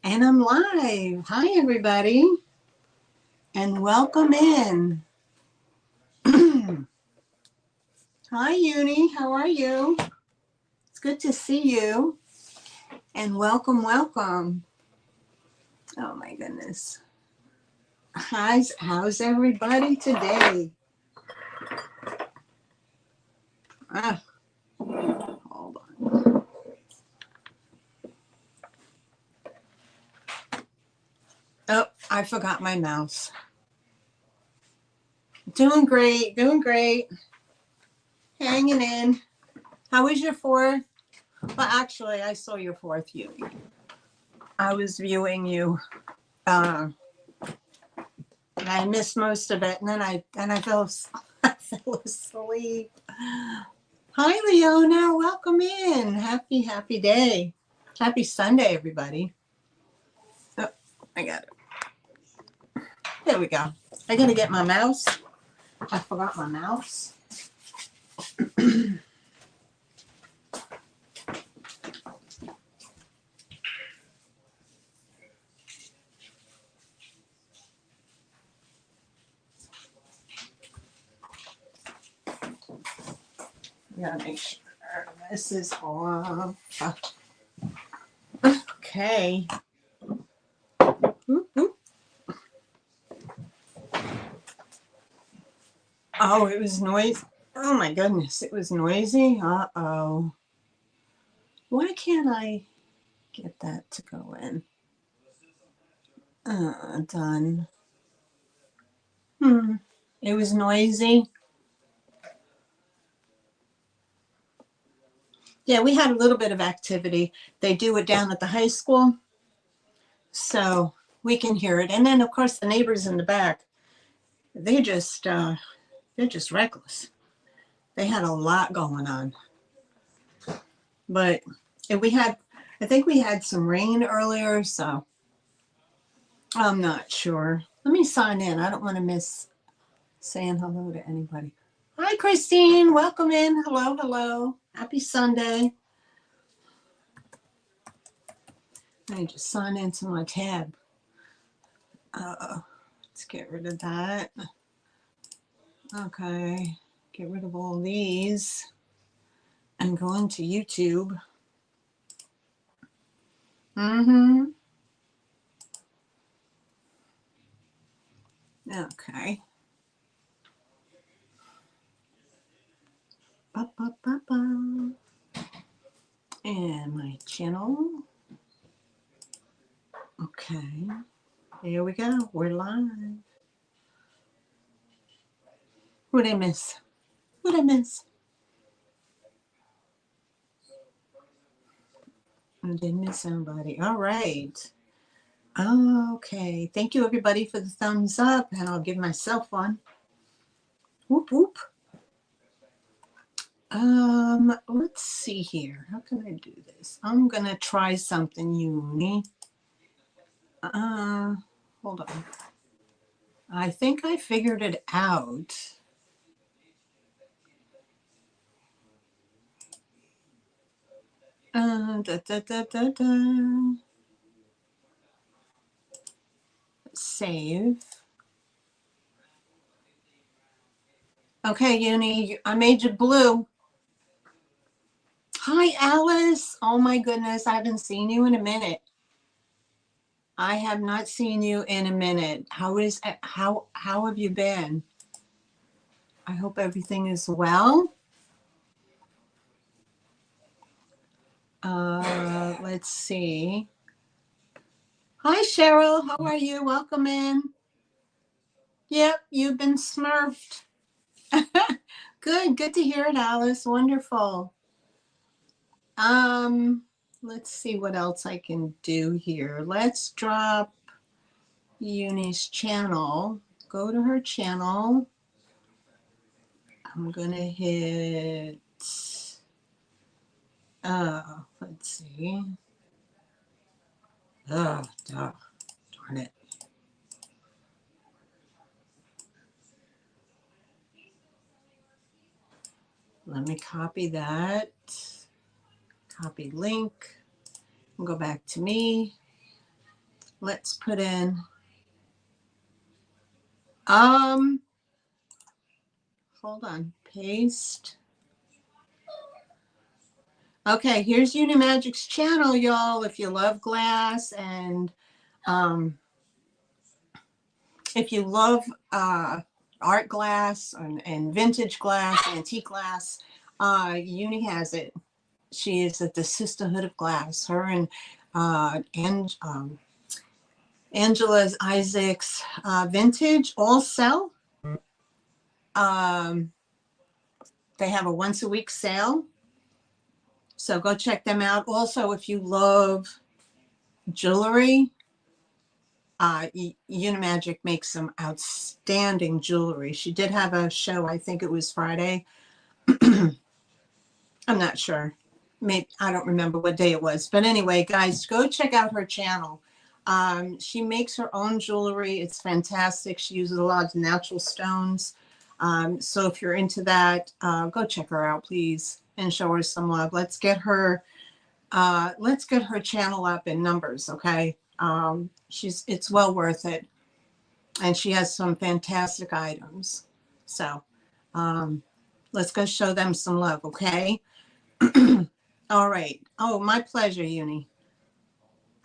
And I'm live. Hi, everybody, and welcome in. Hi, Uni. How are you? It's good to see you. And welcome, welcome. Oh, my goodness. How's everybody today? Hold on. Oh, I forgot my mouse. Doing great, doing great. Hanging in. How was your fourth? Well, actually, I saw your fourth viewing. I was viewing you. And I missed most of it, and then I fell asleep. Hi, Leona. Welcome in. Happy day. Happy Sunday, everybody. Oh, I got it. There we go. I got to get my mouse. I forgot my mouse. Gotta make sure this is off. Okay. Oop, oop. Oh, it was noisy. Oh my goodness, it was noisy. Uh-oh. Why can't I get that to go in? Done. It was noisy. Yeah, we had a little bit of activity. They do it down at the high school, so we can hear it. And then, of course, the neighbors in the back, they're just reckless. They had a lot going on. But I think we had some rain earlier, so I'm not sure. Let me sign in. I don't want to miss saying hello to anybody. Hi, Christine. Welcome in. Hello, hello. Happy Sunday. Let me just sign into my tab. Let's get rid of that. Okay. Get rid of all these and go into YouTube. Okay. And my channel. Okay. Here we go. We're live. Who'd I miss? Who'd I miss? I did miss somebody. All right. Okay. Thank you, everybody, for the thumbs up. And I'll give myself one. Whoop, whoop. Let's see here. How can I do this? I'm going to try something unique. Hold on. I think I figured it out. Save. Okay, Uni, I made you blue. Hi, Alice. Oh my goodness, I haven't seen you in a minute. I have not seen you in a minute. How have you been? I hope everything is well. Let's see. Hi, Cheryl. How are you? Welcome in. Yep, you've been smurfed. Good to hear it, Alice. Wonderful. Let's see what else I can do here. Let's drop Uni's channel. Go to her channel. I'm gonna hit, let's see. Oh, darn it. Let me copy that. Copy link. Go back to me. let's put in, hold on, paste. Okay, here's Unimagic's channel, y'all. If you love glass and if you love art glass and vintage glass, antique glass, Uni has it. She is at the Sisterhood of Glass. Her and Angela Isaac's vintage all sell. They have a once a week sale. So go check them out. Also, if you love jewelry, Unimagic makes some outstanding jewelry. She did have a show, I think it was Friday. I'm not sure. Maybe, I don't remember what day it was. But anyway, guys, go check out her channel. She makes her own jewelry. It's fantastic. She uses a lot of natural stones. So if you're into that, go check her out, please, and show her some love. Let's get her channel up in numbers, okay? It's well worth it. And she has some fantastic items. So let's go show them some love, okay? All right. Oh, my pleasure, Uni.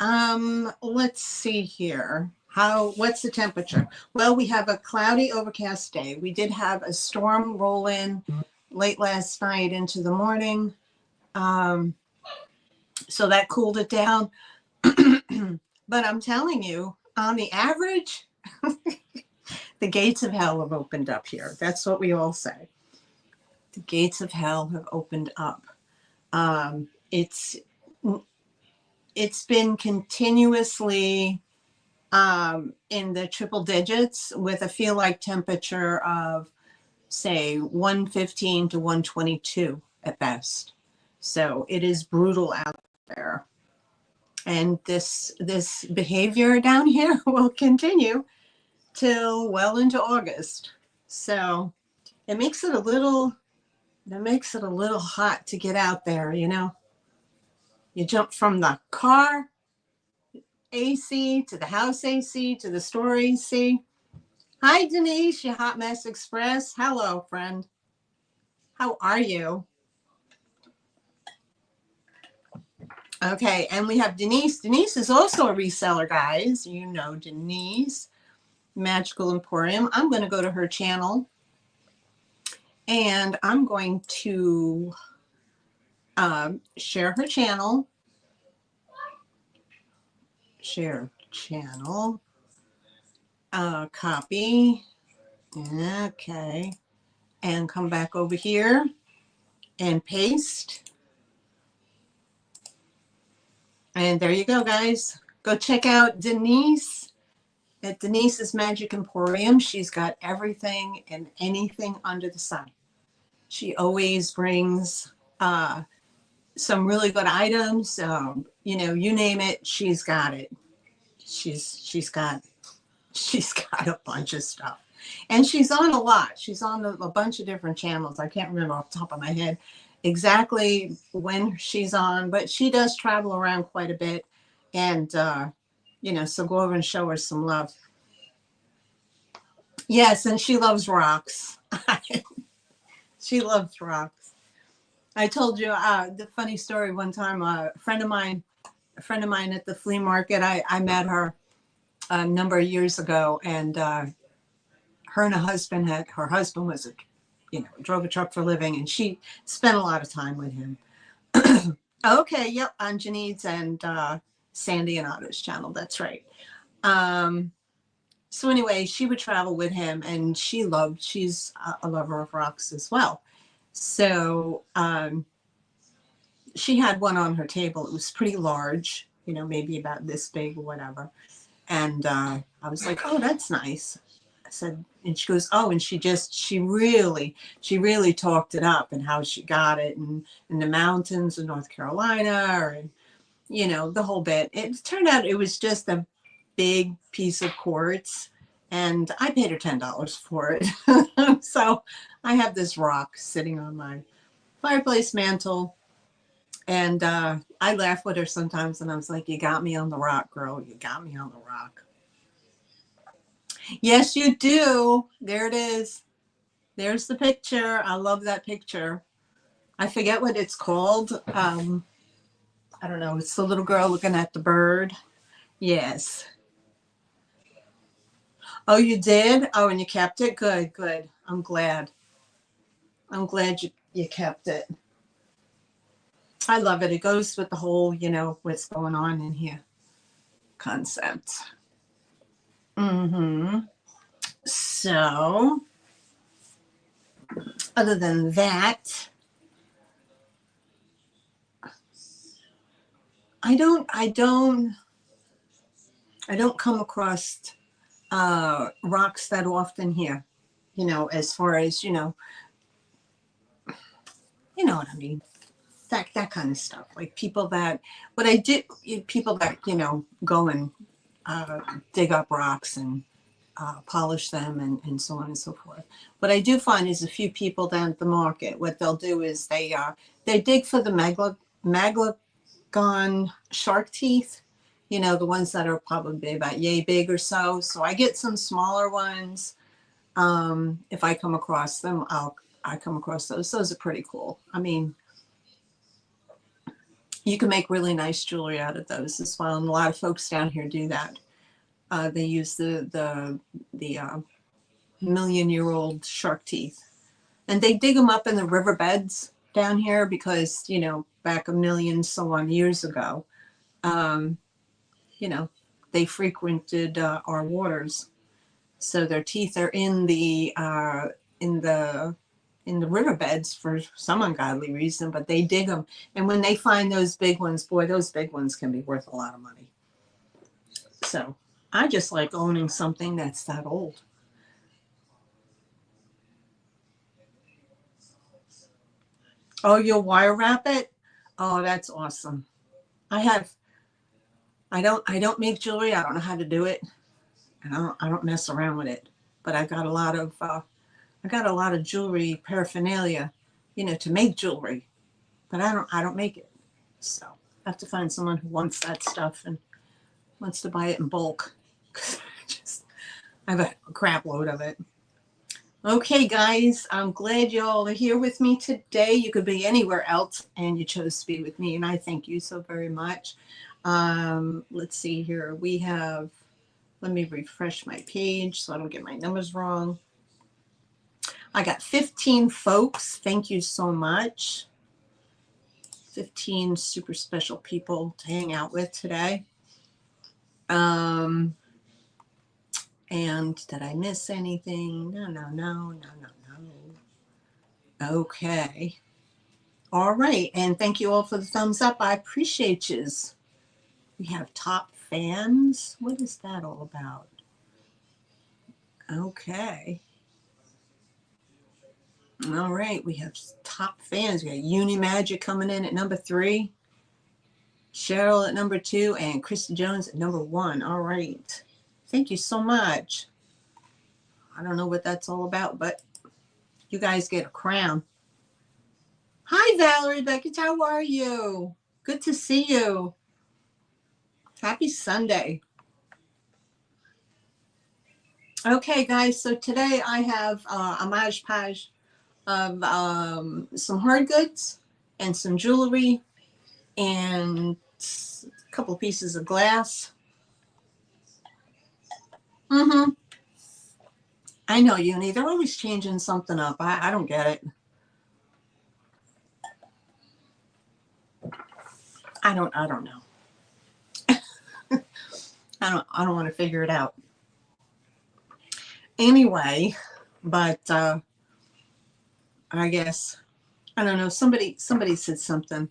Let's see here. What's the temperature? Well, we have a cloudy, overcast day. We did have a storm roll in late last night into the morning. So that cooled it down. But I'm telling you, on the average, the gates of hell have opened up here. That's what we all say. The gates of hell have opened up. It's been continuously in the triple digits with a feel like temperature of, say, 115 to 122 at best. So it is brutal out there. And this behavior down here will continue till well into August. So it makes it a little hot to get out there, you know. You jump from the car AC to the house AC to the store AC. Hi, Denise, you Hot Mess Express. Hello, friend. How are you? Okay, and we have Denise. Denise is also a reseller, guys. You know Denise, Magical Emporium. I'm going to go to her channel, and I'm going to share her channel. Share channel. Copy. Okay. And come back over here and paste. And there you go, guys. Go check out Denise at Denise's Magic Emporium. She's got everything and anything under the sun. She always brings some really good items. You know, you name it, she's got it. She's got a bunch of stuff. And she's on a lot. She's on a bunch of different channels. I can't remember off the top of my head exactly when she's on, but she does travel around quite a bit. And, you know, so go over and show her some love. Yes, and she loves rocks. She loves rocks. I told you the funny story one time, a friend of mine at the flea market, I met her a number of years ago, and her and her husband was drove a truck for a living, and she spent a lot of time with him. Okay, yep, on Janine's and Sandy and Otto's channel, that's right. So anyway, she would travel with him, and she's a lover of rocks as well. So she had one on her table. It was pretty large, you know, maybe about this big or whatever. And I was like, oh, that's nice. I said, and she goes, oh, and she really talked it up and how she got it and in the mountains of North Carolina, and, you know, the whole bit. It turned out it was just a big piece of quartz, and I paid her $10 for it. So I have this rock sitting on my fireplace mantle, And I laugh with her sometimes, and I was like, you got me on the rock, girl. You got me on the rock. Yes, you do. There it is. There's the picture. I love that picture. I forget what it's called. I don't know. It's the little girl looking at the bird. Yes. Oh, you did? Oh, and you kept it? Good, good. I'm glad. I'm glad you kept it. I love it. It goes with the whole, what's going on in here concept. Mm-hmm. So, other than that, I don't come across rocks that often here. As far as you know what I mean. That kind of stuff. Like people that, but I did people that go and dig up rocks and polish them and so on and so forth. What I do find is a few people down at the market. What they'll do is they dig for the maglagon shark teeth. The ones that are probably about yay big or so. So I get some smaller ones. If I come across them, I come across those. Those are pretty cool. I mean, you can make really nice jewelry out of those as well. And a lot of folks down here do that. They use the million-year-old shark teeth, and they dig them up in the riverbeds down here because back a million so on years ago, they frequented our waters, so their teeth are in the riverbeds for some ungodly reason, but they dig them. And when they find those big ones, boy, those big ones can be worth a lot of money. So I just like owning something that's that old. Oh, you'll wire wrap it? Oh, that's awesome. I don't make jewelry. I don't know how to do it. And I don't mess around with it. But I got a lot of jewelry paraphernalia, to make jewelry. But I don't make it. So I have to find someone who wants that stuff and wants to buy it in bulk. I have a crap load of it. Okay, guys, I'm glad you all are here with me today. You could be anywhere else, and you chose to be with me, and I thank you so very much. Let's see here. Let me refresh my page so I don't get my numbers wrong. I got 15 folks. Thank you so much. 15 super special people to hang out with today. And did I miss anything? No. Okay. All right. And thank you all for the thumbs up. I appreciate yous. We have top fans. What is that all about? Okay. All right. We have top fans. We got Uni Magic coming in at number 3. Cheryl at number 2 and Krista Jones at number 1. All right. Thank you so much. I don't know what that's all about, but you guys get a crown. Hi, Valerie Beckett. How are you? Good to see you. Happy Sunday. Okay, guys. So today I have a hodgepodge of some hard goods and some jewelry and a couple of pieces of glass. Mm-hmm. I know, Uni. They're always changing something up. I don't get it. I don't know. I don't want to figure it out. Anyway, but I guess I don't know. Somebody said something.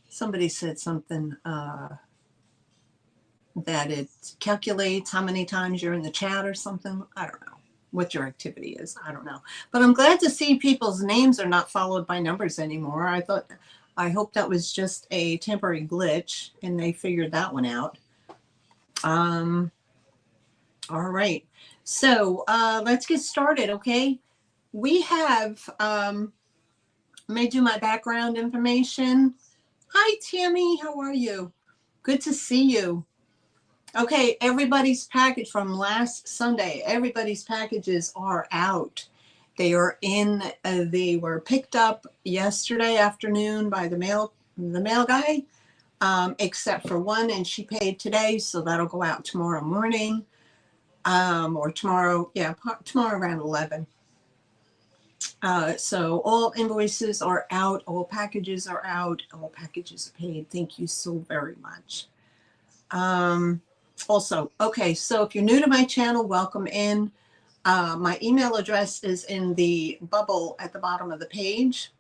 Somebody said something that it calculates how many times you're in the chat or something. I don't know what your activity is. I don't know. But I'm glad to see people's names are not followed by numbers anymore. I hope that was just a temporary glitch and they figured that one out. All right. So let's get started, okay? We have, may do my background information. Hi, Tammy. How are you? Good to see you. Okay, everybody's package from last Sunday, everybody's packages are out. They are in, they were picked up yesterday afternoon by the mail guy, except for one, and she paid today, so that'll go out tomorrow morning, or tomorrow, yeah, tomorrow around 11. So all invoices are out, all packages are out, all packages are paid. Thank you so very much. Also, okay, so if you're new to my channel, welcome in. My email address is in the bubble at the bottom of the page,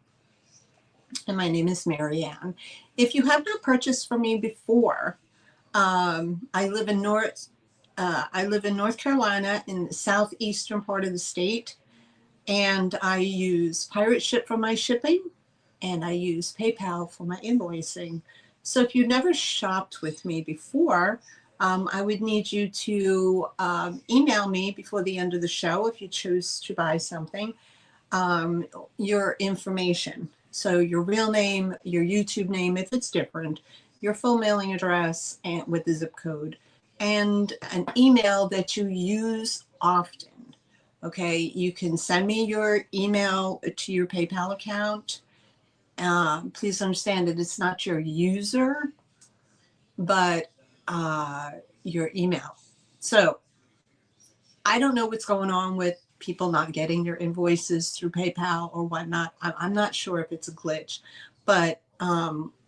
and my name is Maryanne. If you have not purchased from me before, I live in North Carolina, in the southeastern part of the state, and I use Pirate Ship for my shipping, and I use PayPal for my invoicing. So if you've never shopped with me before, I would need you to email me before the end of the show if you choose to buy something, your information. So your real name, your YouTube name, if it's different, your full mailing address and with the zip code, and an email that you use often. Okay, you can send me your email to your PayPal account. Please understand that it's not your user, but your email. So I don't know what's going on with people not getting their invoices through PayPal or whatnot. I'm not sure if it's a glitch, but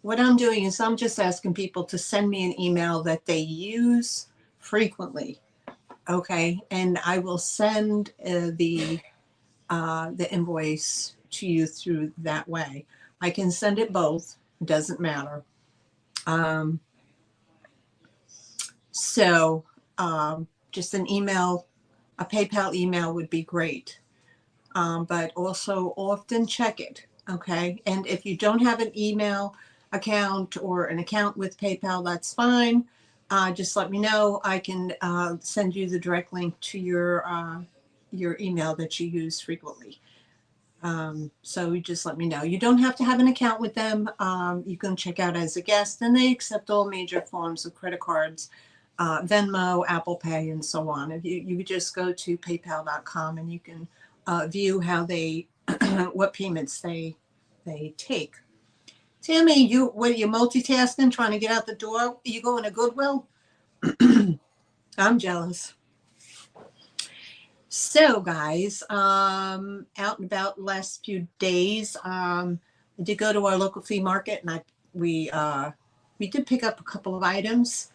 what I'm doing is I'm just asking people to send me an email that they use frequently. Okay, and I will send the invoice to you through that way. I can send it both, doesn't matter. So just an email, a PayPal email would be great. But also often check it, okay? And if you don't have an email account or an account with PayPal, that's fine. Just let me know. I can send you the direct link to your email that you use frequently. So you just let me know. You don't have to have an account with them. You can check out as a guest, and they accept all major forms of credit cards, Venmo, Apple Pay, and so on. If you just go to paypal.com and you can view how they, what payments they take. Tammy, what are you multitasking, trying to get out the door? Are you going to Goodwill? I'm jealous. So guys, out and about the last few days, I did go to our local flea market, and we did pick up a couple of items.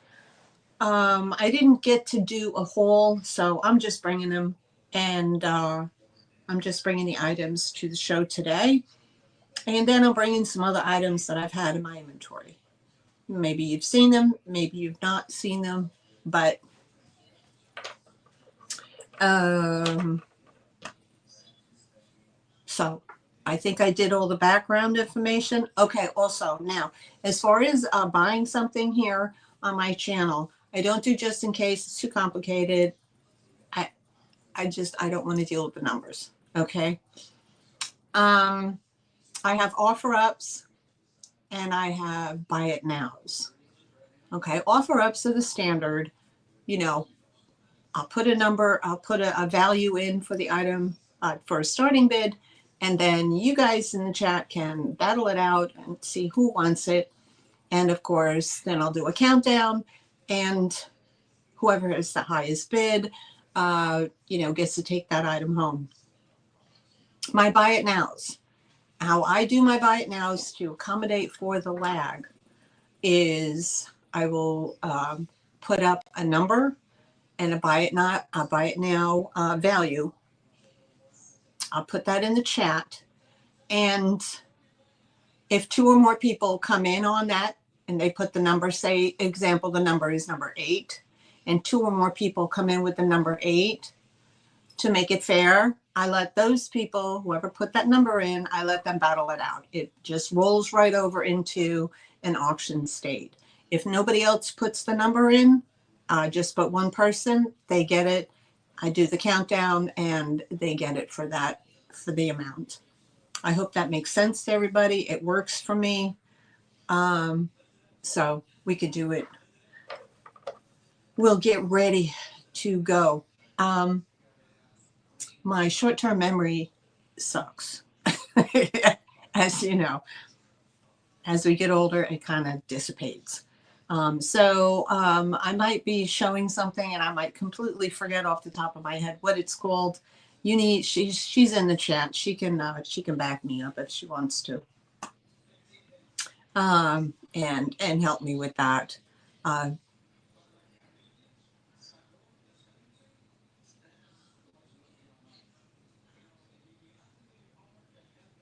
I didn't get to do a haul, so I'm just bringing them, and I'm just bringing the items to the show today. And then I'm bringing some other items that I've had in my inventory. Maybe you've seen them, maybe you've not seen them, but so I think I did all the background information. Okay, also now, as far as buying something here on my channel, I don't do just in case, it's too complicated. I don't want to deal with the numbers, okay? I have offer ups and I have buy it nows. Okay, offer ups are the standard, you know, I'll put a number, I'll put a value in for the item for a starting bid, and then you guys in the chat can battle it out and see who wants it. And of course, then I'll do a countdown, and whoever has the highest bid, gets to take that item home. My buy it nows. How I do my buy it nows to accommodate for the lag is I will put up a number and a buy it now value. I'll put that in the chat. And if two or more people come in on that and they put the number, say, example, the number is number 8, and two or more people come in with the number 8, to make it fair, I let those people, whoever put that number in, I let them battle it out. It just rolls right over into an auction state. If nobody else puts the number in, just but one person, they get it. I do the countdown and they get it for the amount. I hope that makes sense to everybody. It works for me. So we could do it. We'll get ready to go. My short-term memory sucks. As you know, as we get older, it kind of dissipates. I might be showing something and I might completely forget off the top of my head what it's called. She's in the chat. She can back me up if she wants to. And help me with that.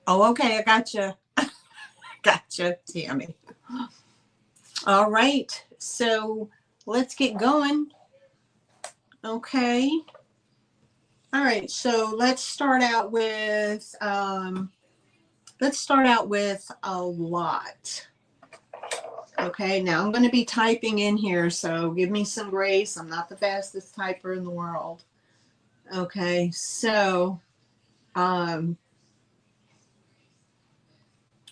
Oh, okay, I gotcha. Gotcha, Tammy. All right, so let's get going. Okay. All right, so let's start out with a lot. Okay, now I'm going to be typing in here, so give me some grace. I'm not the fastest typer in the world. Okay, so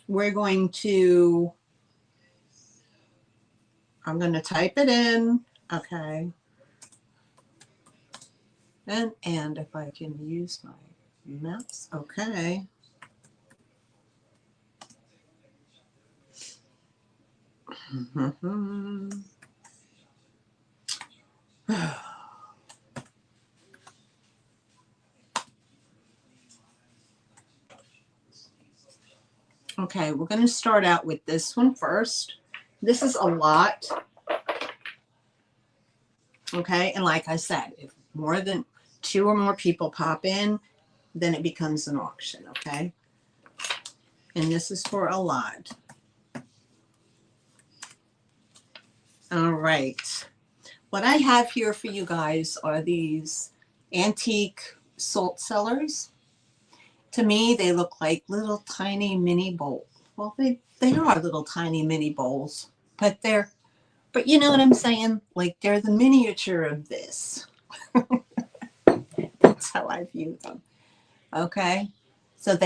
we're going to, I'm going to type it in. Okay. And if I can use my mouse, okay. Okay, we're going to start out with this one first. This is a lot. Okay, and like I said, if more than 2 or more people pop in, then it becomes an auction, okay? And this is for a lot. All right. What I have here for you guys are these antique salt cellars. To me, they look like little tiny mini bowls. Well, they are little tiny mini bowls, but you know what I'm saying? Like they're the miniature of this. That's how I view them. Okay. So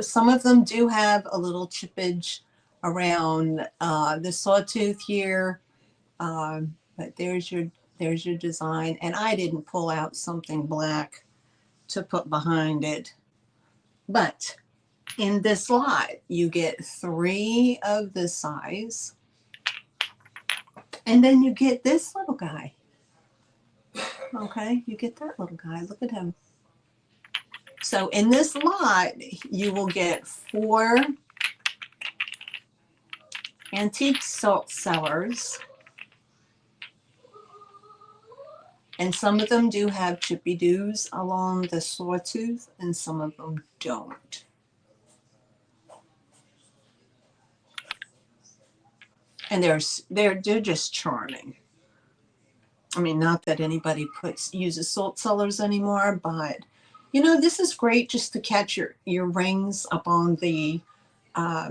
some of them do have a little chippage around the sawtooth here. But there's your design. And I didn't pull out something black to put behind it. But in this lot, you get 3 of this size. And then you get this little guy. Okay, you get that little guy. Look at him. So in this lot, you will get 4 antique salt cellars. And some of them do have chippy doos along the sawtooth, and some of them don't. And they're just charming. I mean, not that anybody uses salt cellars anymore, but you know, this is great just to catch your rings up on the,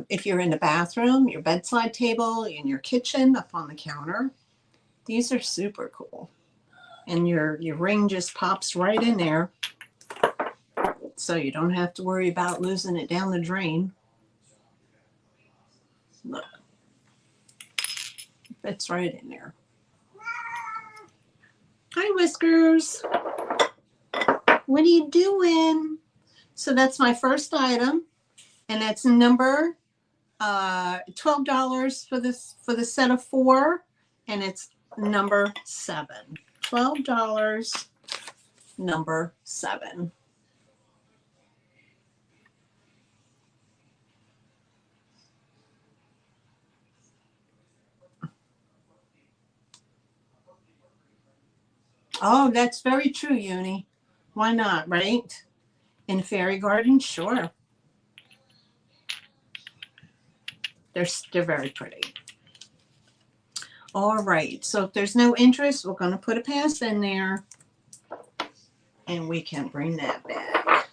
if you're in the bathroom, your bedside table, in your kitchen, up on the counter. These are super cool. And your ring just pops right in there. So you don't have to worry about losing it down the drain. Look. It fits right in there. Hi, Whiskers. What are you doing? So that's my first item. And that's number $12 for the set of 4. And it's number 7. $12, number 7. Oh, that's very true, Uni. Why not, right? In Fairy Garden, sure. They're very pretty. All right, so if there's no interest, we're going to put a pass in there. And we can bring that back.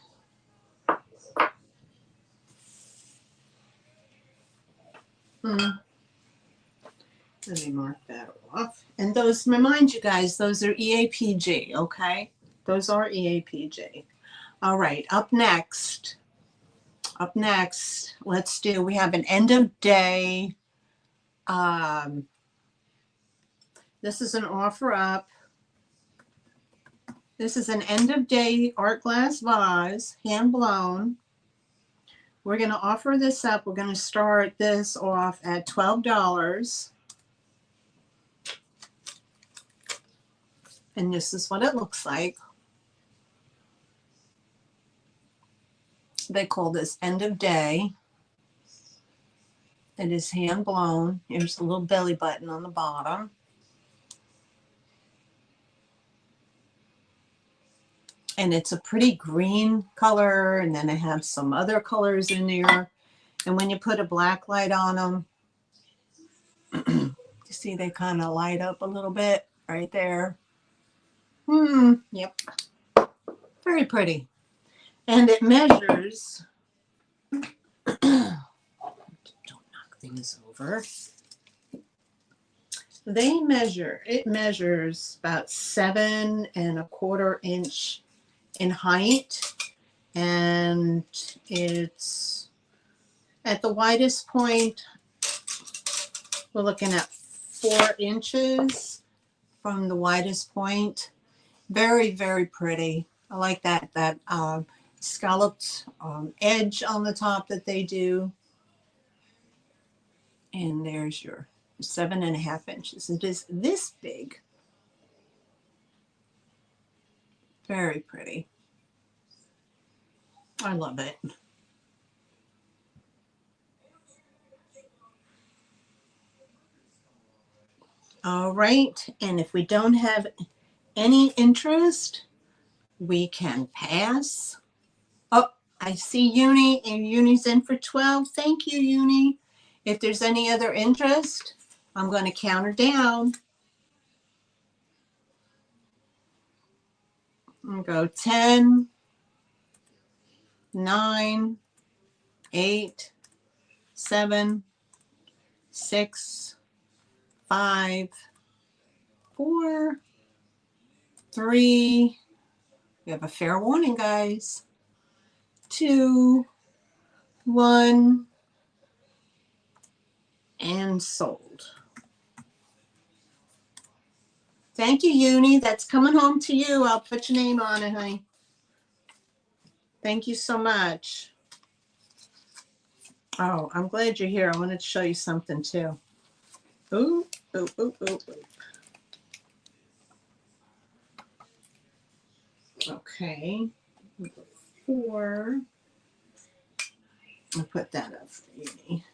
Let me mark that off. And those, remind you guys, those are EAPG, okay? Those are EAPG. All right, up next, we have an end of day This is an offer up. This is an end of day art glass vase, hand blown. We're going to offer this up. We're going to start this off at $12. And this is what it looks like. They call this end of day. It is hand blown. Here's a little belly button on the bottom. And it's a pretty green color, and then I have some other colors in there. And when you put a black light on them, you see they kind of light up a little bit right there. Yep. Very pretty. And it measures, don't knock things over. It measures about 7 1/4 inch in height, and it's at the widest point, we're looking at 4 inches from the widest point. Very, very pretty. I like that scalloped edge on the top that they do. And there's your 7 1/2 inches. It is this big. Very pretty. I love it. All right. And if we don't have any interest, we can pass. Oh, I see Uni, and Uni's in for 12. Thank you, Uni. If there's any other interest, I'm going to count her down. I'll go 10, 9, 8, 7, 6, 5, 4, 3. We have a fair warning, guys. 2, 1, and sold. Thank you, Uni. That's coming home to you. I'll put your name on it, honey. Thank you so much. Oh, I'm glad you're here. I wanted to show you something too. Ooh, ooh, ooh, ooh, ooh. Okay. 4. I'll put that up for Uni.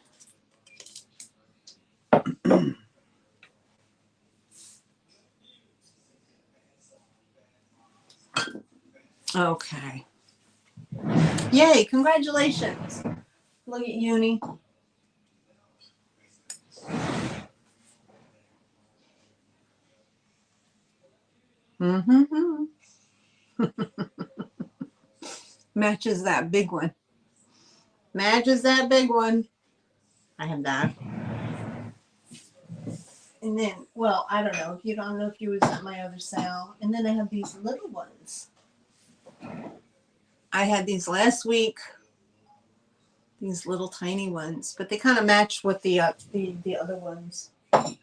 Okay. Yay, congratulations. Look at Uni. Mm-hmm. Matches that big one. Matches that big one. I have that. And then, well, I don't know. You don't know if you was at my other sale. And then I have these little ones. I had these last week. These little tiny ones, but they kind of match with the other ones. I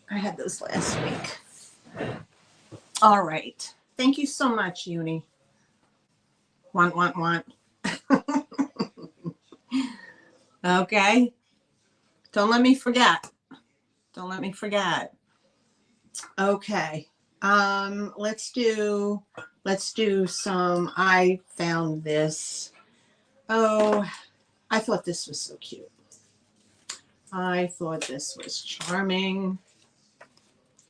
had those last week. All right. Thank you so much, Uni. Want. Okay. Don't let me forget. Don't let me forget. Okay. Let's do some. I found this. Oh, I thought this was so cute. I thought this was charming.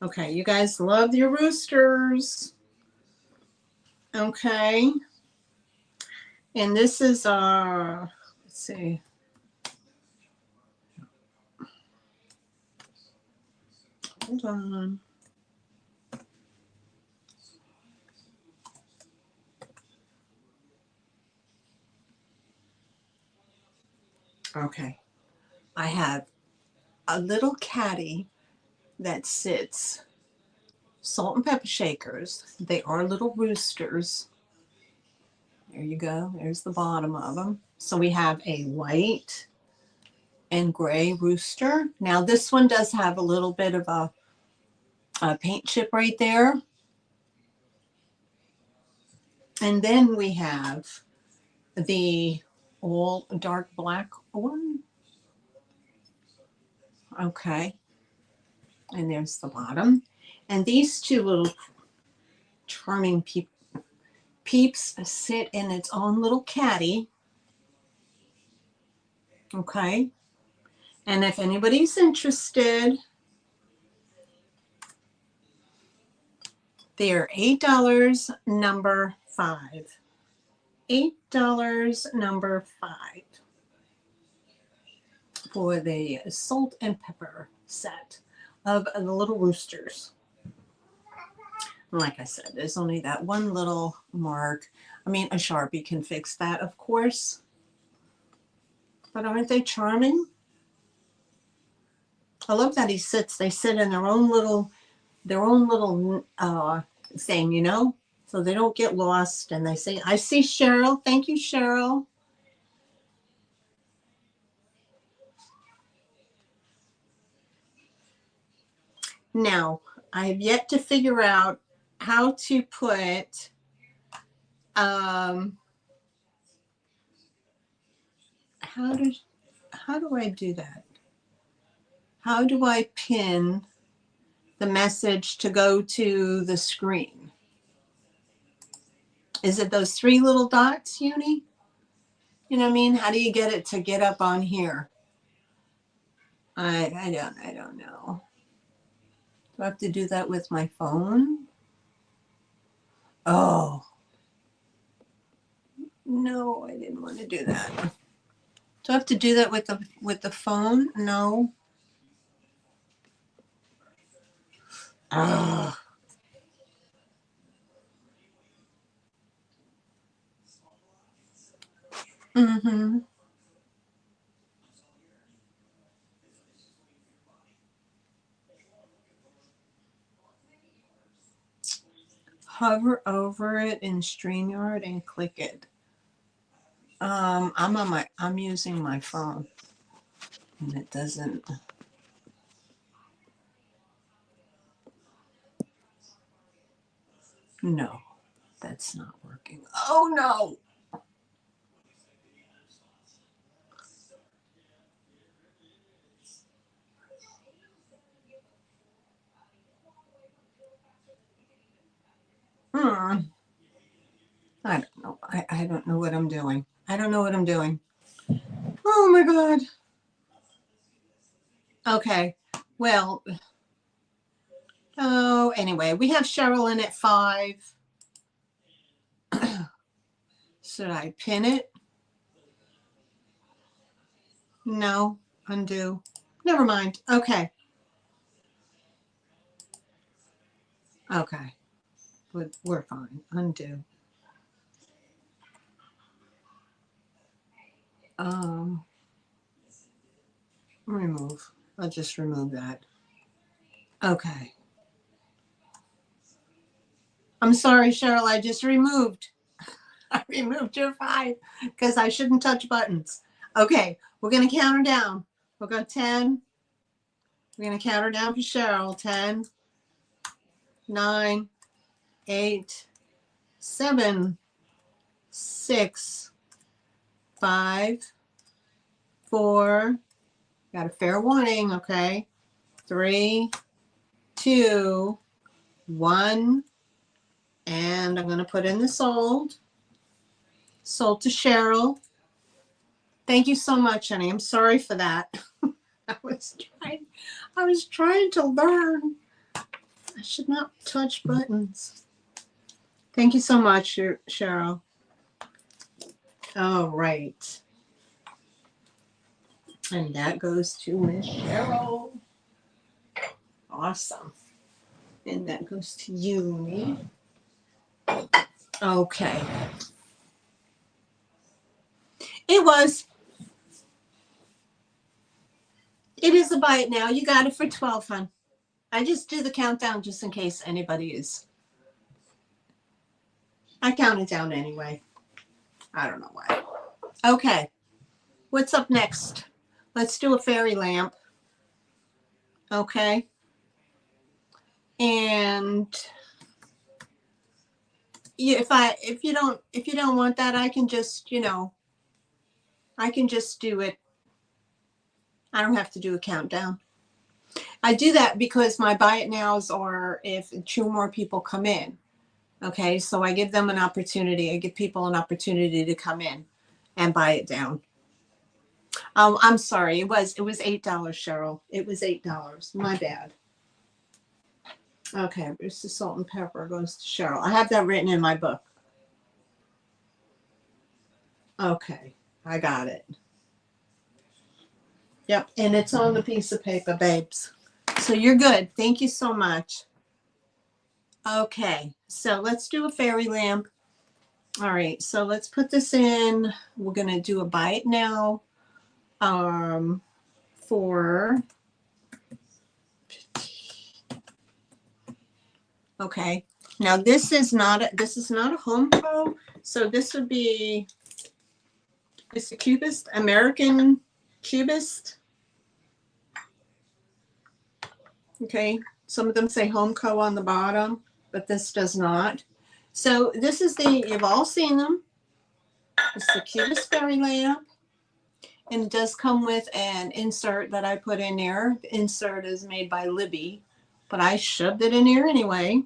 Okay, you guys love your roosters. Okay. And this is let's see. Hold on. Okay. I have a little caddy that sits salt and pepper shakers. They are little roosters. There you go. There's the bottom of them. So we have a white, and gray rooster. Now this one does have a little bit of a paint chip right there. And then we have the all dark black one. Okay. And there's the bottom. And these two little charming peeps sit in its own little caddy. Okay. And if anybody's interested, they're $8, number 5. $8, number 5 for the salt and pepper set of the little roosters. Like I said, there's only that one little mark. I mean, a Sharpie can fix that, of course. But aren't they charming? I love that they sit in their own little thing, you know, so they don't get lost. And they say, I see Cheryl. Thank you, Cheryl. Now, I have yet to figure out how to put how do I do that? How do I pin the message to go to the screen? Is it those 3 little dots, Uni? You know what I mean? How do you get it to get up on here? I don't know. Do I have to do that with my phone? Oh. No, I didn't want to do that. Do I have to do that with the phone? No. Ah. Mm-hmm. Hover over it in StreamYard and click it. I'm using my phone and it doesn't. No, that's not working. Oh no. I don't know. I don't know what I'm doing. I don't know what I'm doing. Oh my God. Okay. Well, oh, anyway, we have Cheryl in at 5. Should I pin it? No. Undo. Never mind. Okay. Okay. We're fine. Undo. Remove. I'll just remove that. Okay. I'm sorry, Cheryl. I just removed. I removed your 5 because I shouldn't touch buttons. Okay. We're going to count her down. We'll go 10. We're going to count her down for Cheryl. 10, 9, 8, 7, 6, 5, 4. Got a fair warning, okay? 3, 2, 1. And I'm going to put in the sold. Sold to Cheryl. Thank you so much, honey. I'm sorry for that. I was trying to learn. I should not touch buttons. Thank you so much, Cheryl. All right. And that goes to Miss Cheryl. Awesome. And that goes to you. Okay. It is a bite now. You got it for 12, hon. I just do the countdown just in case anybody is. I count it down anyway. I don't know why. Okay. What's up next? Let's do a fairy lamp. Okay. And if you don't want that, I can just, I can just do it. I don't have to do a countdown. I do that because my buy it nows are if 2 more people come in. Okay, so I give them an opportunity. I give people an opportunity to come in and buy it down. I'm sorry. It was $8, Cheryl. It was $8. My bad. Okay, it's the salt and pepper goes to Cheryl. I have that written in my book. Okay, I got it. Yep, and it's on the piece of paper, babes. So you're good. Thank you so much. Okay, so let's do a fairy lamp. All right, so let's put this in. We're going to do a buy it now for, okay. Now this is not a home pro, so this would be, it's a Cubist, American Cubist. Okay, some of them say home co on the bottom, but this does not. So this is you've all seen them. It's the Cubist fairy lamp. And it does come with an insert that I put in there. The insert is made by Libby, but I shoved it in here anyway.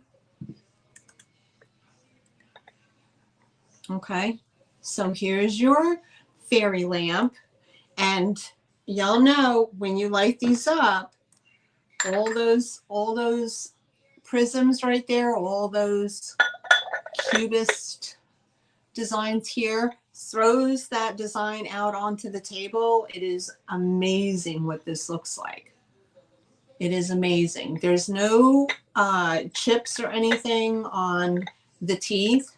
Okay, so here's your fairy lamp. And y'all know when you light these up, all those prisms right there, all those Cubist designs here, throws that design out onto the table. It is amazing what this looks like. It is amazing. There's no chips or anything on the teeth.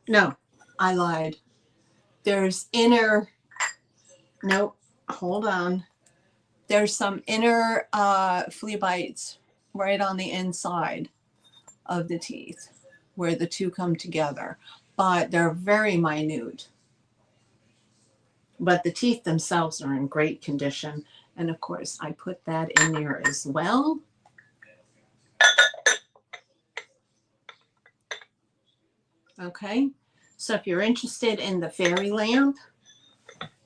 No, I lied. There's nope, hold on. There's some inner flea bites right on the inside of the teeth where the two come together, but they're very minute. But the teeth themselves are in great condition. And of course, I put that in there as well. Okay, so if you're interested in the fairy lamp,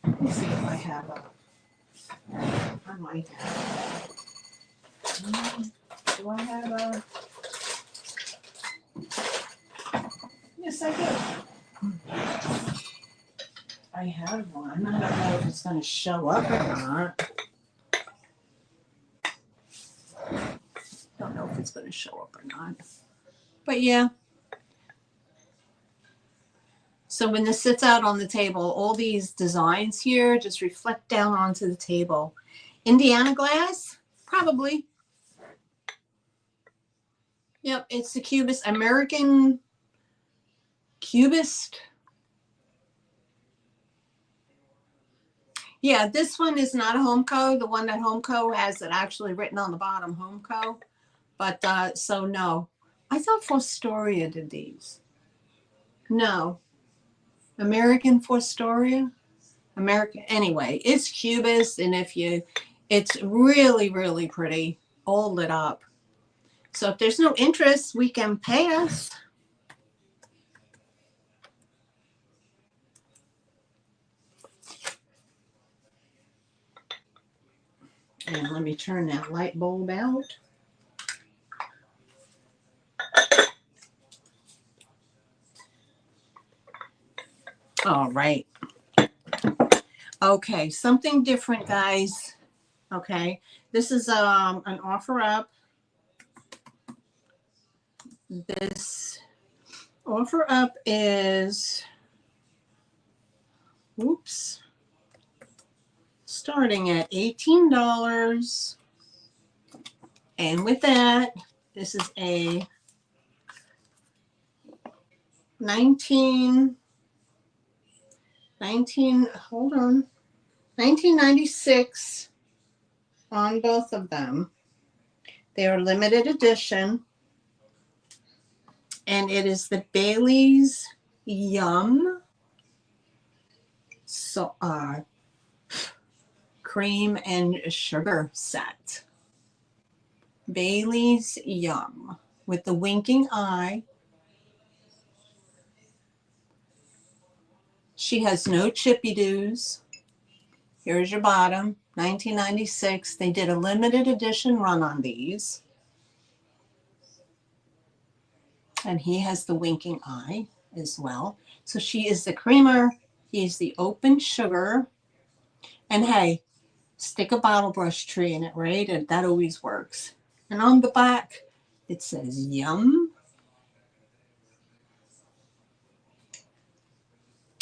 let me see if I have I might have. Do I have a? Yes, I do. I have one. I don't know if it's going to show up or not. Don't know if it's going to show up or not. But yeah. So when this sits out on the table, all these designs here just reflect down onto the table. Indiana glass? Probably. Yep, it's the Cubist, American Cubist. Yeah, this one is not a Homeco. The one that Homeco has it actually written on the bottom, Homeco. But so no. I thought Fostoria did these. No. American Fostoria? American. Anyway, it's Cubist, and it's really, really pretty, all lit up. So if there's no interest, we can pass. And let me turn that light bulb out. All right. Okay, something different, guys. Okay, this is an offer up. This offer up is, oops, starting at $18. And with that, this is a 1996 on both of them. They are limited edition. And it is the Bailey's Yum. so cream and sugar set. Bailey's Yum with the winking eye. She has no chippy doos. Here's your bottom, 1996. They did a limited edition run on these. And he has the winking eye as well. So she is the creamer, he's the open sugar. And hey, stick a bottle brush tree in it, right? And that always works. And on the back, it says Yum.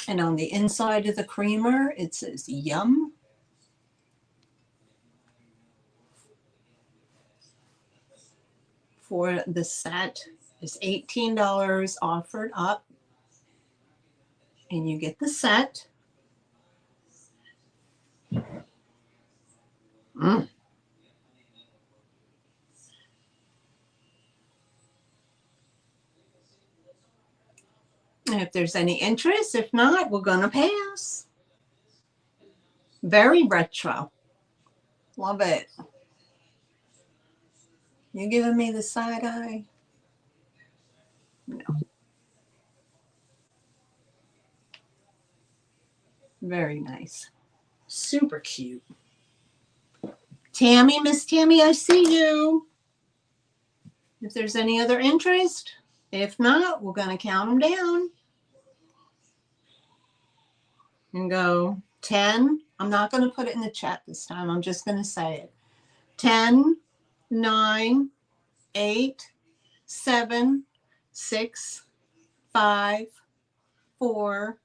And on the inside of the creamer, it says Yum. For the set is $18 offered up. And you get the set. Mm. And if there's any interest, if not, we're going to pass. Very retro. Love it. You giving me the side eye? No. Very nice. Super cute. Tammy, Miss Tammy, I see you. If there's any other interest, if not, we're going to count them down. And go 10. I'm not going to put it in the chat this time. I'm just going to say it. 10, 9, 8, 7, 6, 5, 4,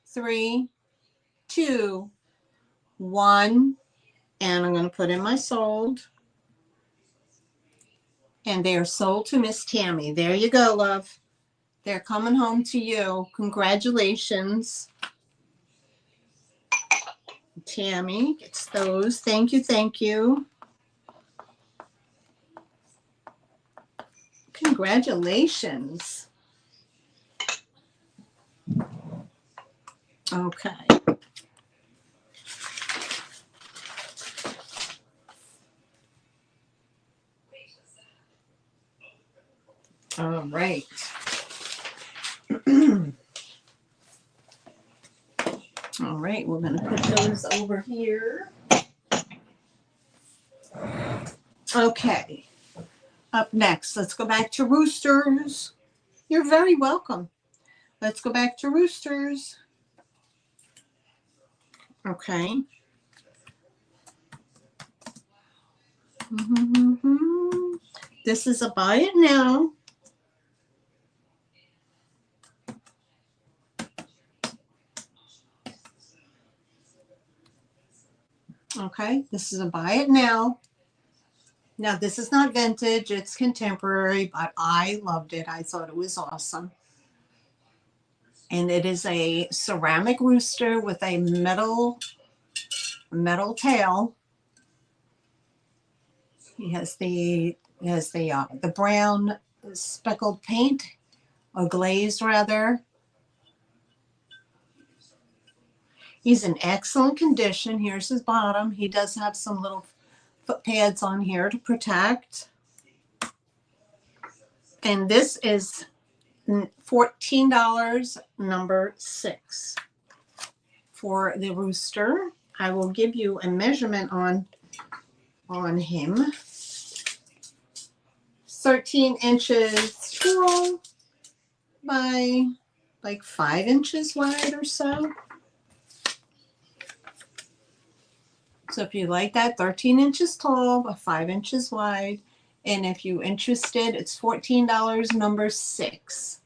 3, 2, 1. And I'm going to put in my sold. And they are sold to Miss Tammy. There you go, love. They're coming home to you. Congratulations. Tammy gets those. Thank you, thank you. Congratulations. Okay. All right. All right, we're going to put those over here. Okay. Up next, let's go back to roosters. You're very welcome. Let's go back to roosters. Okay. This is a buy it now. Okay, this is a buy it now. Now, this is not vintage, it's contemporary, but I loved it. I thought it was awesome. And it is a ceramic rooster with a metal tail. He has the brown speckled paint, or glazed rather. He's in excellent condition. Here's his bottom. He does have some little foot pads on here to protect. And this is $14, number 6 for the rooster. I will give you a measurement on him. 13 inches tall by like 5 inches wide or so. So if you like that, 13 inches tall by 5 inches wide. And if you're interested, it's $14, number 6.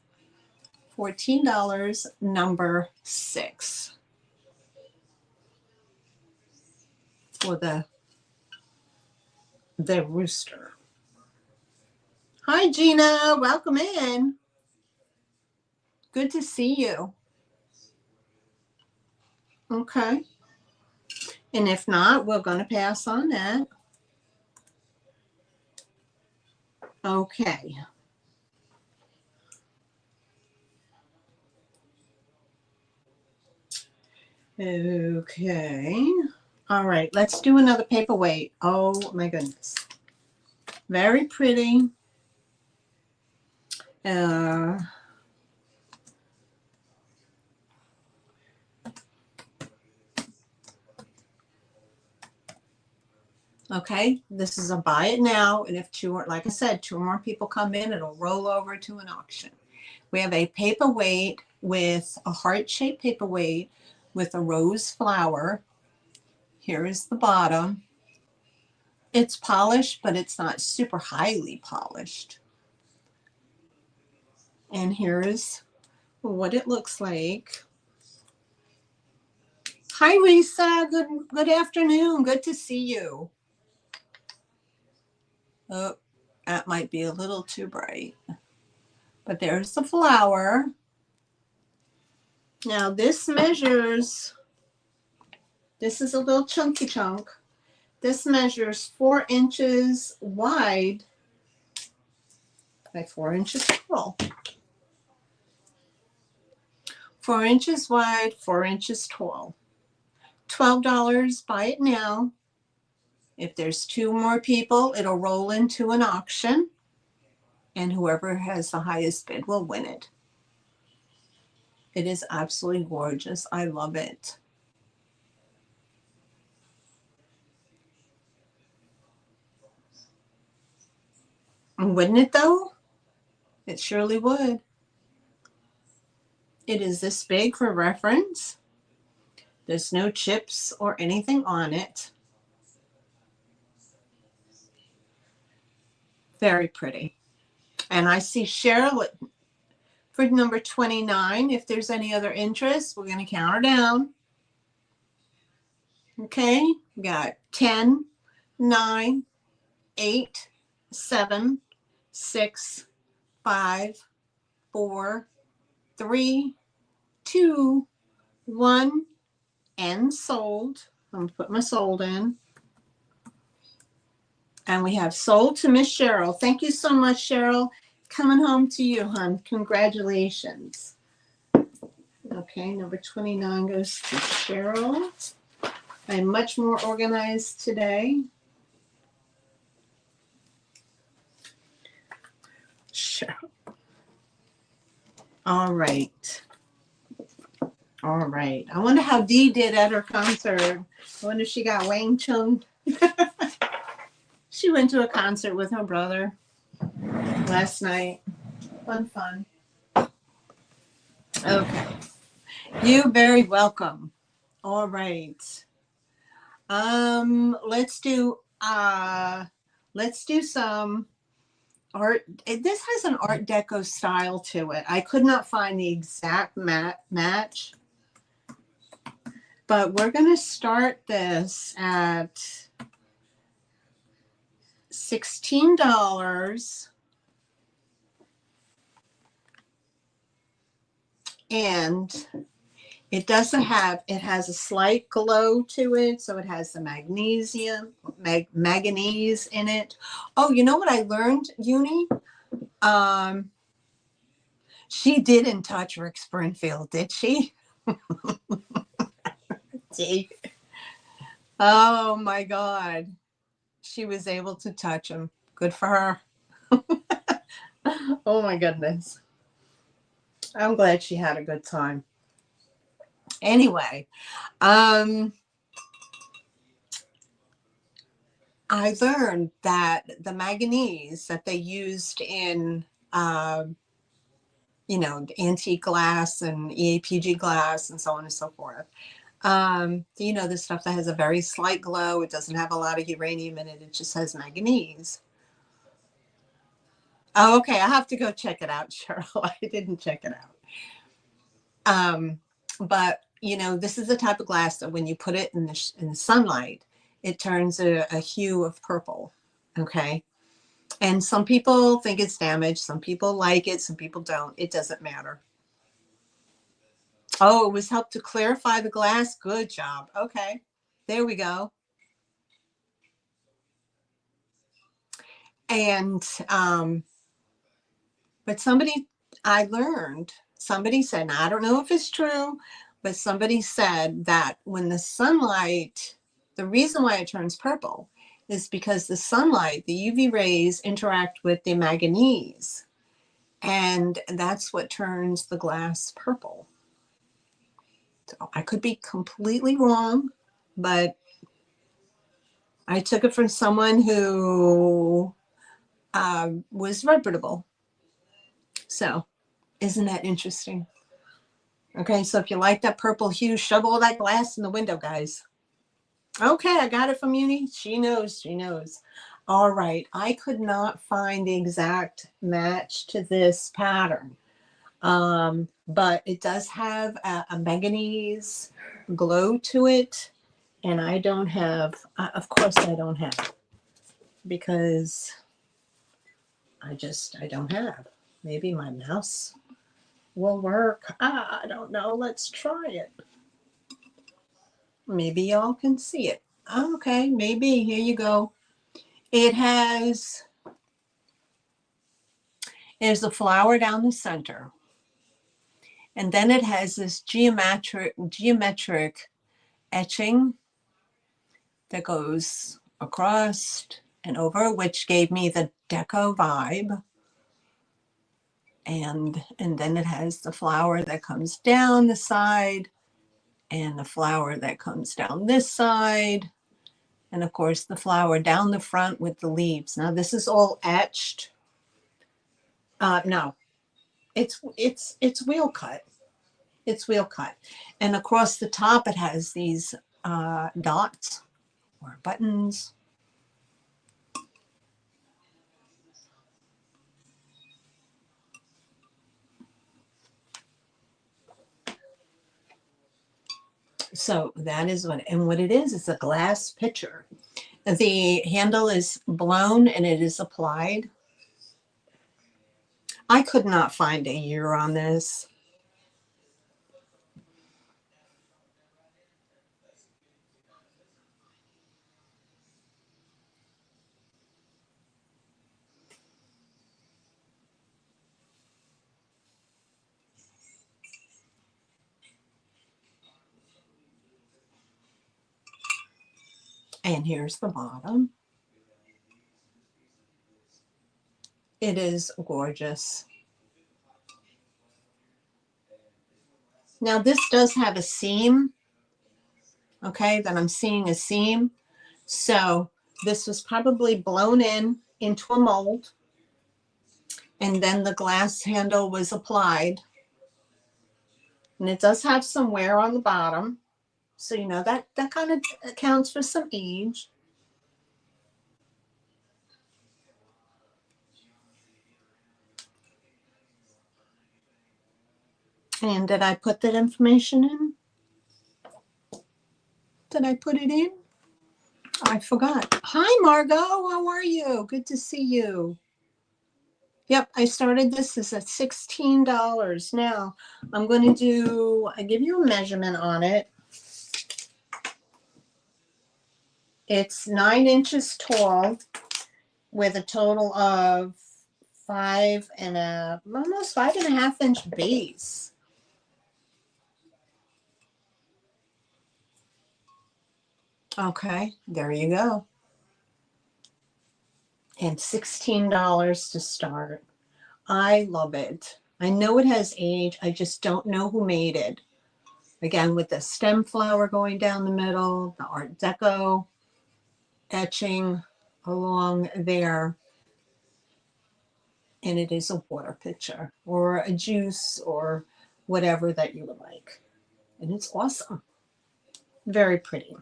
$14, number 6. For the rooster. Hi, Gina. Welcome in. Good to see you. Okay. And if not, we're going to pass on that. Okay. Okay. All right, let's do another paperweight. Oh my goodness. Very pretty. Uh, okay, this is a buy it now. And if two, like I said, two or more people come in, it'll roll over to an auction. We have a paperweight with a heart-shaped paperweight with a rose flower. Here is the bottom. It's polished, but it's not super highly polished. And here is what it looks like. Hi, Lisa. Good afternoon. Good to see you. Oh, that might be a little too bright. But there's the flower. Now this measures, this is a little chunky chunk. This measures 4 inches wide by 4 inches tall. 4 inches wide, 4 inches tall. $12, buy it now. If there's two more people, it'll roll into an auction, and whoever has the highest bid will win it. It is absolutely gorgeous. I love it. Wouldn't it though? It surely would. It is this big for reference. There's no chips or anything on it. Very pretty. And I see Cheryl for number 29. If there's any other interest, we're going to count her down. Okay, we got 10, 9, 8, 7, 6, 5, 4, 3, 2, 1, and sold. I'm going to put my sold in. And we have sold to Miss Cheryl. Thank you so much, Cheryl. Coming home to you, hon. Congratulations. Okay, number 29 goes to Cheryl. I'm much more organized today. Cheryl. All right. All right. I wonder how Dee did at her concert. I wonder if she got Wang Chung. She went to a concert with her brother last night. Fun. Okay. You're very welcome. All right. Let's do some art. This has an Art Deco style to it. I could not find the exact match, but we're going to start this at $16. And it has a slight glow to it. So it has the manganese in it. Oh, you know what I learned, Uni? She didn't touch Rick Springfield, did she? Oh my God. She was able to touch him. Good for her. Oh my goodness. I'm glad she had a good time. Anyway, I learned that the manganese that they used in, antique glass and EAPG glass and so on and so forth. The stuff that has a very slight glow. It doesn't have a lot of uranium in it. It just has manganese. Oh, okay. I have to go check it out, Cheryl. I didn't check it out. But this is the type of glass that when you put it in the sunlight, it turns a hue of purple. Okay. And some people think it's damaged. Some people like it. Some people don't. It doesn't matter. Oh, it was helped to clarify the glass. Good job. Okay. There we go. And, but somebody said, now I don't know if it's true, but somebody said that when the sunlight, the reason why it turns purple is because the sunlight, the UV rays interact with the manganese, and that's what turns the glass purple. So I could be completely wrong, but I took it from someone who was reputable. So isn't that interesting? Okay, so if you like that purple hue, shove all that glass in the window, guys. Okay, I got it from Uni. She knows, she knows. All right, I could not find the exact match to this pattern. But it does have a manganese glow to it. And I don't have, of course I don't have, because I don't have. Maybe my mouse will work. I don't know. Let's try it. Maybe y'all can see it. Okay, maybe. Here you go. There's a flower down the center. And then it has this geometric etching that goes across and over, which gave me the deco vibe. And then it has the flower that comes down the side and the flower that comes down this side. And of course the flower down the front with the leaves. Now this is all etched. No, it's wheel cut. It's wheel cut. And across the top it has these dots or buttons. So that is what it is a glass pitcher. The handle is blown and it is applied. I could not find a year on this. And here's the bottom. It is gorgeous. Now this does have a seam. Okay, that I'm seeing a seam. So this was probably blown into a mold. And then the glass handle was applied. And it does have some wear on the bottom. So, you know, that kind of accounts for some age. And did I put that information in? Did I put it in? I forgot. Hi, Margot. How are you? Good to see you. Yep, I started this is at $16. Now, I'm going to I give you a measurement on it. It's 9 inches tall with a total of almost 5.5 inch base. Okay, there you go. And $16 to start. I love it. I know it has age. I just don't know who made it. Again, with the stem flower going down the middle, the Art Deco etching along there. And it is a water pitcher or a juice or whatever that you would like. And it's awesome. Very pretty.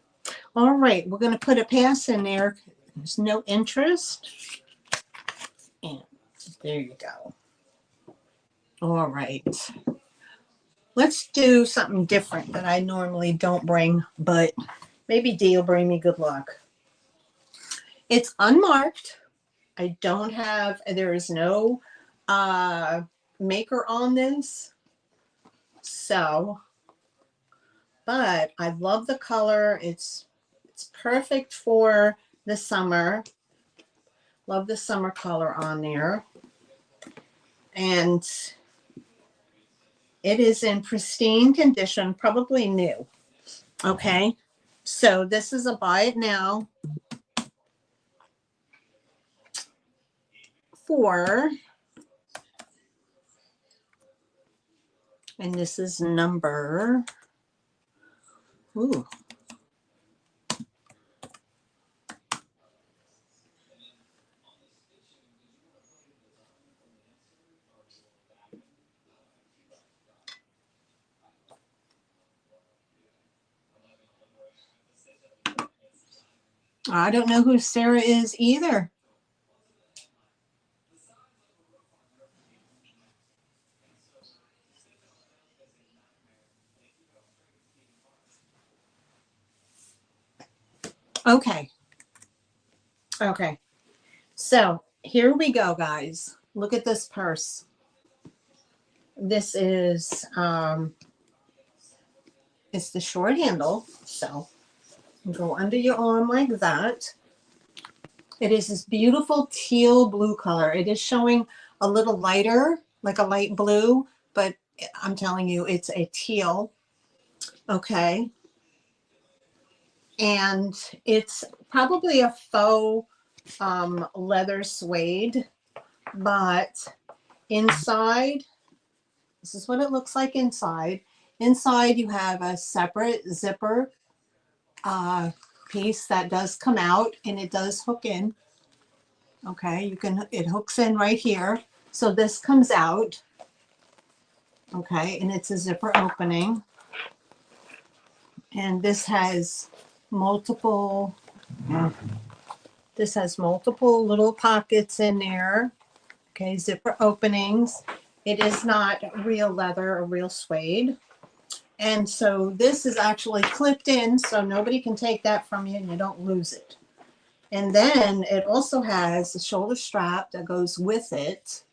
All right, we're going to put a pass in there. There's no interest. And there you go. All right. Let's do something different that I normally don't bring, but maybe Dee will bring me good luck. It's unmarked. I don't have, there is no maker on this. So, but I love the color. It's perfect for the summer. Love the summer color on there. And It is in pristine condition, probably new. Okay. So this is a buy it now for, and this is number, ooh, I don't know who Sarah is either. Okay. Okay. So here we go, guys. Look at this purse. This is, it's the short handle. So go under your arm like that. It is this beautiful teal blue color. It is showing a little lighter, like a light blue, but I'm telling you, it's a teal. Okay. And it's probably a faux leather suede, but inside, this is what it looks like inside. Inside, you have a separate zipper piece that does come out, and it does hook in. Okay, you can, it hooks in right here. So this comes out. Okay, and it's a zipper opening. And this has multiple little pockets in there. Okay, zipper openings. It is not real leather or real suede. And so this is actually clipped in, so nobody can take that from you and you don't lose it. And then it also has the shoulder strap that goes with it.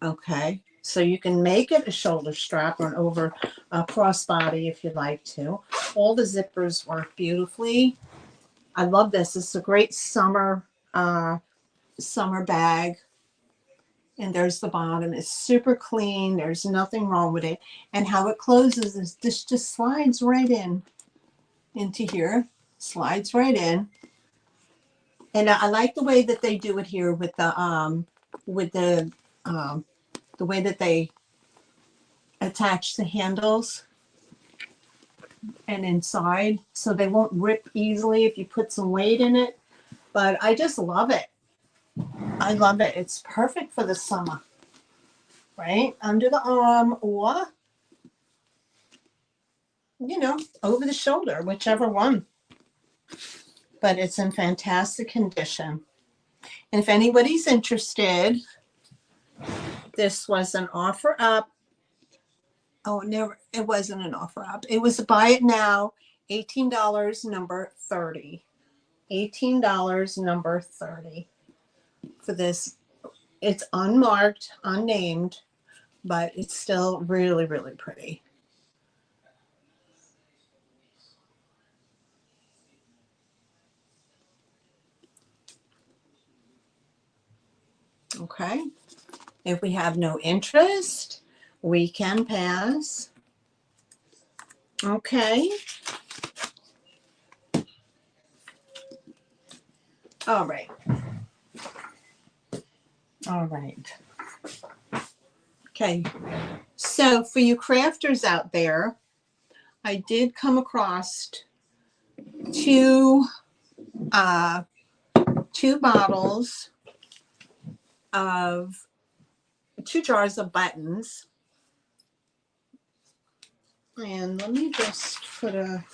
Okay, so you can make it a shoulder strap or an over crossbody if you'd like to. All the zippers work beautifully. I love this. It's a great summer bag. And there's the bottom. It's super clean. There's nothing wrong with it. And how it closes is this just slides right in into here. Slides right in. And I like the way that they do it here with the way that they attach the handles and inside, so they won't rip easily if you put some weight in it. But I just love it. I love it. It's perfect for the summer, right? Under the arm or, you know, over the shoulder, whichever one. But it's in fantastic condition. And if anybody's interested, this was an offer up. Oh, never, it wasn't an offer up. It was a buy it now, $18, number 30. $18, number 30 for this. It's unmarked, unnamed, but it's still really, really pretty. Okay. If we have no interest, we can pass. Okay. All right. All right. Okay. So for you crafters out there, I did come across two bottles of 2 jars of buttons. And let me just put a,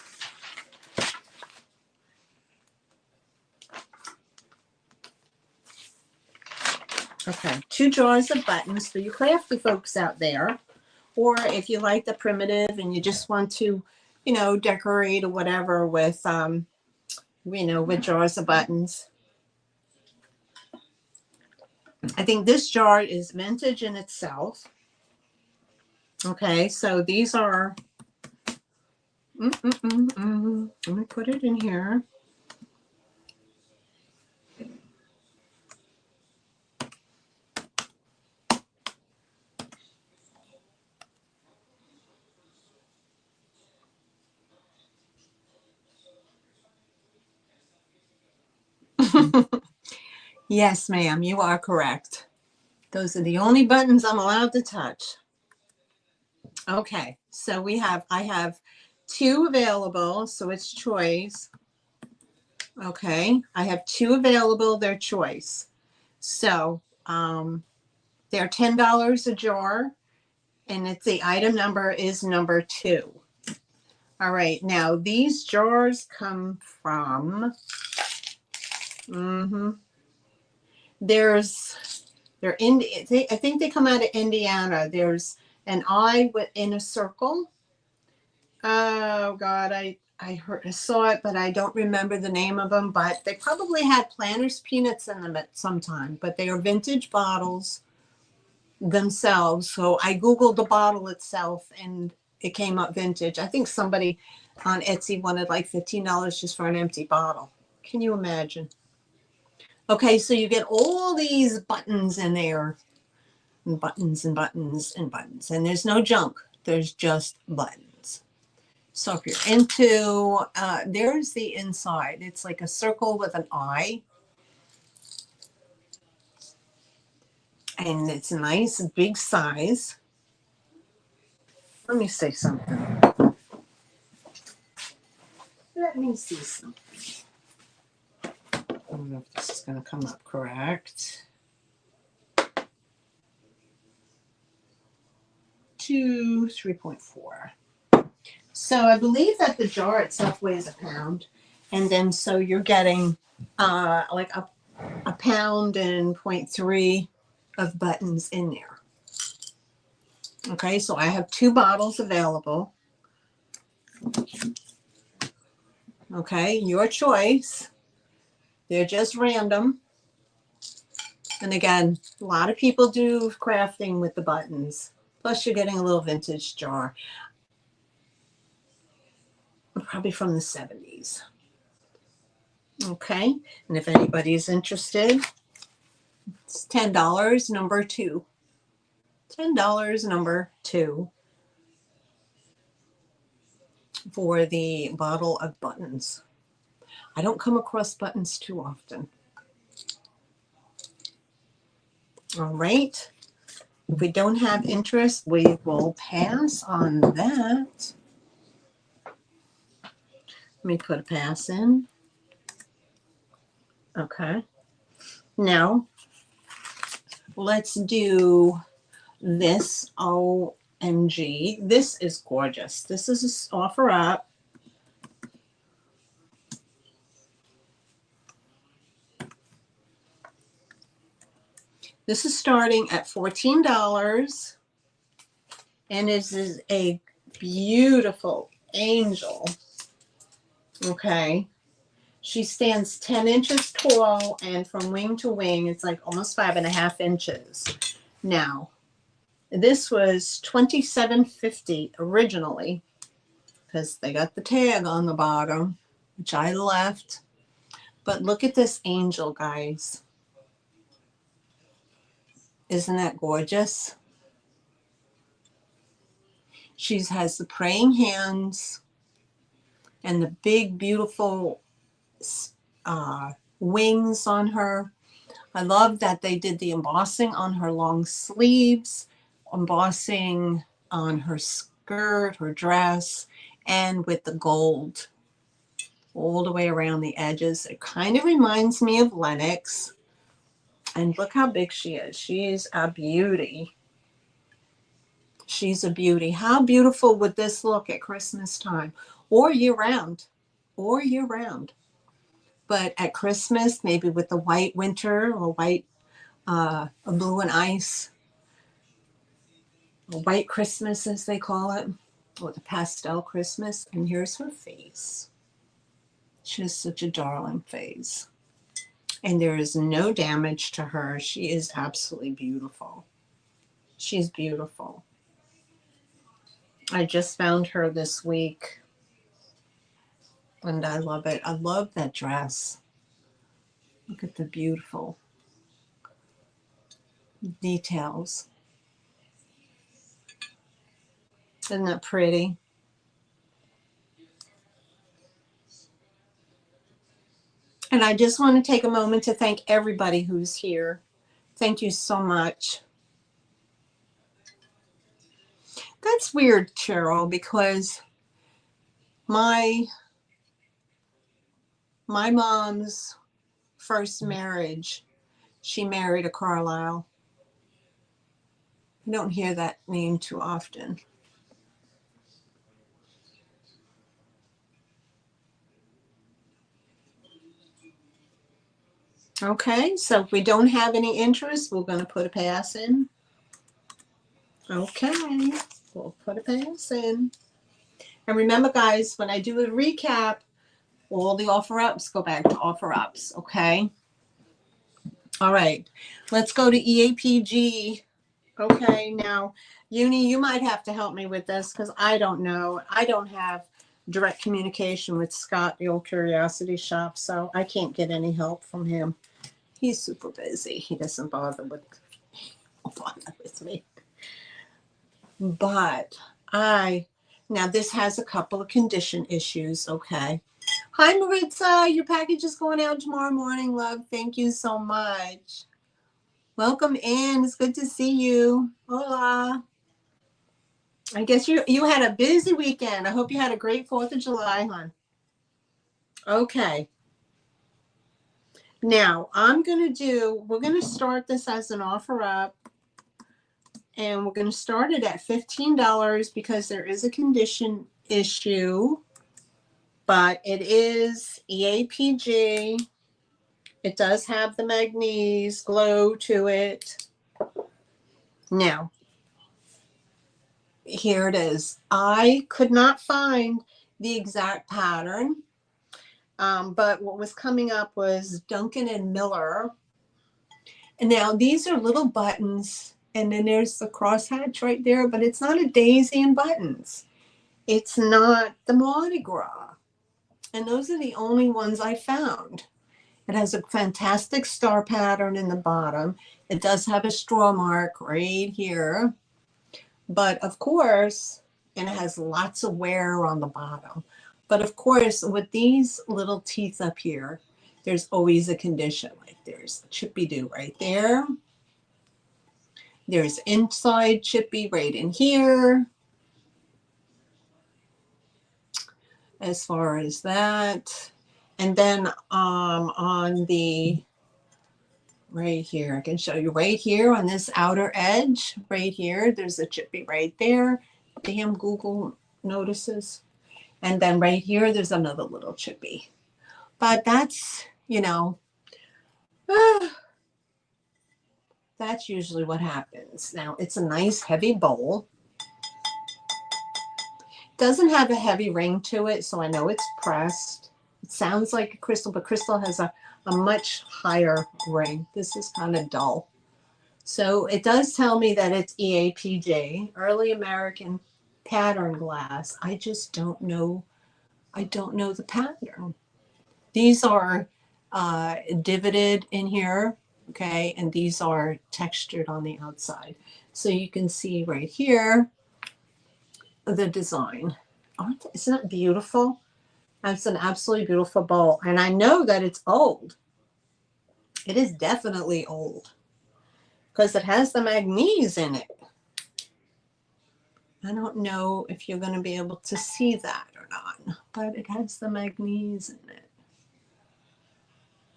okay, 2 jars of buttons for you crafty folks out there. Or if you like the primitive and you just want to, you know, decorate or whatever with, you know, with jars of buttons. I think this jar is vintage in itself. Okay, so these are, let me put it in here. Yes, ma'am, you are correct. Those are the only buttons I'm allowed to touch. Okay, so I have 2 available, so it's choice. Okay, I have 2 available, they're choice. So they're $10 a jar, and the item number is number 2. All right, now these jars come from, I think they come out of Indiana. There's an eye within a circle. Oh God, I saw it, but I don't remember the name of them. But they probably had Planters peanuts in them at some time. But they are vintage bottles themselves. So I Googled the bottle itself, and it came up vintage. I think somebody on Etsy wanted like $15 just for an empty bottle. Can you imagine? Okay, so you get all these buttons in there, and buttons and buttons and buttons, and there's no junk. There's just buttons. So if you're into, there's the inside. It's like a circle with an eye. And it's a nice big size. Let me say something. Let me see something. I don't know if this is going to come up correct. 3.4. So I believe that the jar itself weighs a pound. And then so you're getting like a pound and 0.3 of buttons in there. Okay, so I have 2 bottles available. Okay, your choice. They're just random. And again, a lot of people do crafting with the buttons. Plus you're getting a little vintage jar. Probably from the 70s. Okay, and if anybody's interested, it's $10, number 2. $10, number 2 for the bottle of buttons. I don't come across buttons too often. All right. If we don't have interest, we will pass on that. Let me put a pass in. Okay. Now, let's do this. OMG. This is gorgeous. This is an offer up. This is starting at $14. And this is a beautiful angel. Okay. She stands 10 inches tall, and from wing to wing, it's like almost 5.5 inches. Now, this was $27.50 originally, because they got the tag on the bottom, which I left. But look at this angel, guys. Isn't that gorgeous? She has the praying hands and the big, beautiful wings on her. I love that they did the embossing on her long sleeves, embossing on her skirt, her dress, and with the gold all the way around the edges. It kind of reminds me of Lennox. And look how big she is. She's a beauty. She's a beauty. How beautiful would this look at Christmas time or year round? Or year round. But at Christmas, maybe with the white winter or white, a blue and ice, a white Christmas as they call it, or the pastel Christmas. And here's her face. She has such a darling face. And there is no damage to her. She is absolutely beautiful. She's beautiful. I just found her this week. And I love it. I love that dress. Look at the beautiful details. Isn't that pretty? And I just want to take a moment to thank everybody who's here. Thank you so much. That's weird, Cheryl, because my mom's first marriage, she married a Carlisle. I don't hear that name too often. Okay, so if we don't have any interest, we're going to put a pass in. Okay, we'll put a pass in. And remember, guys, when I do a recap, all the offer ups go back to offer ups, okay? All right, let's go to EAPG. Okay, now, Uni, you might have to help me with this because I don't know. I don't have direct communication with Scott, the old Curiosity Shop, so I can't get any help from him. He's super busy. He doesn't bother with me. But now this has a couple of condition issues, okay? Hi, Maritza. Your package is going out tomorrow morning, love. Thank you so much. Welcome in. It's good to see you. Hola. I guess you had a busy weekend. I hope you had a great 4th of July, hon. Okay. Now, we're going to start this as an offer up. And we're going to start it at $15 because there is a condition issue. But it is EAPG. It does have the manganese glow to it. Now, here it is. I could not find the exact pattern, but what was coming up was Duncan and Miller. And now these are little buttons, and then there's the crosshatch right there, but it's not a daisy and buttons. It's not the Mardi Gras. And those are the only ones I found. It has a fantastic star pattern in the bottom. It does have a straw mark right here. But of course, and it has lots of wear on the bottom. But of course, with these little teeth up here, there's always a condition. Like there's chippy do right there. There's inside chippy right in here. As far as that. And then on the right here, I can show you right here on this outer edge, right here, there's a chippy right there. Damn Google notices. And then right here, there's another little chippy. But that's, that's usually what happens. Now, it's a nice heavy bowl. Doesn't have a heavy ring to it, so I know it's pressed. It sounds like a crystal, but crystal has a much higher ring. This is kind of dull. So it does tell me that it's EAPJ, Early American Pattern Glass. I just don't know. I don't know the pattern. These are divoted in here, okay, and these are textured on the outside. So you can see right here the design. Isn't that beautiful? That's an absolutely beautiful bowl. And I know that it's old. It is definitely old because it has the manganese in it. I don't know if you're going to be able to see that or not, but it has the manganese in it.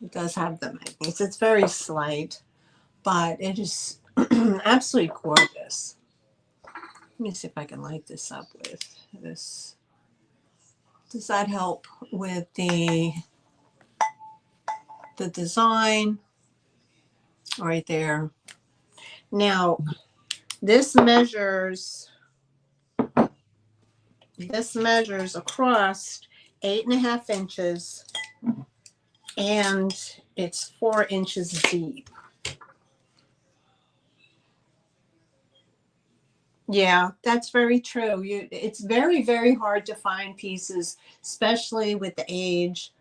It does have the manganese. It's very slight, but it is absolutely gorgeous. Let me see if I can light this up with this. Does that help with the design? Right there. Now, this measures across 8.5 inches, and it's 4 inches deep. Yeah, that's very true. It's very, very hard to find pieces, especially with the age,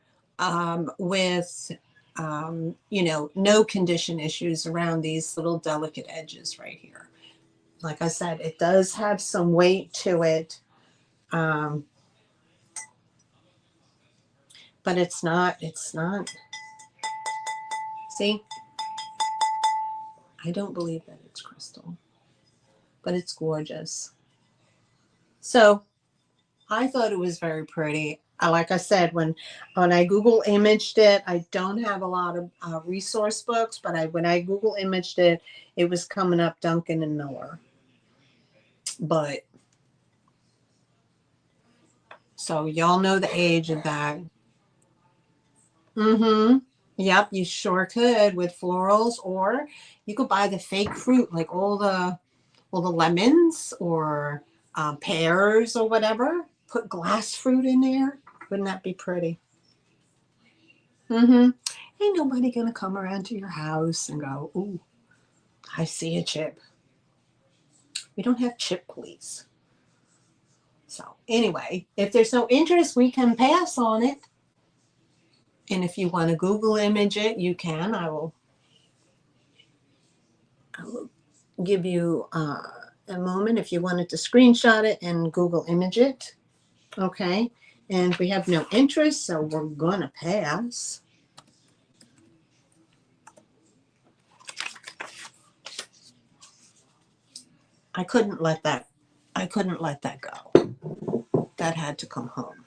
with no condition issues around these little delicate edges right here. Like I said, it does have some weight to it, but it's not See? I don't believe that it's crystal, but it's gorgeous. So I thought it was very pretty. Like I said, when I Google imaged it, I don't have a lot of resource books, but when I Google imaged it, it was coming up Duncan and Miller. But so y'all know the age of that. Mm-hmm. Yep, you sure could with florals, or you could buy the fake fruit, like all the lemons or pears or whatever. Put glass fruit in there. Wouldn't that be pretty? Mm-hmm. Ain't nobody gonna come around to your house and go, "Ooh, I see a chip." We don't have chip police. So anyway, if there's no interest, we can pass on it. And if you want to Google image it, you can. I will give you a moment if you wanted to screenshot it and Google image it. Okay. And we have no interest, so we're gonna pass. I couldn't let that go. That had to come home.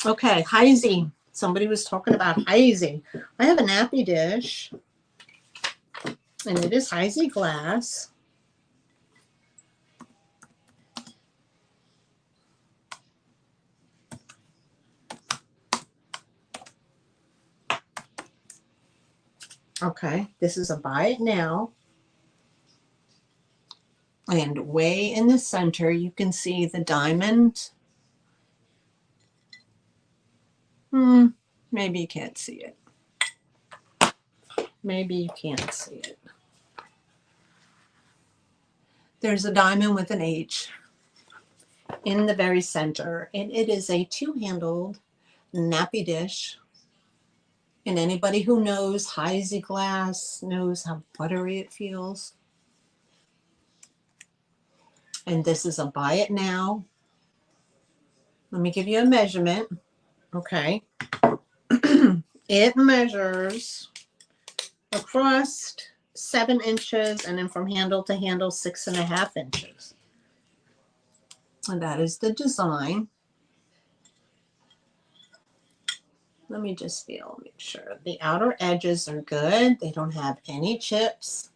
Okay, Heisey. Somebody was talking about Heisey. I have a nappy dish, and it is Heisey glass. Okay, this is a buy it now. And way in the center, you can see the diamond. Maybe you can't see it. Maybe you can't see it. There's a diamond with an H in the very center, and it is a two-handled nappy dish. And anybody who knows Heisey glass knows how buttery it feels. And this is a buy it now. Let me give you a measurement. Okay. It measures across 7 inches and then from handle to handle 6.5 inches. And that is the design. Let me just feel, make sure the outer edges are good. They don't have any chips.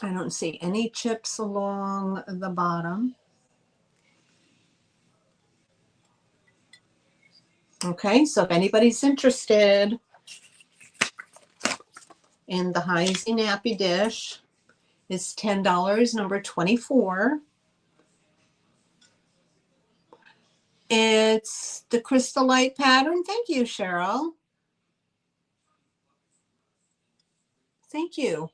I don't see any chips along the bottom. Okay, so if anybody's interested in the Heisey nappy dish, it's $10, number 24. It's the crystallite pattern. Thank you, Cheryl. Thank you.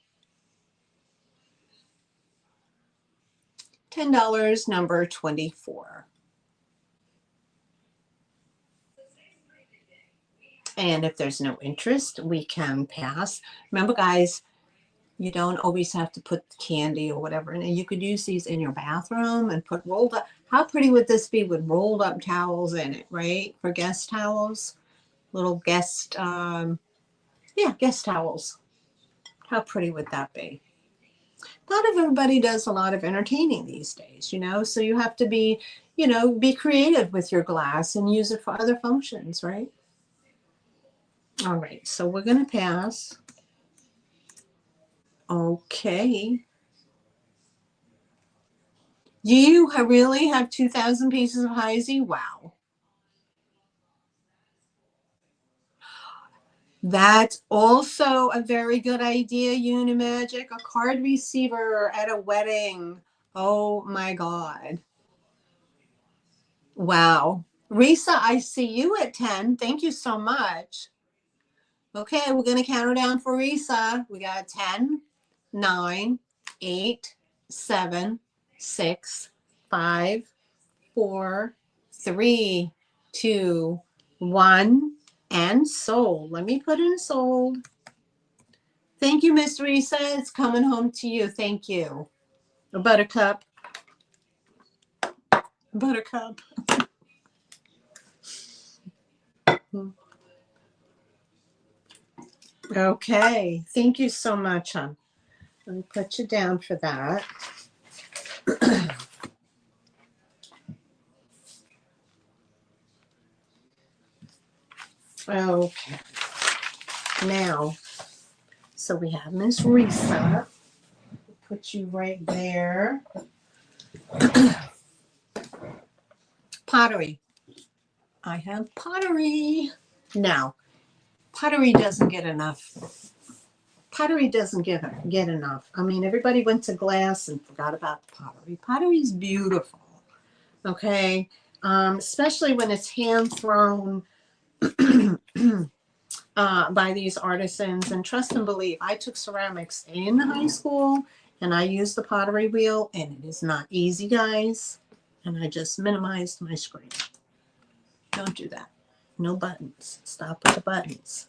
$10, number 24. And if there's no interest, we can pass. Remember, guys, you don't always have to put candy or whatever in it. You could use these in your bathroom and put rolled up. How pretty would this be with rolled up towels in it, right? For guest towels, little guest, guest towels. How pretty would that be? Not everybody does a lot of entertaining these days, so you have to be, be creative with your glass and use it for other functions, right? All right, so we're going to pass. Okay. You really have 2,000 pieces of Heisey? Wow. That's also a very good idea, Unimagic. A card receiver at a wedding. Oh my God. Wow. Risa, I see you at 10. Thank you so much. Okay, we're going to count her down for Risa. We got 10, 9, 8, 7, 6, 5, 4, 3, 2, 1, and sold. Let me put in sold. Thank you, Miss Risa. It's coming home to you. Thank you. Buttercup. Buttercup. Okay. Thank you so much, hon. Let me put you down for that. Okay. Now, so we have Miss Risa. Put you right there. Pottery. I have pottery. Now, pottery doesn't get enough. Pottery doesn't get enough. I mean, everybody went to glass and forgot about pottery. Pottery's beautiful. Okay. Especially when it's hand thrown by these artisans. And trust and believe, I took ceramics in high school and I used the pottery wheel, and it is not easy, guys. And I just minimized my screen. Don't do that. No buttons. Stop with the buttons.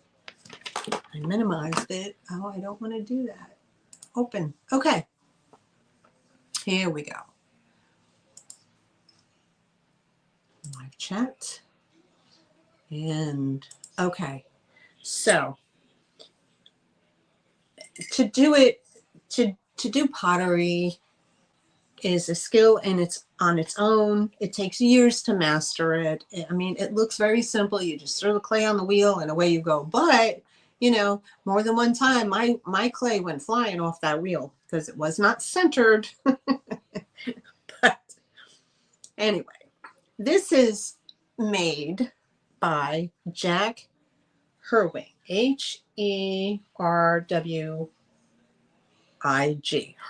I minimized it. Oh, I don't want to do that. Open. Okay. Here we go. Live chat. And okay. So to do it, to do pottery is a skill, and it's on its own. It takes years to master it. I mean, it looks very simple. You just throw the clay on the wheel and away you go. But, you know, more than one time, my clay went flying off that wheel because it was not centered. But anyway, this is made by Jack Herwig, Herwig,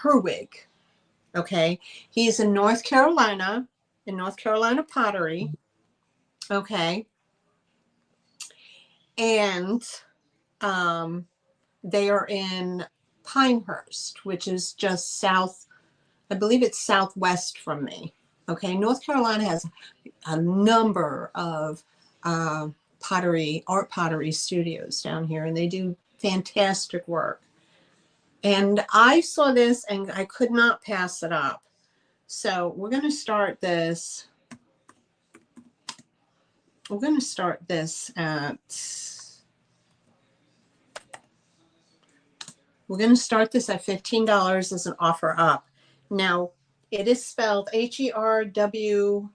Herwig. Okay, he's in North Carolina Pottery. Okay, and they are in Pinehurst, which is just south. I believe it's southwest from me. Okay, North Carolina has a number of art pottery studios down here, and they do fantastic work. And I saw this and I could not pass it up. So we're going to start this. We're going to start this at, we're going to start this at $15 as an offer up. Now, it is spelled Herwig,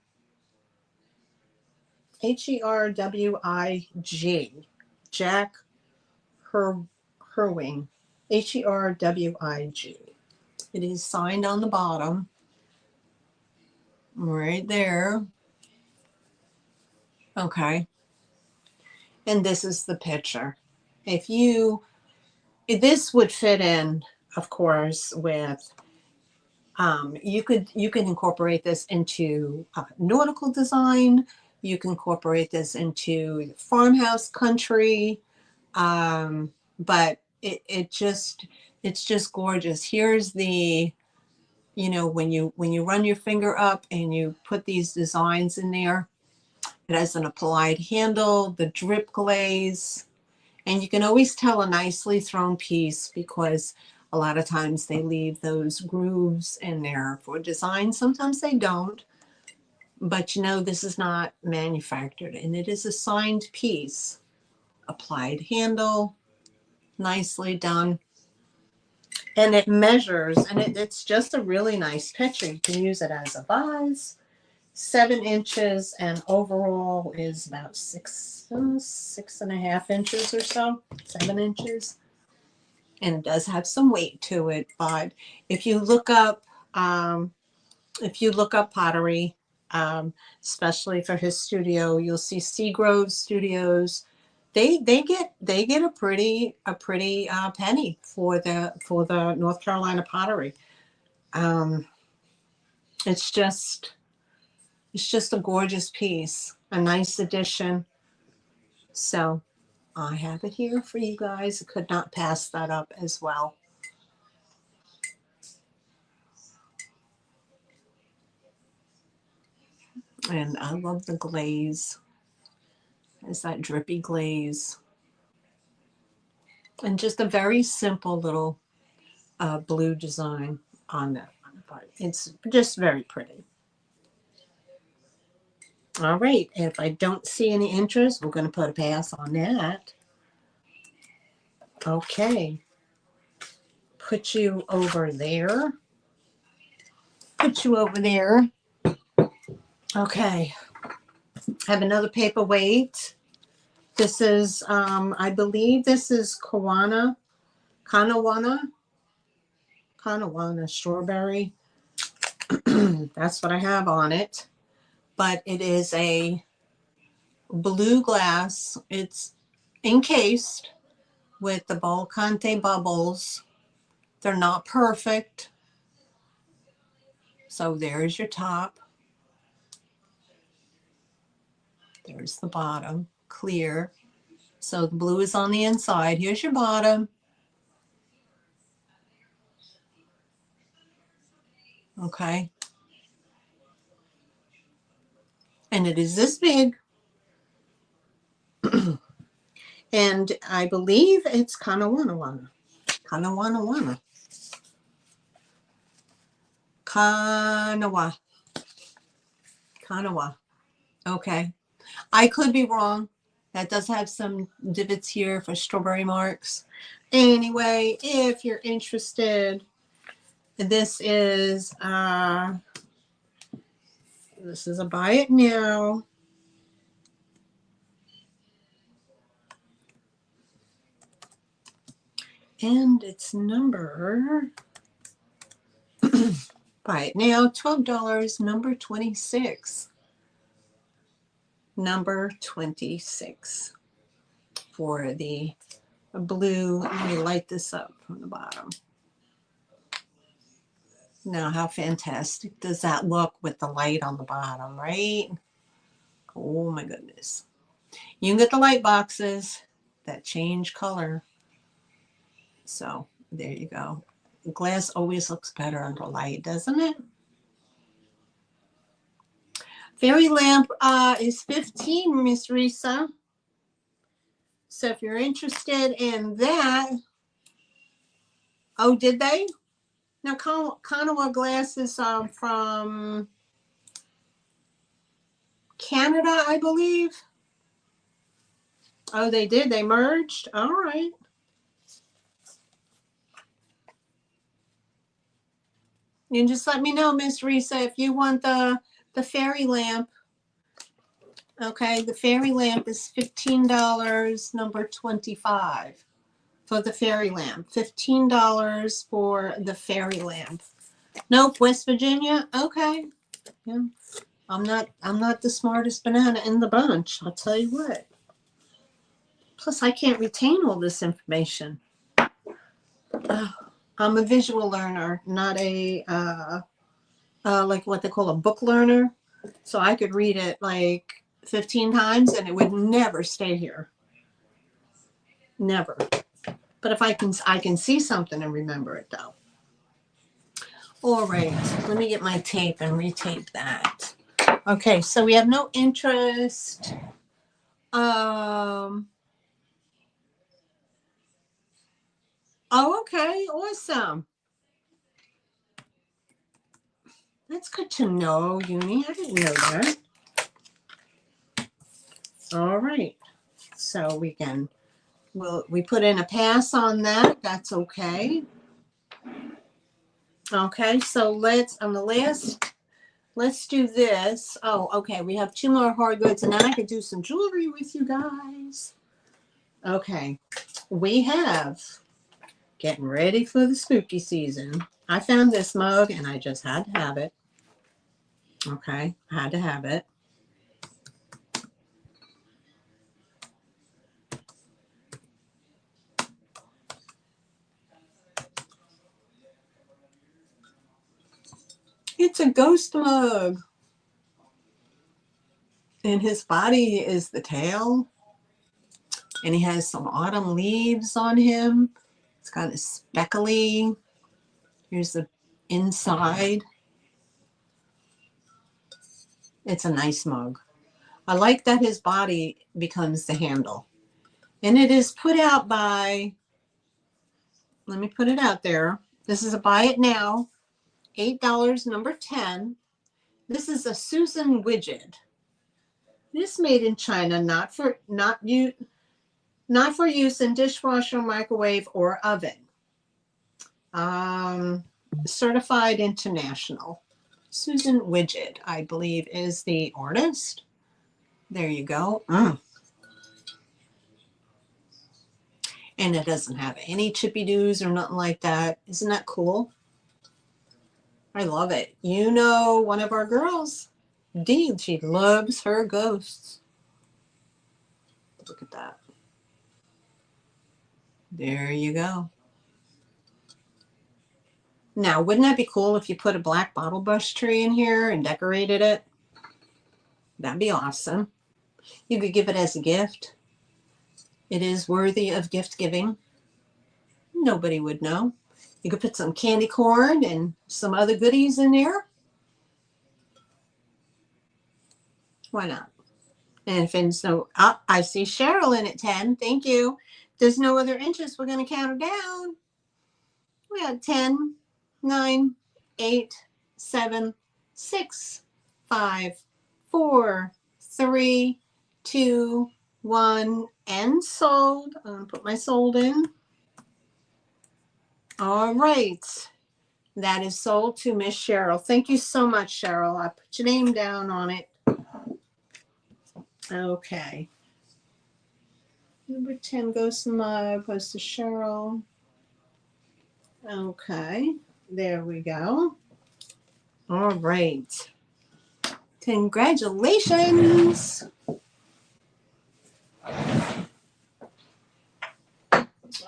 Jack Herwig, Herwig. It is signed on the bottom, right there. Okay. And this is the picture. This would fit in, of course, with, you could incorporate this into nautical design. You can incorporate this into farmhouse country. But it's just gorgeous. Here's the, you know, when you run your finger up and you put these designs in there, it has an applied handle, the drip glaze, and you can always tell a nicely thrown piece because a lot of times they leave those grooves in there for design. Sometimes they don't, but you know, this is not manufactured and it is a signed piece. Applied handle, nicely done. And it measures, and it's just a really nice picture. You can use it as a vase. 7 inches, and overall is about 6.5 inches or so, 7 inches. And it does have some weight to it, but if you look up pottery, especially for his studio, you'll see Seagrove Studios. They get a pretty penny for the North Carolina pottery. It's just a gorgeous piece, a nice addition. So I have it here for you guys. I could not pass that up as well. And I love the glaze. It's that drippy glaze. And just a very simple little blue design on the part. It's just very pretty. All right, if I don't see any interest, we're going to put a pass on that. Okay. Put you over there. Put you over there. Okay. Have another paperweight. This is, I believe this is Kanawana strawberry. That's what I have on it. But it is a blue glass. It's encased with the Volcante bubbles. They're not perfect. So there's your top. There's the bottom, clear. So the blue is on the inside. Here's your bottom. Okay. And it is this big. And I believe it's Kanawana. Kanawa. Okay. I could be wrong. That does have some divots here for strawberry marks. Anyway, if you're interested, this is a buy it now. And it's number buy it now, $12, number 26. Number 26 for the blue. Let me light this up from the bottom. Now, how fantastic does that look with the light on the bottom, right? Oh my goodness. You can get the light boxes that change color. So there you go. The glass always looks better under light, doesn't it? Fairy lamp is 15, Miss Risa. So if you're interested in that, oh, did they? Now, Kanawa glass is from Canada, I believe. Oh, they did. They merged. All right. You can just let me know, Miss Risa, if you want the fairy lamp. Okay, the fairy lamp is $15, number 25 for the fairy lamp. $15 for the fairy lamp. Nope, West Virginia. Okay. Yeah. I'm not the smartest banana in the bunch, I'll tell you what. Plus, I can't retain all this information. I'm a visual learner, not a like what they call a book learner. So I could read it like 15 times and it would never stay here. Never. But if I can see something and remember it though. All right, let me get my tape and retape that. Okay, so we have no interest. Oh, okay, awesome. That's good to know, Uni. I didn't know that. All right, so we put in a pass on that. That's okay. Okay, so let's do this. Oh, okay, we have 2 more hard goods, and then I could do some jewelry with you guys. Okay, we have getting ready for the spooky season. I found this mug, and I just had to have it. Okay, I had to have it. It's a ghost mug. And his body is the tail. And he has some autumn leaves on him. It's kind of speckly. Here's the inside. It's a nice mug. I like that his body becomes the handle. And it is put out by, let me put it out there. This is a buy it now. $8, number 10. This is a Susan widget. This made in China, not Not for use in dishwasher, microwave, or oven. Certified international. Susan Widget, I believe, is the artist. There you go. And it doesn't have any chippy doos or nothing like that. Isn't that cool? I love it. You know, one of our girls, Dee, she loves her ghosts. Look at that. There you go. Now, wouldn't that be cool if you put a black bottle brush tree in here and decorated it? That'd be awesome. You could give it as a gift. It is worthy of gift giving. Nobody would know. You could put some candy corn and some other goodies in there. Why not? And if it's no, I see Cheryl in at 10. Thank you. If there's no other interest, we're going to count her down. We got 10, 9, 8, 7, 6, 5, 4, 3, 2, 1, and sold. I'm going to put my sold in. All right. That is sold to Miss Cheryl. Thank you so much, Cheryl. I put your name down on it. Okay. Number 10 goes to Cheryl. Okay. There we go. All right. Congratulations.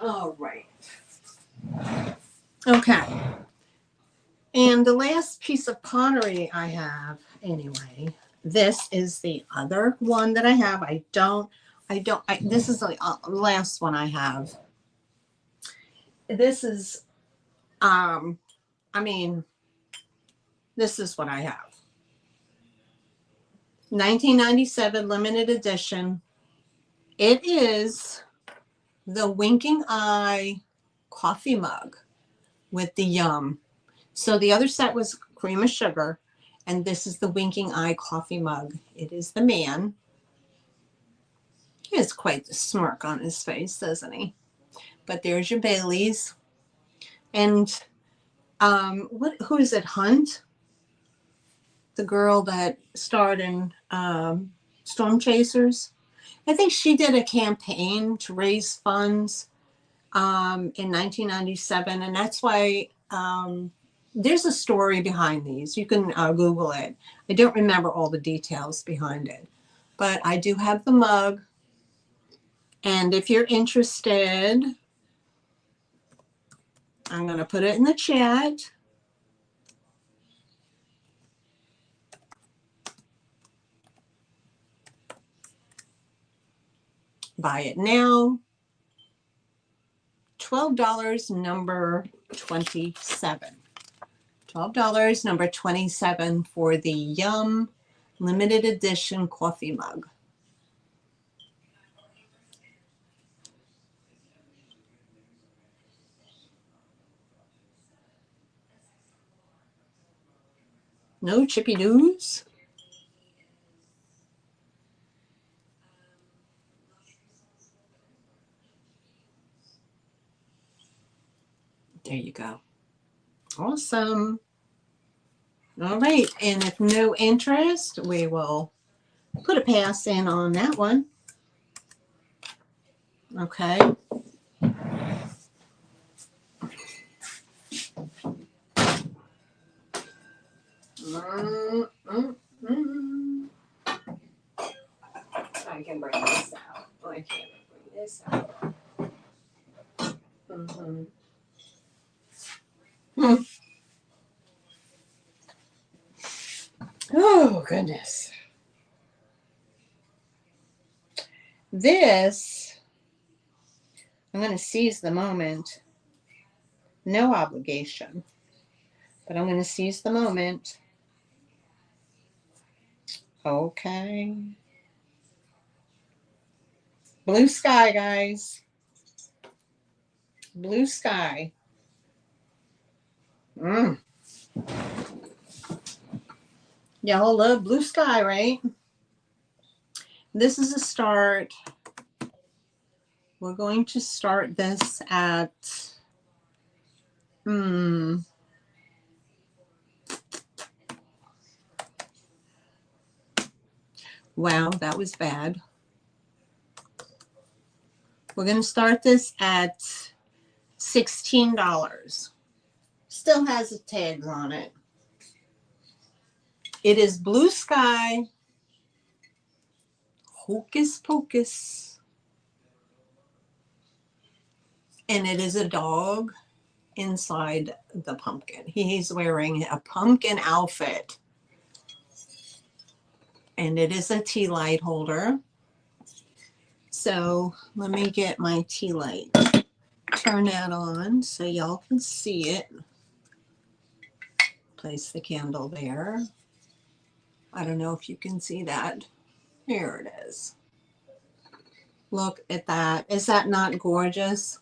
All right. Okay. And the last piece of pottery I have, anyway, this is the other one that I have. This is the last one I have. This is, this is what I have. 1997 limited edition. It is the Winking Eye coffee mug with the yum. So the other set was cream of sugar, and this is the Winking Eye coffee mug. It is the man. He has quite the smirk on his face, doesn't he? But there's your Baileys. And who is it, Hunt? The girl that starred in Storm Chasers. I think she did a campaign to raise funds in 1997, and that's why there's a story behind these. You can Google it. I don't remember all the details behind it, but I do have the mug. And if you're interested, I'm going to put it in the chat. Buy it now. $12, number 27. $12, number 27 for the Yum limited edition coffee mug. No chippy doos. There you go. Awesome. All right. And if no interest, we will put a pass in on that one. Okay. I can bring this out. I can't bring this out. Oh, goodness. This, I'm going to seize the moment. No obligation, but I'm going to seize the moment. Okay. Blue sky, guys. Blue sky. Y'all love blue sky, right? This is a start We're going to start this at, wow, that was bad. We're going to start this at $16. Still has a tag on it. It is Blue Sky Hocus Pocus. And it is a dog inside the pumpkin. He's wearing a pumpkin outfit. And it is a tea light holder. So let me get my tea light. Turn that on so y'all can see it. Place the candle there. I don't know if you can see that. Here it is. Look at that. Is that not gorgeous?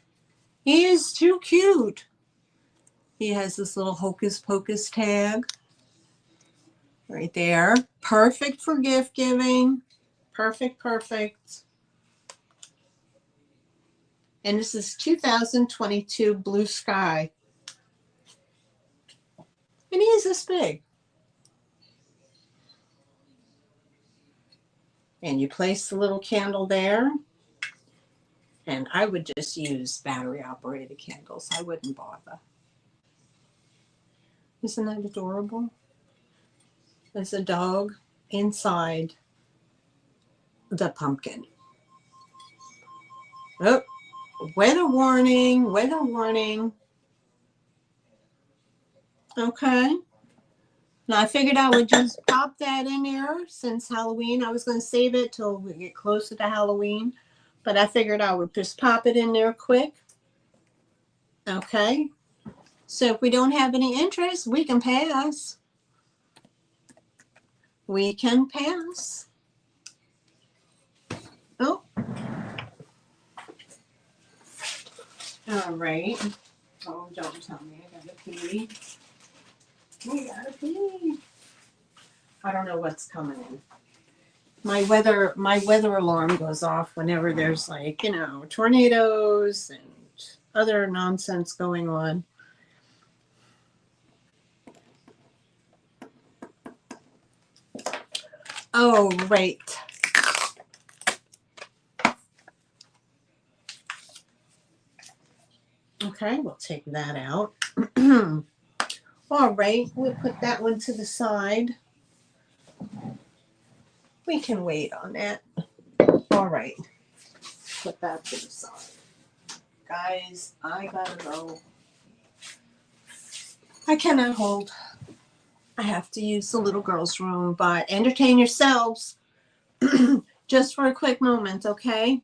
He is too cute. He has this little Hocus Pocus tag right there. Perfect for gift giving. Perfect, perfect. And this is 2022 Blue Sky. And he is this big. And you place the little candle there. And I would just use battery operated candles. I wouldn't bother. Isn't that adorable? There's a dog inside the pumpkin. Oh, weather warning, weather warning. Okay. Now I figured I would just pop that in there since Halloween. I was going to save it till we get closer to Halloween, but I figured I would just pop it in there quick. Okay. So if we don't have any interest, we can pass. We can pass. Oh. All right. Oh, don't tell me I gotta pee. We gotta pee. I don't know what's coming in. My weather alarm goes off whenever there's like, tornadoes and other nonsense going on. Oh, right. Okay, we'll take that out. All right, we'll put that one to the side. We can wait on that. All right, put that to the side. Guys, I gotta go. I cannot hold. I have to use the little girl's room, but entertain yourselves just for a quick moment, okay?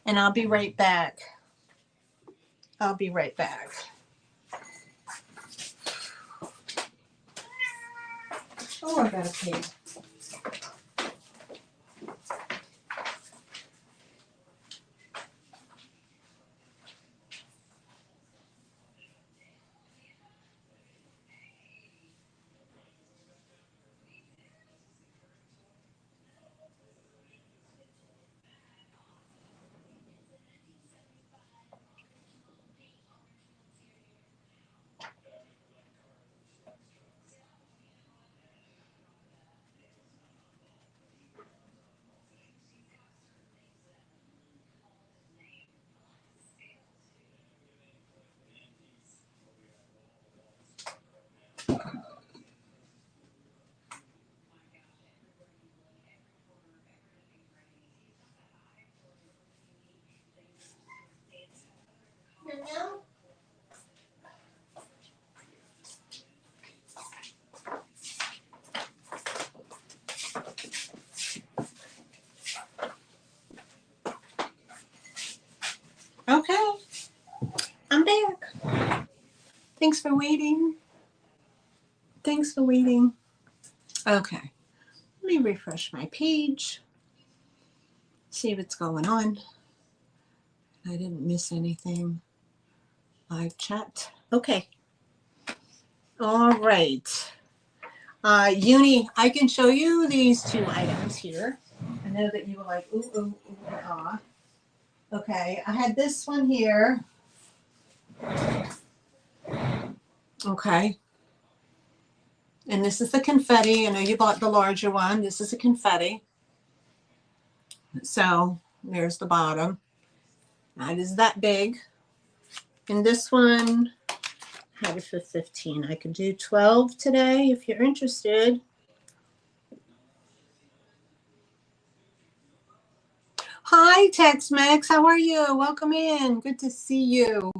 And I'll be right back. I'll be right back. Oh, I gotta pee. Okay, I'm back. Thanks for waiting. Thanks for waiting. Okay, let me refresh my page. See what's going on. I didn't miss anything. Live chat. Okay. All right. Uni, I can show you these two items here. I know that you were like, ooh, ooh, ooh, ah. Okay, I had this one here. Okay. And this is the confetti. I know you bought the larger one. This is a confetti. So there's the bottom. That is that big. And this one had it for 15. I could do 12 today if you're interested. Hi, Tex-Mex. How are you? Welcome in. Good to see you.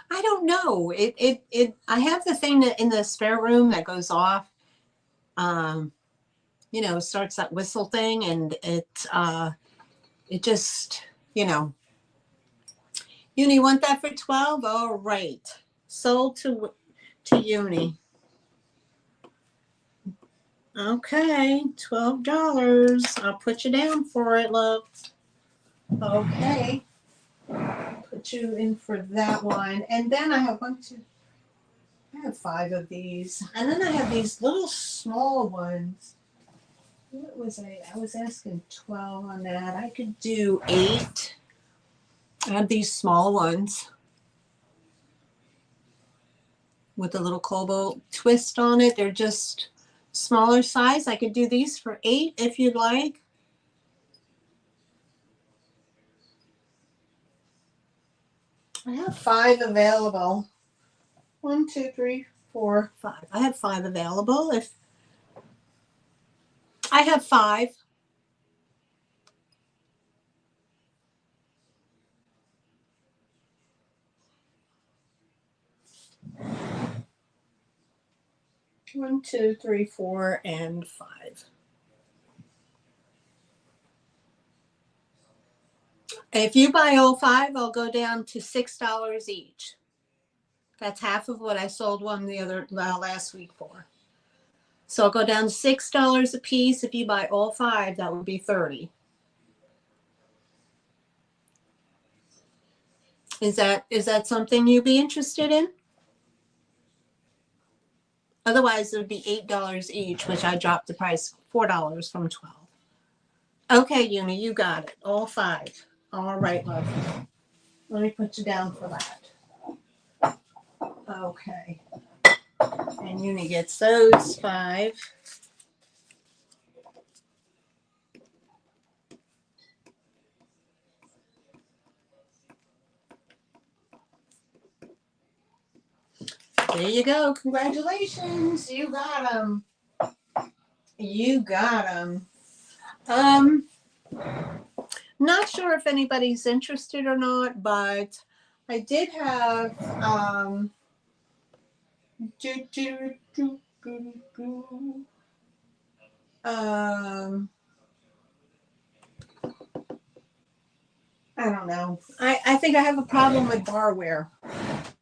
I don't know. I have the thing that in the spare room that goes off. You know, starts that whistle thing, and it just, you know. Uni, want that for 12? All right. Sold to Uni. Okay, $12. I'll put you down for it, love. Okay. Put you in for that one. And then I have I have 5 of these. And then I have these little small ones. What was I was asking 12 on that. I could do 8. I have these small ones with a little cobalt twist on it. They're just smaller size. I could do these for 8 if you'd like. I have 5 available. 1, 2, 3, 4, 5. I have 5 available. If I have 5. One, 2, 3, 4, and 5. If you buy all 5, I'll go down to $6 each. That's half of what I sold one last week for. So I'll go down to $6 a piece. If you buy all 5, that would be 30. Is that something you'd be interested in? Otherwise, it would be $8 each, which I dropped the price $4 from 12. Okay, Uni, you got it. All 5. All right, love. Let me put you down for that. Okay. And Uni gets those 5. There you go. Congratulations. You got them. You got them. Not sure if anybody's interested or not, but I did have I don't know. I think I have a problem with barware.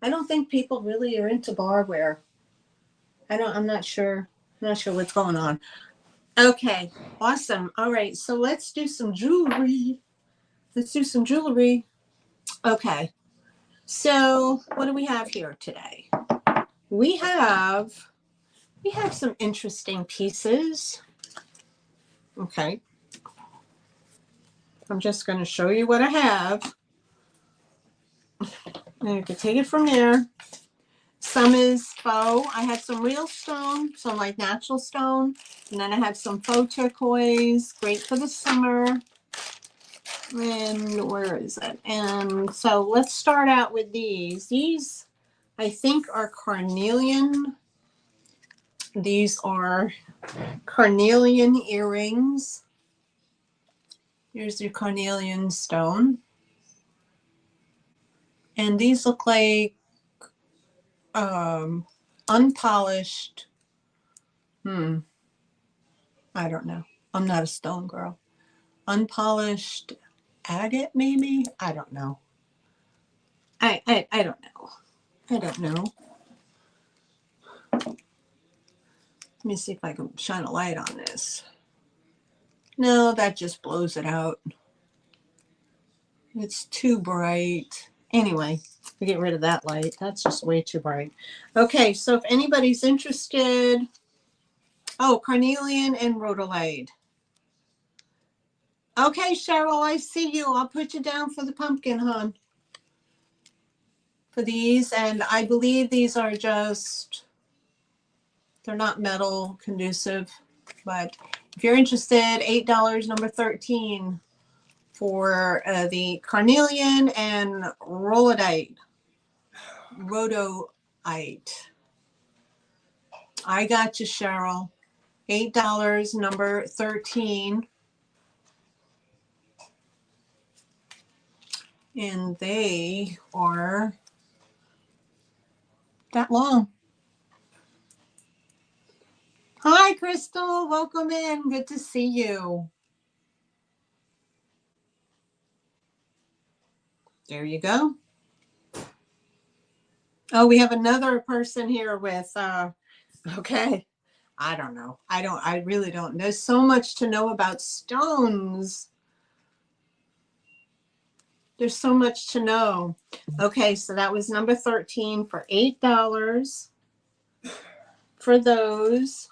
I don't think people really are into barware. I'm not sure. I'm not sure what's going on. Okay, awesome. All right, so let's do some jewelry. Okay, so what do we have here today? We have some interesting pieces. Okay. I'm just going to show you what I have. And you can take it from there. Some is faux. I have some real stone, some like natural stone. And then I have some faux turquoise, great for the summer. And where is it? And so let's start out with these. These, I think, are carnelian. These are carnelian earrings. Here's your carnelian stone. And these look like unpolished. I don't know. I'm not a stone girl. Unpolished agate, maybe? I don't know. I don't know. I don't know. Let me see if I can shine a light on this. No, that just blows it out. It's too bright. Anyway, we get rid of that light. That's just way too bright. Okay, so if anybody's interested, oh, carnelian and rhodolite. Okay, Cheryl, I see you. I'll put you down for the pumpkin, hon. For these, and I believe these are just, they're not metal conducive, but if you're interested, $8, number 13 for the carnelian and rhodolite. I got you, Cheryl. $8, number 13. And they are that long. Hi, Crystal. Welcome in. Good to see you. There you go. Oh, we have another person here with, okay. I don't know. I really don't. There's so much to know about stones. There's so much to know. Okay, so that was number 13 for $8 for those.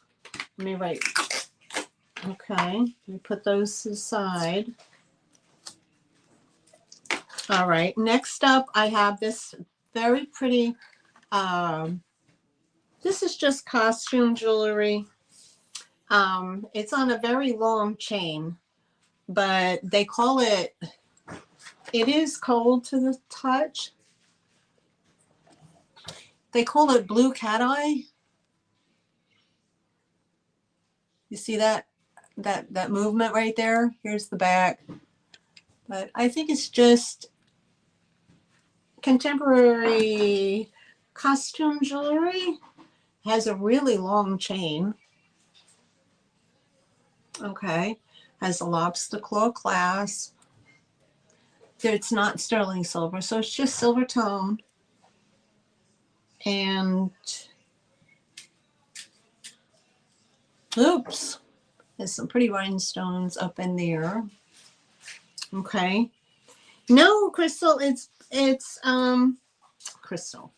Let me write. Okay, let me put those aside. All right, next up I have this very pretty, this is just costume jewelry. It's on a very long chain, but they call it, it is cold to the touch. They call it blue cat eye. You see that movement right there? Here's the back. But I think it's just contemporary costume jewelry. Has a really long chain. Okay. Has a lobster claw clasp. It's not sterling silver, so it's just silver tone. And oops, there's some pretty rhinestones up in there. Okay. No, Crystal, it's Crystal.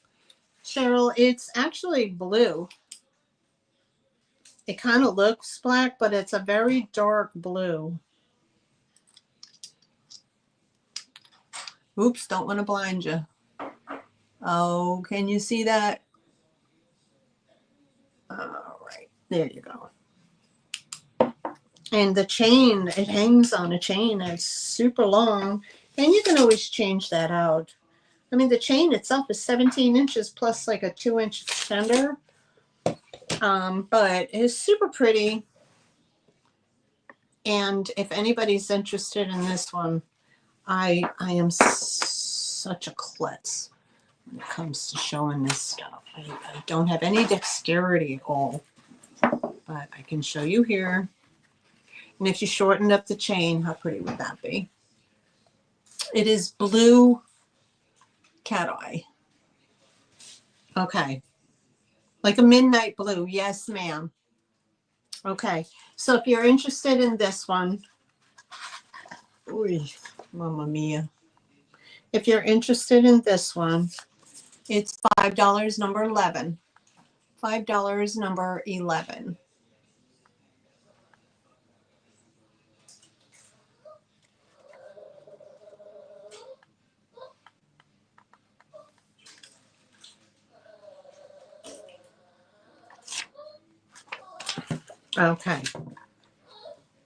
Cheryl, it's actually blue. It kind of looks black, but it's a very dark blue. Oops, don't want to blind you. Oh, can you see that? All right, there you go. And the chain, it hangs on a chain. It's super long, and you can always change that out. I mean, the chain itself is 17 inches plus like a 2-inch extender. But it's super pretty. And if anybody's interested in this one, I am such a klutz when it comes to showing this stuff. I don't have any dexterity at all, but I can show you here. And if you shortened up the chain, how pretty would that be? It is blue cat eye. Okay. Like a midnight blue. Yes, ma'am. Okay. So if you're interested in this one, ooh, Mamma mia. If you're interested in this one, it's $5, number 11. $5, number 11. Okay.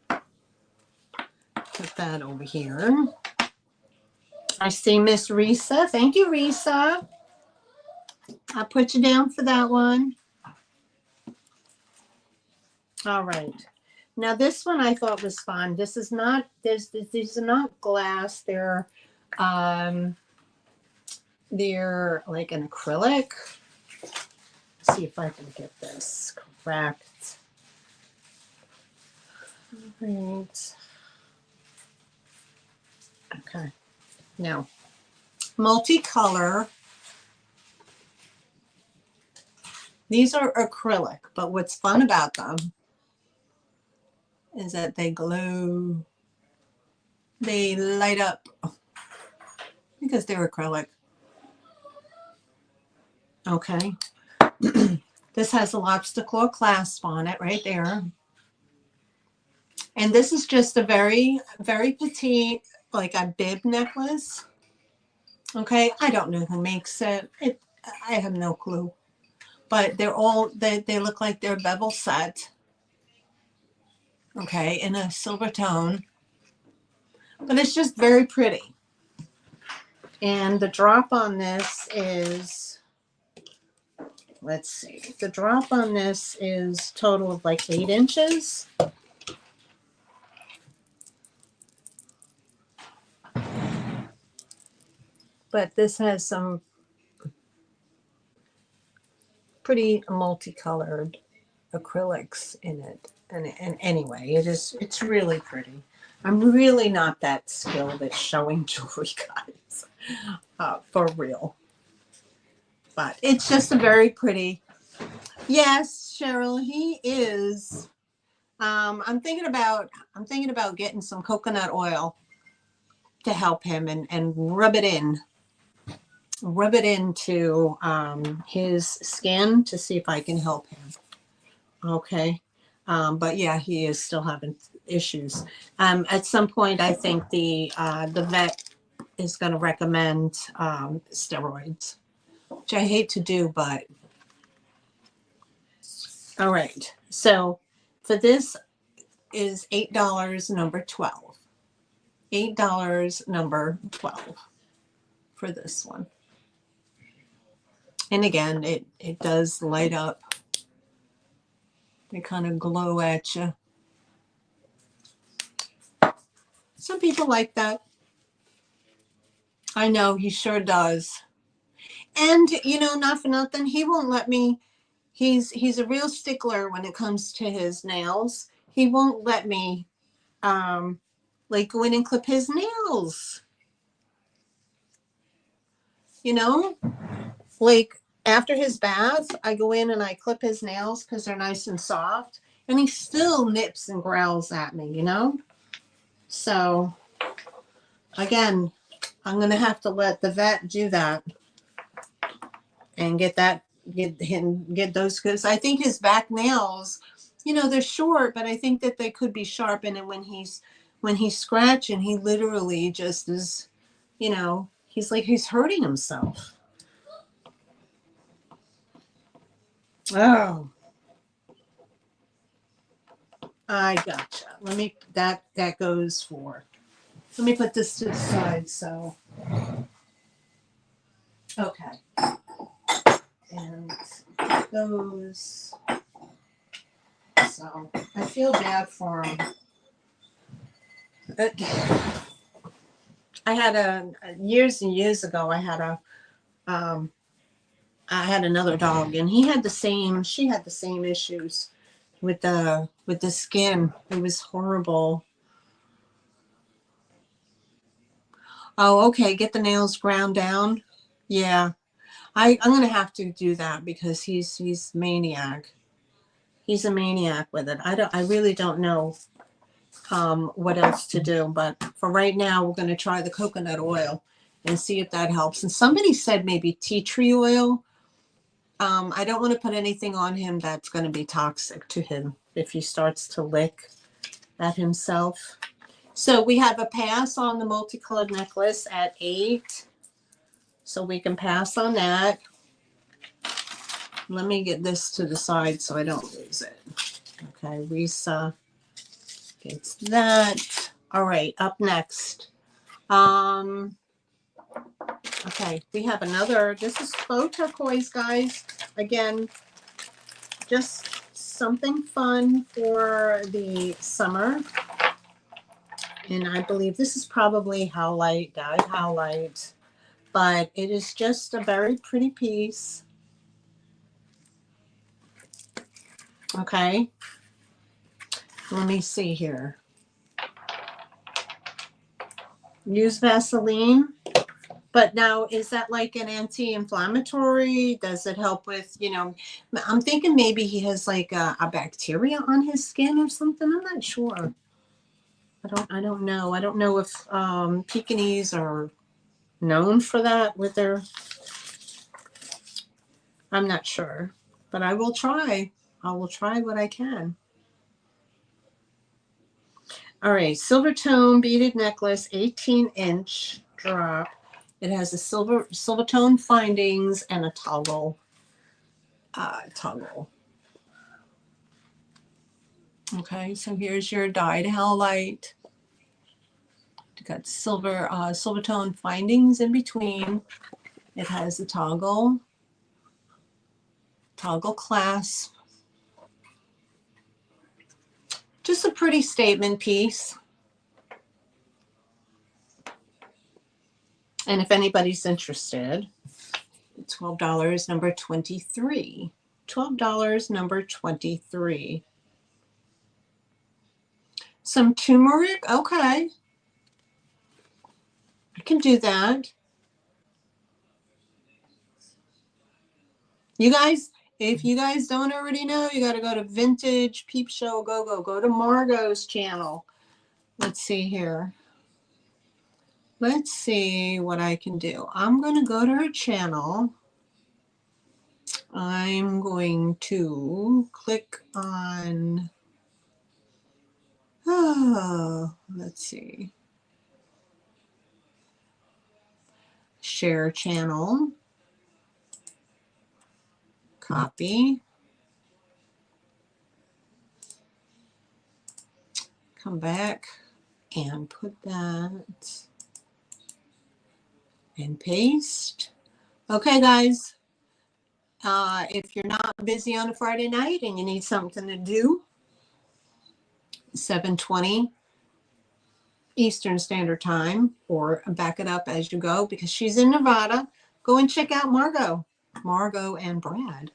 Put that over here. I see Miss Risa. Thank you, Risa. I'll put you down for that one. All right. Now this one I thought was fun. This is not, these are not glass. They're like an acrylic. Let's see if I can get this correct. All right. Okay. Now, multicolor. These are acrylic, but what's fun about them is that they glow. They light up because they're acrylic. Okay. This has a lobster claw clasp on it right there. And this is just a very, very petite, like a bib necklace. Okay, I don't know who makes it. I have no clue. But they look like they're bevel set. Okay, in a silver tone. But it's just very pretty. And the drop on this is, let's see, the drop on this is total of like 8 inches. But this has some pretty multicolored acrylics in it. And anyway, it's really pretty. I'm really not that skilled at showing jewelry, guys, for real. But it's just a very pretty. Yes, Cheryl, he is. I'm thinking about getting some coconut oil to help him and rub it into his skin to see if I can help him. Okay. But yeah, he is still having issues. At some point, I think the vet is going to recommend steroids, which I hate to do, but all right. So for this is $8, number 12. $8, number 12 for this one. And again, it does light up. They kind of glow at you. Some people like that. I know, he sure does. And, you know, not for nothing, he won't let me. He's a real stickler when it comes to his nails. He won't let me, like, go in and clip his nails. You know? Like, after his bath, I go in and I clip his nails because they're nice and soft. And he still nips and growls at me, you know? So, again, I'm going to have to let the vet do that and get those, because I think his back nails, you know, they're short, but I think that they could be sharp. And then when he's scratching, he literally just is, you know, he's like he's hurting himself. Oh, I gotcha. That goes for. Let me put this to the side. So, okay, and it goes. So I feel bad for him. I had years and years ago. I had another dog, and she had the same issues with the skin. It was horrible. Oh, okay. Get the nails ground down. Yeah, I'm gonna have to do that because he's maniac. He's a maniac with it. I really don't know what else to do. But for right now, we're going to try the coconut oil and see if that helps. And somebody said maybe tea tree oil. I don't want to put anything on him that's going to be toxic to him if he starts to lick at himself. So we have a pass on the multicolored necklace at 8. So we can pass on that. Let me get this to the side so I don't lose it. Okay, Risa gets that. All right, up next. Okay, we have another. This is faux turquoise, guys. Again, just something fun for the summer. And I believe this is probably dyed howlite, but it is just a very pretty piece. Okay, let me see here. Use Vaseline. But now, is that like an anti-inflammatory? Does it help with, you know, I'm thinking maybe he has like a bacteria on his skin or something. I'm not sure. I don't know. I don't know if Pekingese are known for that with their, I'm not sure. But I will try. I will try what I can. All right, silver tone beaded necklace, 18-inch drop. It has a silver tone findings and a toggle. Okay, so here's your dyed howlite. You got silver tone findings in between. It has a toggle clasp. Just a pretty statement piece. And if anybody's interested, $12, number 23. $12, number 23. Some turmeric, okay. I can do that. You guys, if you guys don't already know, you got to go to Vintage Peep Show Go to Margot's channel. Let's see here. Let's see what I can do. I'm going to go to her channel. I'm going to click on, let's see, share channel, copy, come back and put that and paste. Okay, guys. If you're not busy on a Friday night and you need something to do, 7:20 Eastern Standard Time, or back it up as you go because she's in Nevada. Go and check out Margot and Brad.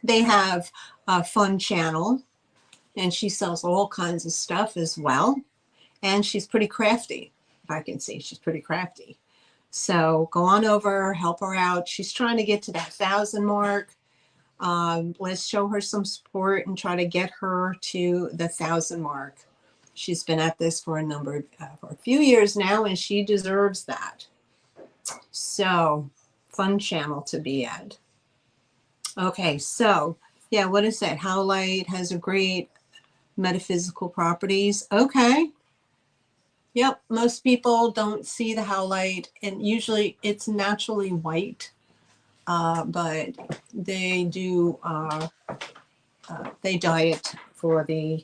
They have a fun channel and she sells all kinds of stuff as well. And she's pretty crafty. If I can see, she's pretty crafty. So go on over, help her out. She's trying to get to that 1,000 mark. Let's show her some support and try to get her to the 1,000 mark. She's been at this for a few years now, and she deserves that. So, fun channel to be at. Okay, so yeah, what is that? Howlite has a great metaphysical properties. Okay. Yep, most people don't see the howlite, and usually it's naturally white, but they do they dye it for the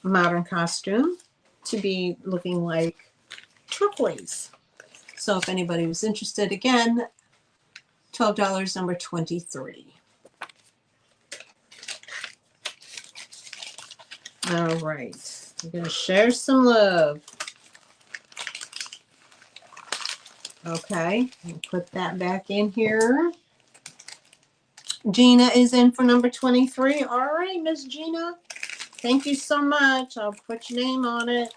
modern costume to be looking like turquoise. So if anybody was interested, again, $12, number 23. All right. I'm going to share some love. Okay, I'll put that back in here. Gina is in for number 23. All right, Miss Gina. Thank you so much. I'll put your name on it.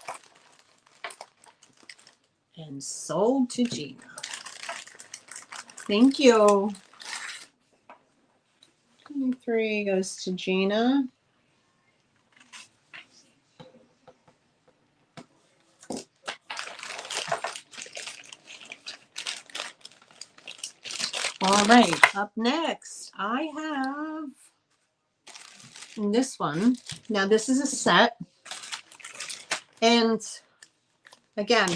And sold to Gina. Thank you. 23 goes to Gina. All right, up next, I have this one. Now, this is a set. And again,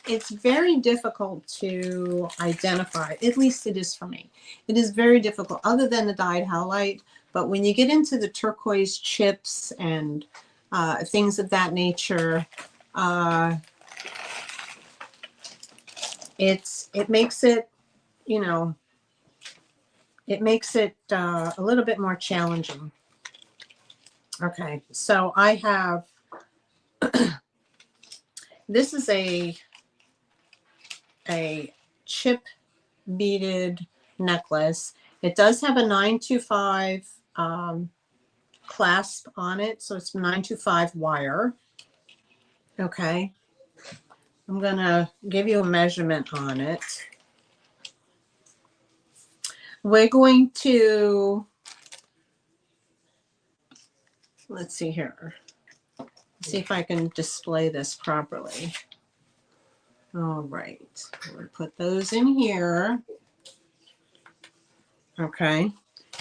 it's very difficult to identify, at least it is for me. It is very difficult, other than the dyed howlite. But when you get into the turquoise chips and things of that nature, it makes it, you know, it makes it a little bit more challenging. Okay, so I have, this is a chip beaded necklace. It does have a 925 clasp on it, so it's 925 wire. Okay, I'm gonna give you a measurement on it. We're going to, let's see here. See if I can display this properly. All right, we'll put those in here. Okay,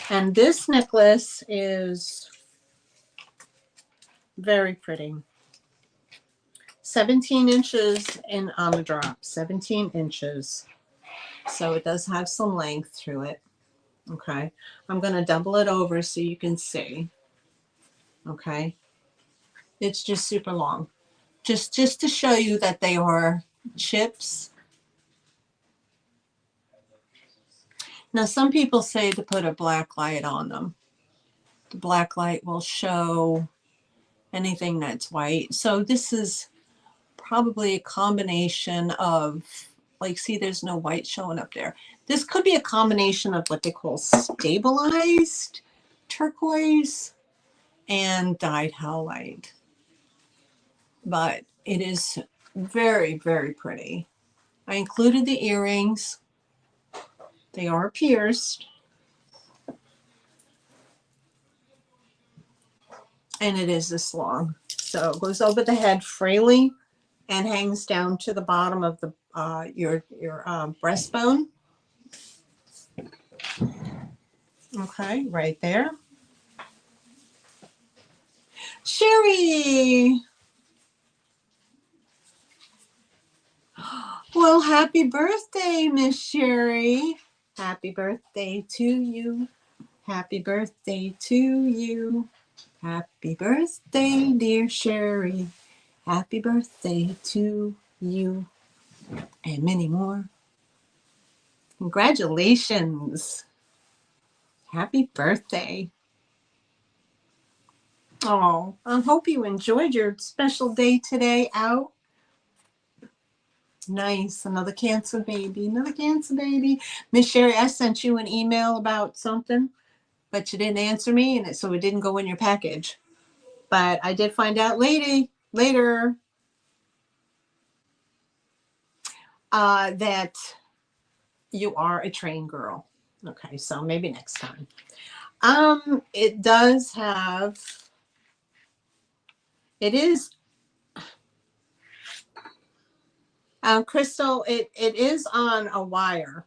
and this necklace is Very pretty. 17 inches in on the drop. 17 inches. So it does have some length to it. Okay. I'm going to double it over so you can see. Okay. It's just super long. Just to show you that they are chips. Now, some people say to put a black light on them. The black light will show anything that's white. So this is probably a combination of, like, see, there's no white showing up there. This could be a combination of what they call stabilized turquoise and dyed howlite. But it is very, very pretty. I included the earrings. They are pierced. And it is this long. So it goes over the head freely and hangs down to the bottom of the your breastbone. Okay, right there. Sherry. Well, happy birthday, Miss Sherry. Happy birthday to you. Happy birthday to you. Happy birthday, dear Sherry. Happy birthday to you. And many more. Congratulations. Happy birthday. Oh, I hope you enjoyed your special day today out. Nice. Another cancer baby. Another cancer baby. Miss Sherry, I sent you an email about something, but you didn't answer me, and so it didn't go in your package. But I did find out later that you are a train girl. Okay, so maybe next time. It does have, it is, Crystal, it is on a wire.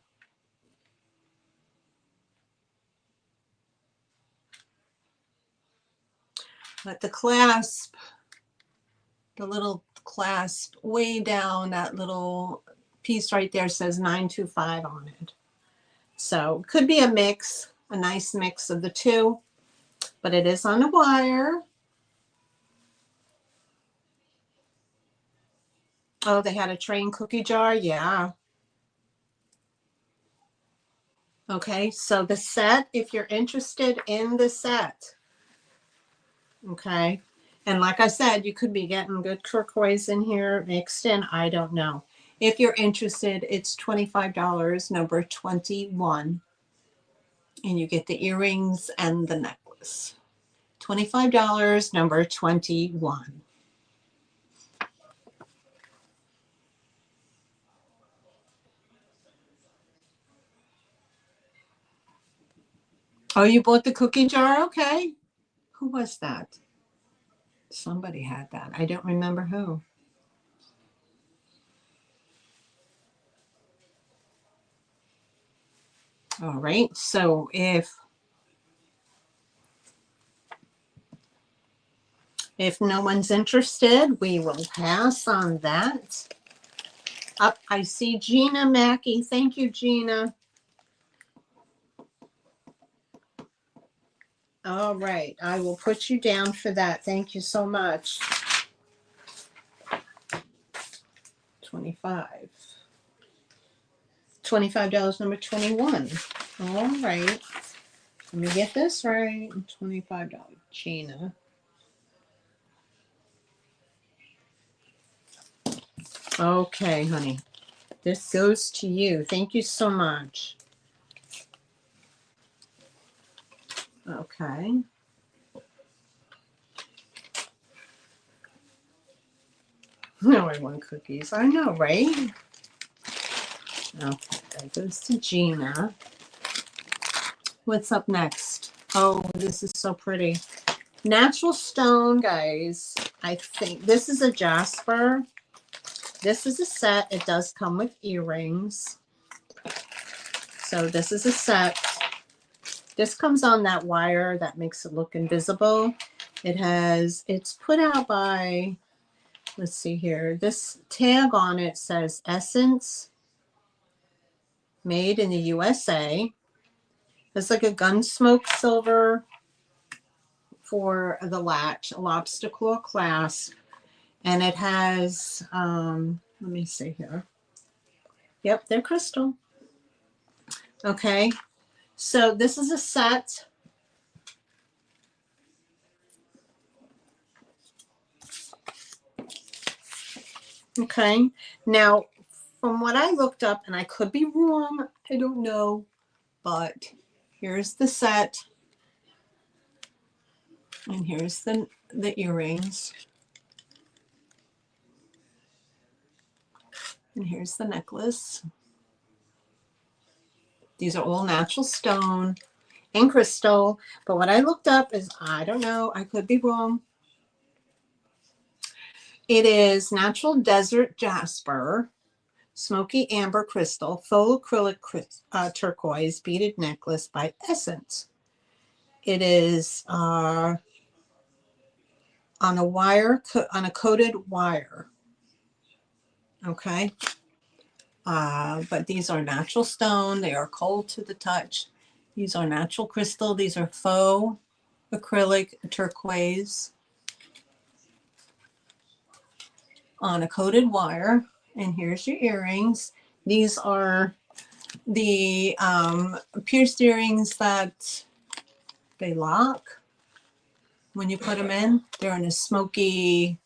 But the clasp, the little clasp way down, that little piece right there says 925 on it. So it could be a mix, a nice mix of the two, but it is on a wire. Oh, they had a train cookie jar? Yeah. Okay, so the set, if you're interested in the set, okay, and like I said, you could be getting good turquoise in here mixed in. I don't know. If you're interested, it's $25, number 21, and you get the earrings and the necklace. $25, number 21. Oh, you bought the cookie jar? Okay. Who was that? Somebody had that. I don't remember who. All right. So if no one's interested, we will pass on that. Up, I see Gina Mackey. Thank you, Gina. All right. I will put you down for that. Thank you so much. 25. $25, number 21. All right. Let me get this right. $25. Gina. Okay, honey. This goes to you. Thank you so much. Okay. No, I want cookies. I know, right? Okay, that goes to Gina. What's up next? Oh, this is so pretty. Natural stone, guys. I think this is a jasper. This is a set. It does come with earrings. So this is a set. This comes on that wire that makes it look invisible. It's put out by, let's see here. This tag on it says Essence, made in the USA. It's like a Gunsmoke silver for the latch, a lobster claw clasp. And it has, let me see here. Yep, they're crystal. Okay, so this is a set. Okay, now from what I looked up, and I could be wrong, I don't know, but here's the set. And here's the earrings. And here's the necklace. These are all natural stone and crystal. But what I looked up is, I don't know, I could be wrong. It is natural desert jasper, smoky amber crystal, faux acrylic turquoise beaded necklace by Essence. It is on a wire, on a coated wire. Okay. But these are natural stone. They are cold to the touch. These are natural crystal. These are faux acrylic turquoise on a coated wire. And here's your earrings. These are the pierced earrings that they lock when you put them in. They're in a smoky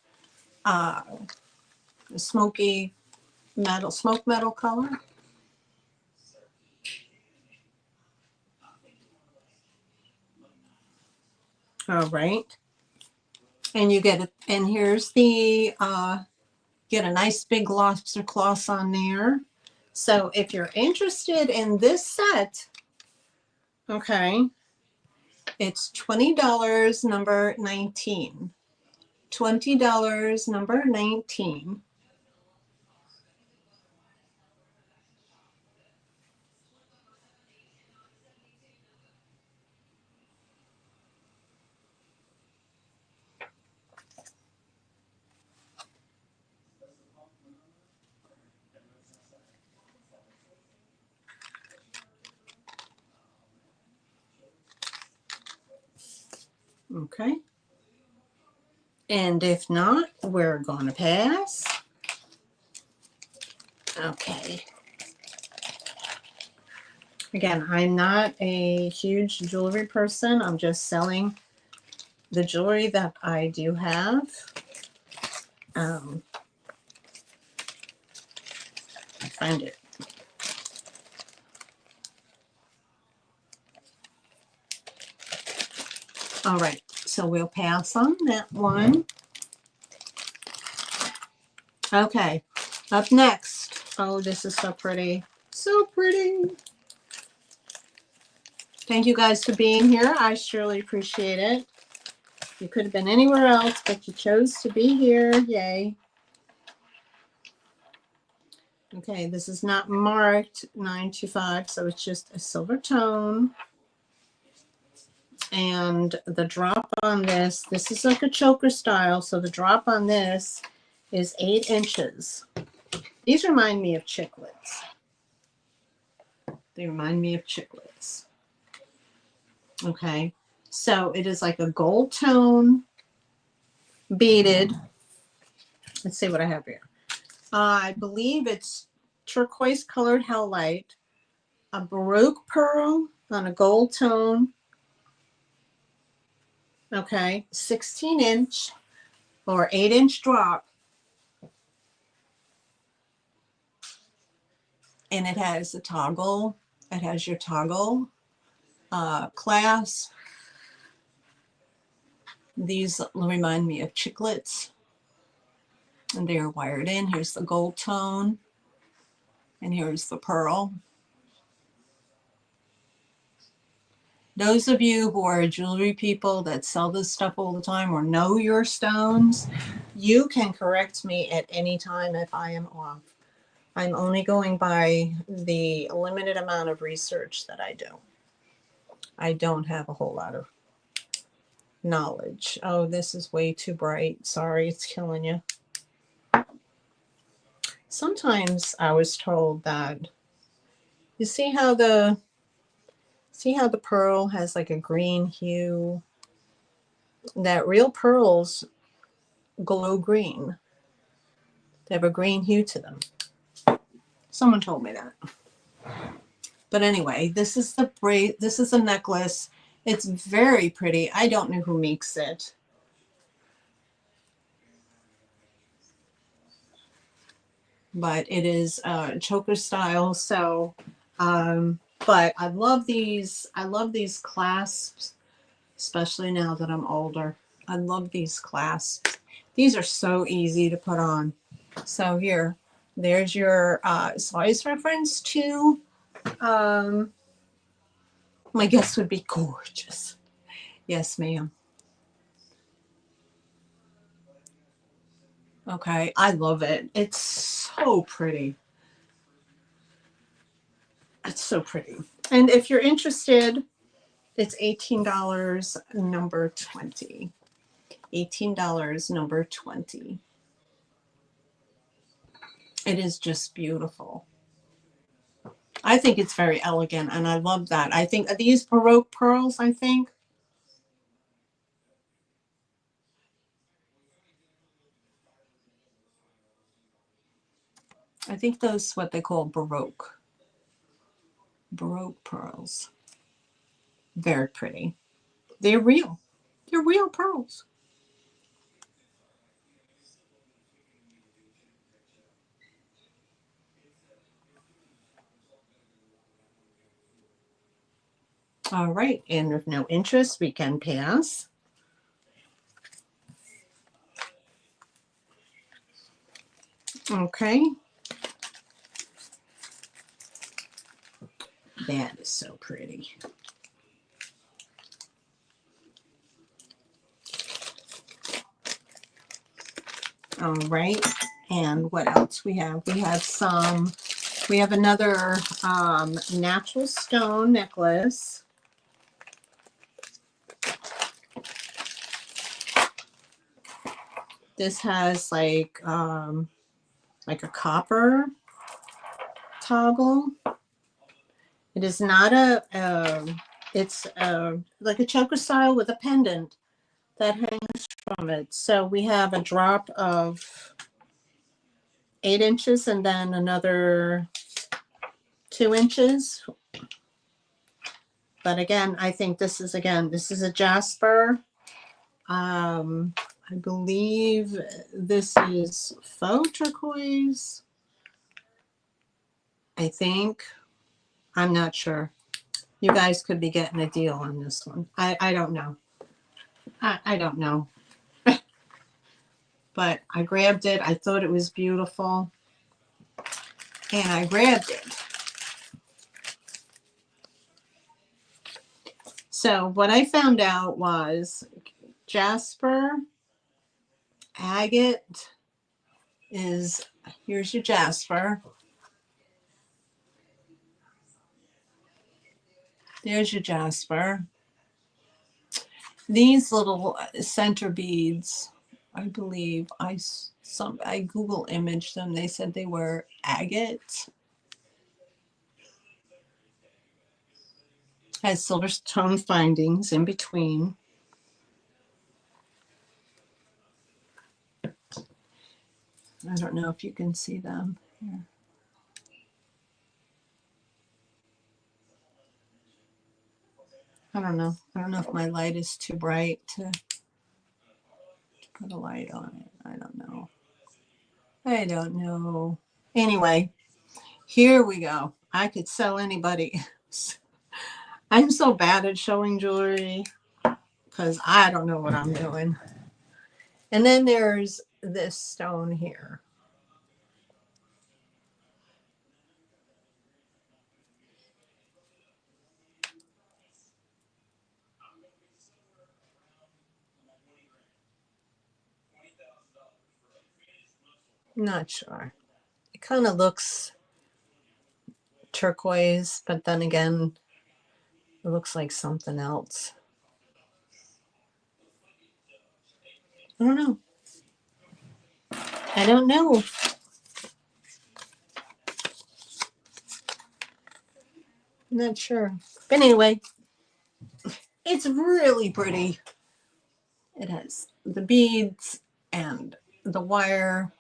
metal, smoke metal color. All right. And you get it, and here's the get a nice big lobster cloth on there. So if you're interested in this set, okay, it's $20, number 19. $20, number 19. Okay. And if not, we're going to pass. Okay. Again, I'm not a huge jewelry person. I'm just selling the jewelry that I do have. Find it. All right, so we'll pass on that one. Okay, up next. Oh, this is so pretty. So pretty. Thank you guys for being here. I surely appreciate it. You could have been anywhere else, but you chose to be here. Yay. Okay, this is not marked 925, so it's just a silver tone. And the drop on this is like a choker style, so the drop on this is 8 inches. These remind me of chiclets. They remind me of chiclets. Okay, so it is like a gold tone, beaded. Let's see what I have here. I believe it's turquoise colored howlite, a baroque pearl on a gold tone. Okay, 16-inch or 8-inch drop. And it has a toggle. It has your toggle clasp. These remind me of chiclets. And they are wired in. Here's the gold tone. And here's the pearl. Those of you who are jewelry people that sell this stuff all the time or know your stones, you can correct me at any time if I am off. I'm only going by the limited amount of research that I do. I don't have a whole lot of knowledge. Oh, this is way too bright. Sorry, it's killing you. Sometimes I was told that you see how the pearl has like a green hue, that real pearls glow green. They have a green hue to them. Someone told me that. But anyway, this is the this is a necklace. It's very pretty. I don't know who makes it. But it is choker style. So, but I love these clasps, especially now that I'm older. I love these clasps. These are so easy to put on. So here, there's your size reference too. My guess would be gorgeous. Yes, ma'am. Okay, I love it. It's so pretty. It's so pretty. And if you're interested, it's $18, number 20. $18, number 20. It is just beautiful. I think it's very elegant, and I love that. I think these Baroque pearls, I think. I think those what they call Baroque pearls. Very pretty. They're real. They're real pearls. All right, and if no interest, we can pass. Okay. That is so pretty. All right, and what else we have? We have another natural stone necklace. This has like a copper toggle. It is not it's like a choker style with a pendant that hangs from it. So we have a drop of 8 inches and then another 2 inches. But again, I think this is a jasper. I believe this is faux turquoise. I think. I'm not sure. You guys could be getting a deal on this one. I don't know. I don't know. But I grabbed it. I thought it was beautiful. And I grabbed it. So what I found out was jasper, agate is, here's your jasper. There's your jasper. These little center beads, I believe, I Google imaged them. They said they were agate. Has silver tone findings in between. I don't know if you can see them here. I don't know. I don't know if my light is too bright to put a light on it. I don't know. I don't know. Anyway, here we go. I could sell anybody. I'm so bad at showing jewelry because I don't know what I'm doing. And then there's this stone here. Not sure. It kind of looks turquoise, but then again, it looks like something else. I don't know. I don't know. I'm not sure. But anyway, it's really pretty. It has the beads and the wire.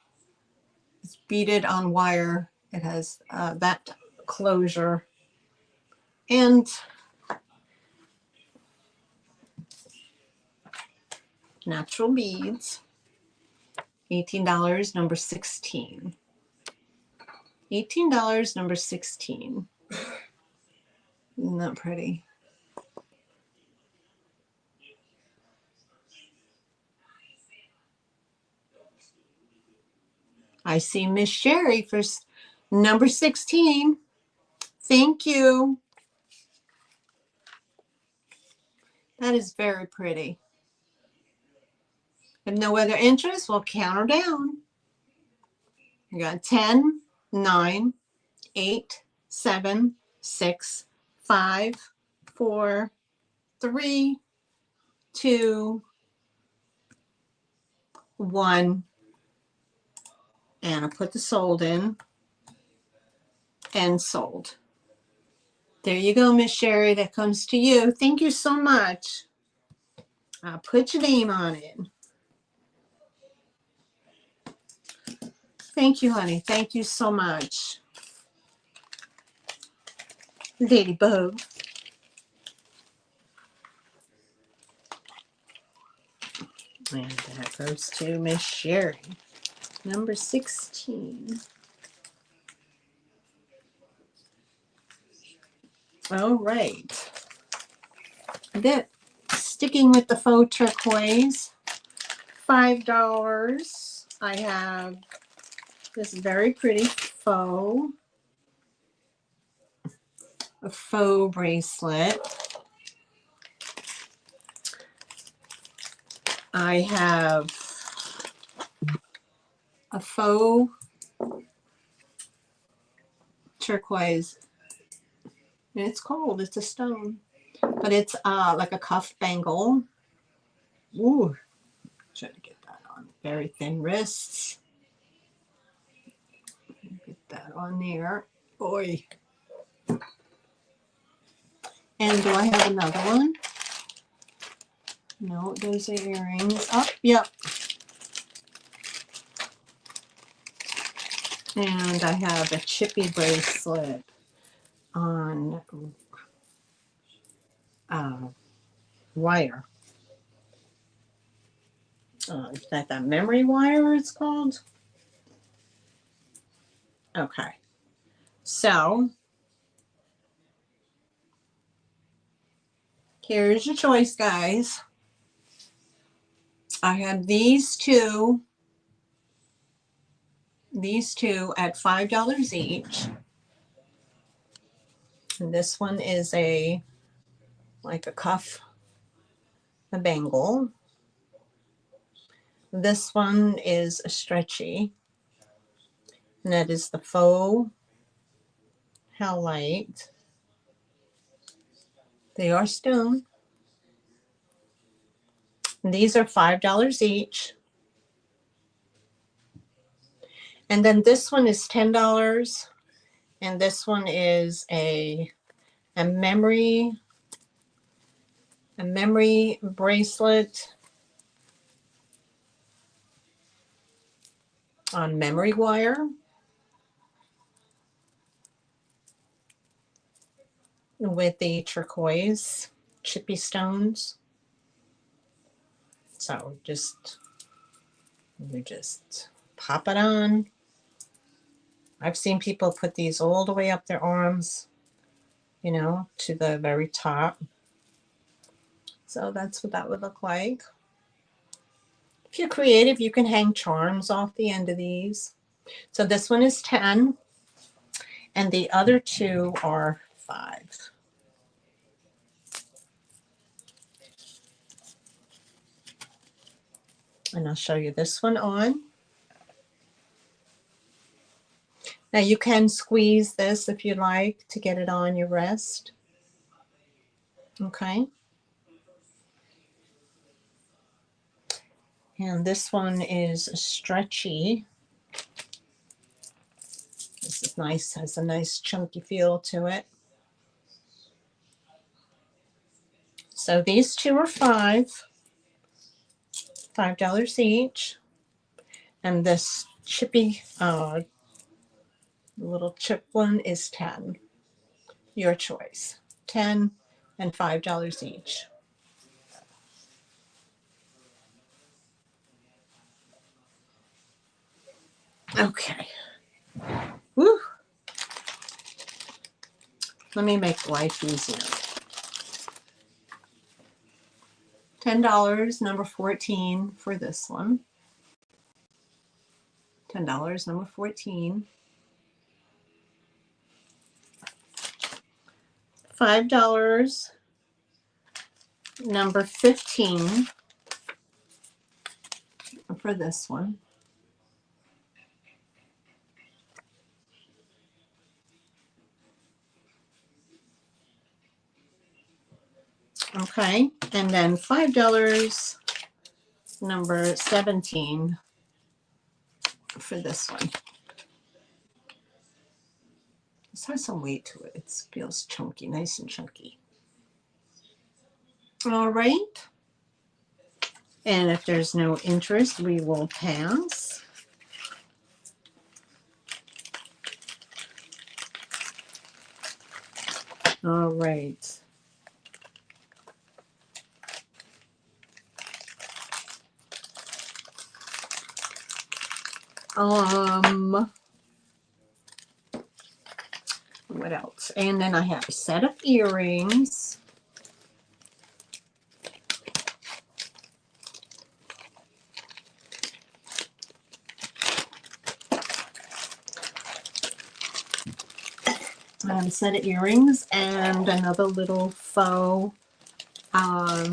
It's beaded on wire. It has that closure. And natural beads. $18, number 16. $18, number 16. Isn't that pretty? I see Miss Sherry for number 16. Thank you. That is very pretty. If no other interest, we'll count her down. We got 10, 9, 8, 7, 6, 5, 4, 3, 2, 1. And I put the sold in and sold. There you go, Miss Sherry. That comes to you. Thank you so much. I'll put your name on it. Thank you, honey. Thank you so much. Ladybug. And that goes to Miss Sherry. Number 16. All right. That, sticking with the faux turquoise, $5. I have this very pretty a faux bracelet. I have a faux turquoise. And it's cold. It's a stone. But it's like a cuff bangle. Ooh. Try to get that on. Very thin wrists. Get that on there. Boy. And do I have another one? No, those are earrings. Oh, yep. And I have a chippy bracelet on wire. Is that memory wire it's called? Okay. So, here's your choice, guys. I have these two at $5 each. And this one is like a cuff, a bangle. This one is a stretchy, and that is the faux howlite. They are stone. And these are $5 each. And then this one is $10, and this one is a memory bracelet on memory wire with the turquoise chippy stones. So you just pop it on. I've seen people put these all the way up their arms, you know, to the very top. So that's what that would look like. If you're creative, you can hang charms off the end of these. So this one is 10, and the other two are 5. And I'll show you this one on. Now you can squeeze this if you like to get it on your wrist. Okay. And this one is stretchy. This is nice, has a nice chunky feel to it. So these two are $5 each. And this chippy little chip one is 10. Your choice. 10 and $5 each. Okay. Woo. Let me make life easier. $10, number 14 for this one. $10, number 14. $5, number 15 for this one. Okay, and then $5, number 17 for this one. This has some weight to it. It feels chunky, nice and chunky. All right. And if there's no interest, we will pass. All right. What else? And then I have a set of earrings. I have a set of earrings and another little faux. Hi,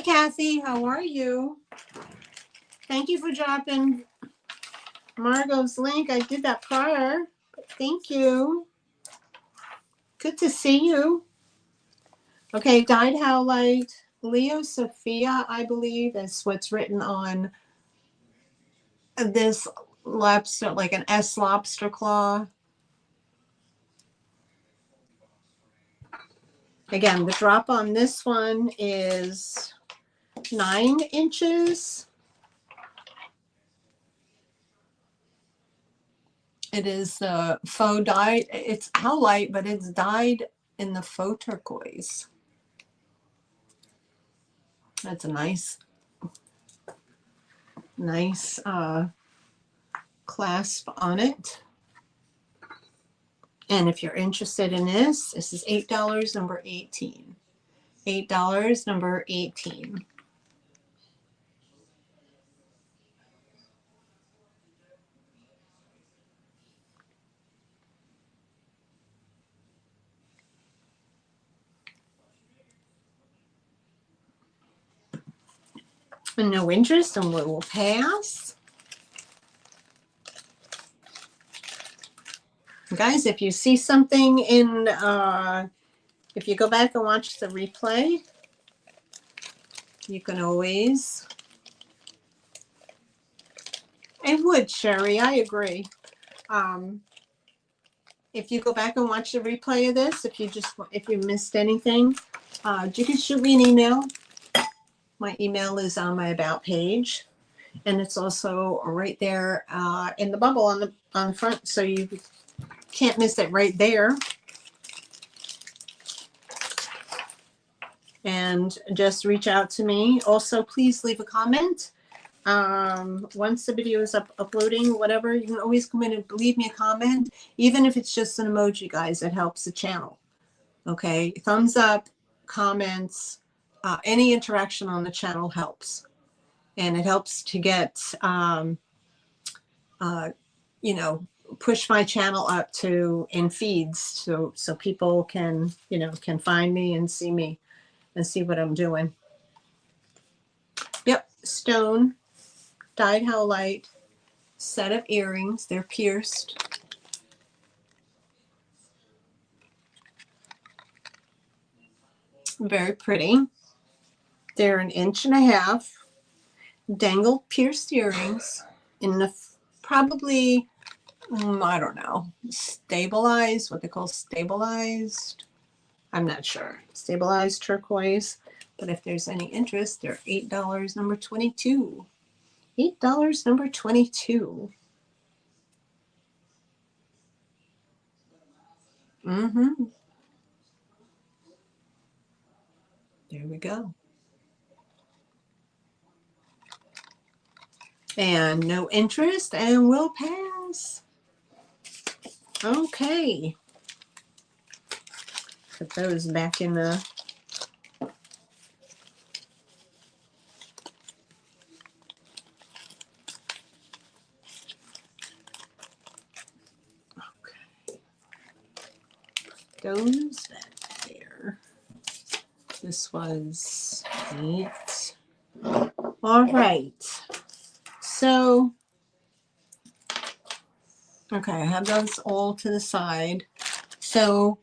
Kathy. How are you? Thank you for dropping Margot's link. I did that prior. Thank you. Good to see you. Okay, dyed howlite. Leo Sophia, I believe, is what's written on this lobster, like an S lobster claw. Again, the drop on this one is 9 inches. It is the faux dyed. It's howlite, but it's dyed in the faux turquoise. That's a nice clasp on it. And if you're interested in this is $8, number 18. $8, number 18. And no interest, and we will pass. Guys, if you see something in, if you go back and watch the replay, you can always. It would, Sherry, I agree. If you go back and watch the replay of this, if you missed anything, you can shoot me an email. My email is on my About page, and it's also right there in the bubble on the front, so you can't miss it right there. And just reach out to me. Also, please leave a comment. Once the video is uploading, whatever, you can always come in and leave me a comment, even if it's just an emoji, guys. It helps the channel. Okay, thumbs up, comments, any interaction on the channel helps, and it helps to get push my channel up in feeds, so people can can find me and see what I'm doing. Yep, stone, dyed howlite, set of earrings. They're pierced. Very pretty. They're 1.5 inch dangle pierced earrings in the probably, I don't know, stabilized, what they call stabilized. I'm not sure. Stabilized turquoise. But if there's any interest, they're $8, number 22. $8, number 22. Mm-hmm. There we go. And no interest, and we'll pass. Okay. Put those back in the... Okay. Those back there. This was 8. All right. So, okay, I have those all to the side. So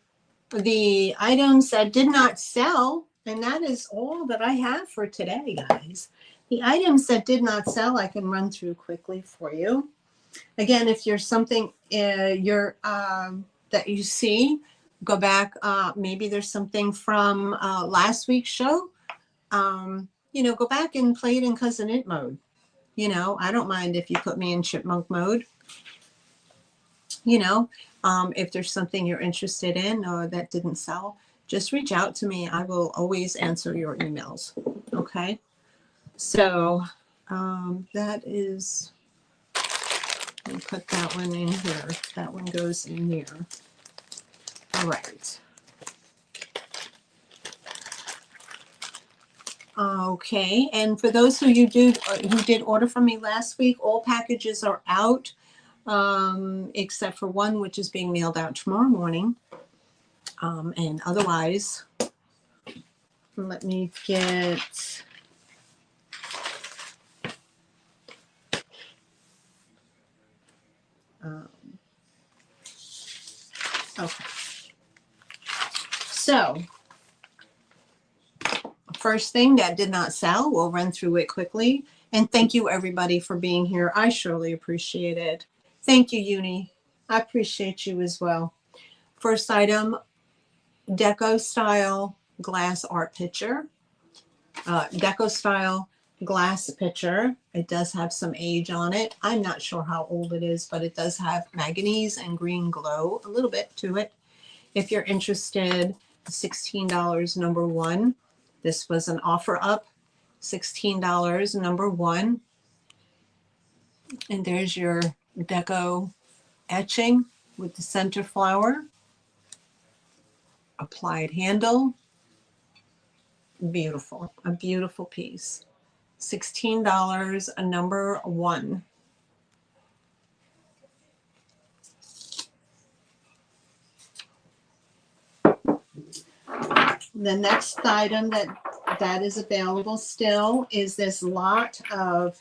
the items that did not sell, and that is all that I have for today, guys. The items that did not sell, I can run through quickly for you. Again, if you're something that you see, go back. Maybe there's something from last week's show. Go back and play it in Cousin It mode. I don't mind if you put me in chipmunk mode. If there's something you're interested in or that didn't sell, just reach out to me. I will always answer your emails. Okay. So that is, let me put that one in here. That one goes in here. All right. Okay. And for those who did order from me last week, all packages are out. Except for one, which is being mailed out tomorrow morning. And otherwise, let me get, okay. So, first thing that did not sell, we'll run through it quickly. And thank you everybody for being here. I surely appreciate it. Thank you, Uni. I appreciate you as well. First item, deco style glass art picture. Deco style glass pitcher. It does have some age on it. I'm not sure how old it is, but it does have manganese and green glow, a little bit to it. If you're interested, $16, number 1. This was an offer up, $16, number 1. And there's your deco etching with the center flower, applied handle. Beautiful, a beautiful piece. $16, a number 1. The next item that is available still is this lot of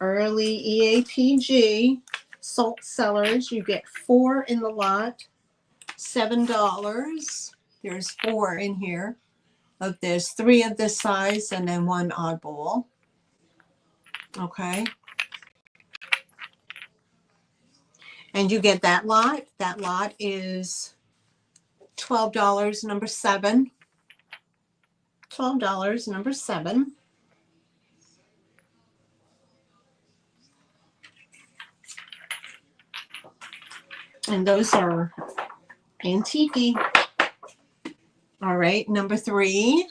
early EAPG salt cellars. You get 4 in the lot, $7. There's 4 in here. There's 3 of this size and then 1 oddball. Okay. And you get that lot. That lot is $12, number 7. $12, number 7. And those are antique. All right, number 3.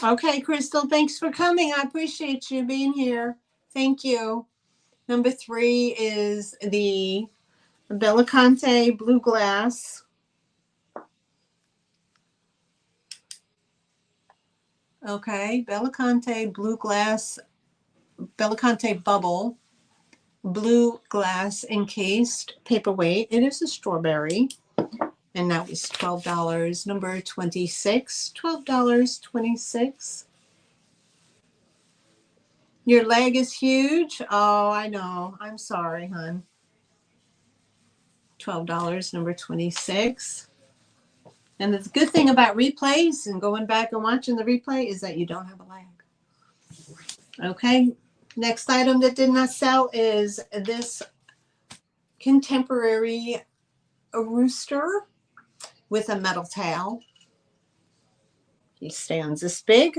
Okay, Crystal, thanks for coming. I appreciate you being here. Thank you. Number 3 is the Bellicante Blue Glass. Okay, Bellicante Blue Glass, Bellicante Bubble, Blue Glass Encased Paperweight. It is a strawberry. And that was $12. Number 26, $12.26. Your leg is huge. Oh, I know. I'm sorry, hon. $12, number 26. And the good thing about replays and going back and watching the replay is that you don't have a lag. Okay, next item that did not sell is this contemporary rooster with a metal tail. He stands this big.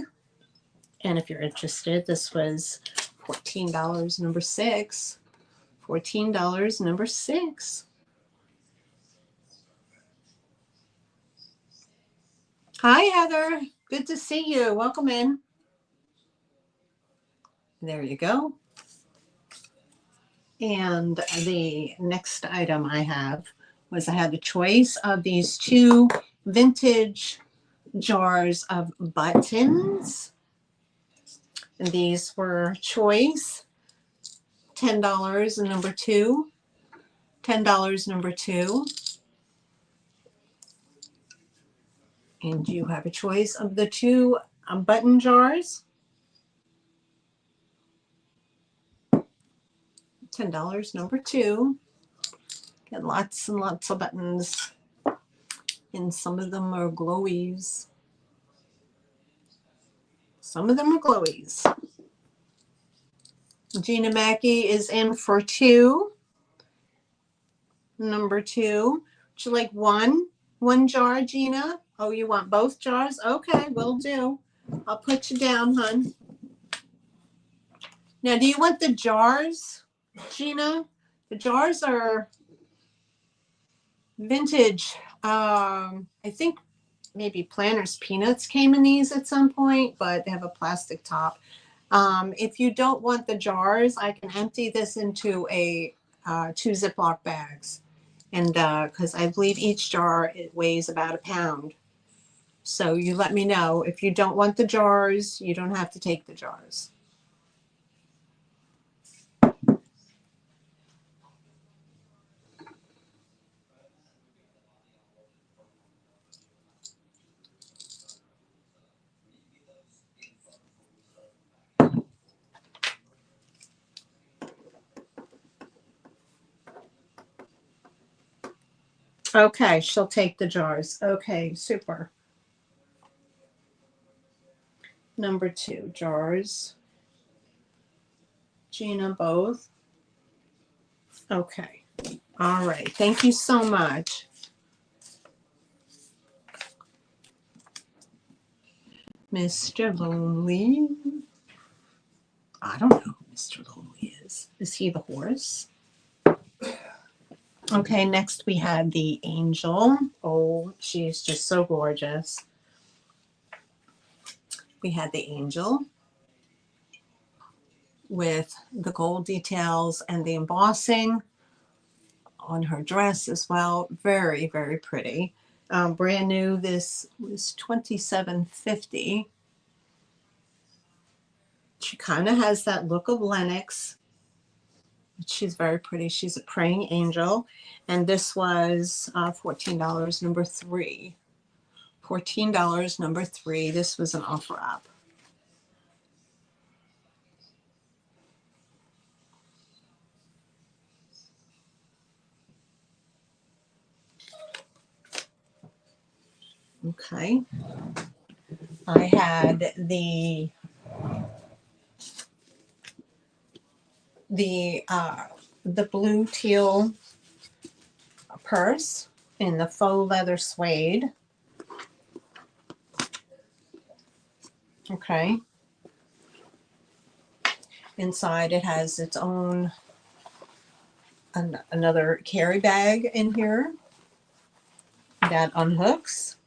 And if you're interested, this was $14, number 6. $14, number 6. Hi, Heather. Good to see you. Welcome in. There you go. And the next item I have was I had the choice of these two vintage jars of buttons. And these were choice. $10, number 2. $10, number 2. And you have a choice of the two button jars. $10, number 2. Got lots and lots of buttons. And some of them are glowies. Some of them are glowies. Gina Mackey is in for 2. Number 2. Would you like one jar, Gina? Oh, you want both jars? Okay, will do. I'll put you down, hon. Now, do you want the jars, Gina? The jars are vintage. I think maybe Planters Peanuts came in these at some point, but they have a plastic top. If you don't want the jars, I can empty this into a 2 Ziploc bags. And because I believe each jar, it weighs about a pound. So you let me know. If you don't want the jars, you don't have to take the jars. Okay, she'll take the jars. Okay, super. Number 2, jars. Gina, both. Okay. All right. Thank you so much. Mr. Lonely. I don't know who Mr. Lonely is. Is he the horse? Okay, next we had the angel. Oh, she's just so gorgeous. We had the angel with the gold details and the embossing on her dress as well. Very, very pretty. Brand new. This was $27.50. She kind of has that look of Lenox. She's very pretty. She's a praying angel. And this was $14, number 3. $14, number 3. This was an offer up. Okay. I had the blue teal purse in the faux leather suede. Okay. Inside it has its own another carry bag in here that unhooks.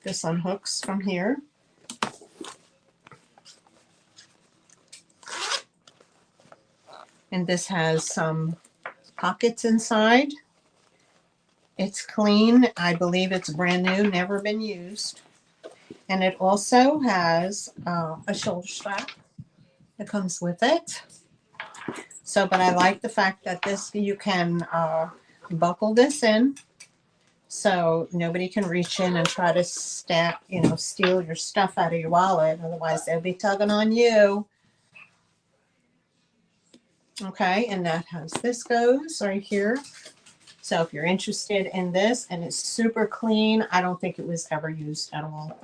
This unhooks from here. And this has some pockets inside. It's clean. I believe it's brand new, never been used. And it also has a shoulder strap that comes with it. So, but I like the fact that this, you can buckle this in so nobody can reach in and try to steal your stuff out of your wallet. Otherwise, they'll be tugging on you. Okay, and that has this goes right here. So if you're interested in this, and it's super clean, I don't think it was ever used at all.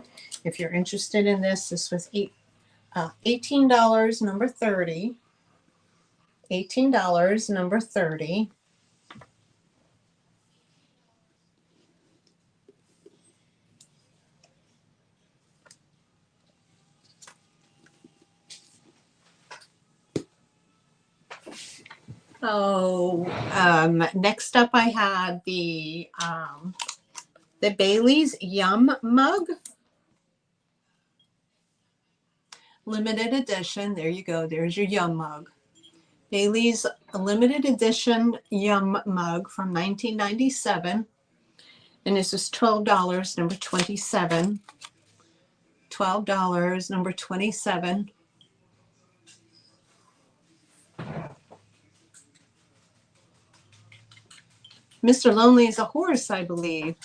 If you're interested in this, this was $18, number 30. $18, number 30. Oh, next up I had the Bailey's Yum Mug. Limited edition. There you go. There's your Yum Mug. Bailey's limited edition Yum Mug from 1997. And this is $12, number 27. $12, number 27. Mr. Lonely is a horse, I believe.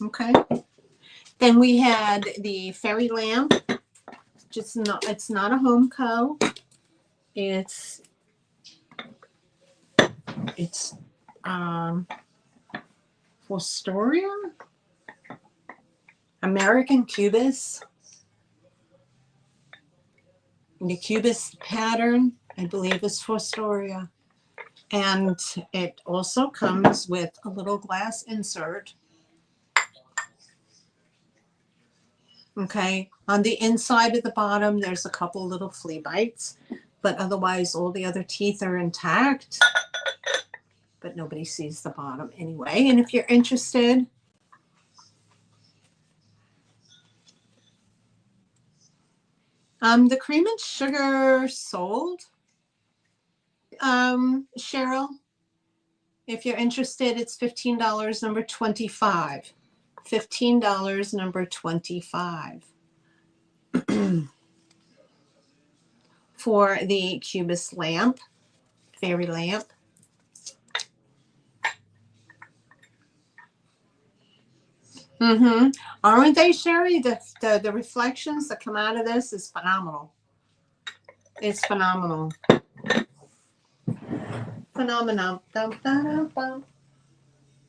Okay. Then we had the fairy lamp. Just not, it's not a Homeco. It's Fostoria? American Cubist. The Cubist pattern, I believe, is Fostoria. And it also comes with a little glass insert. Okay, on the inside of the bottom, there's a couple little flea bites, but otherwise all the other teeth are intact. But nobody sees the bottom anyway. And if you're interested, the cream and sugar sold. Cheryl, if you're interested, it's $15, number 25. $15, number 25. For the Cubist lamp, fairy lamp. Aren't they, Sherry? The reflections that come out of this is phenomenal. It's phenomenal. Phenomenal.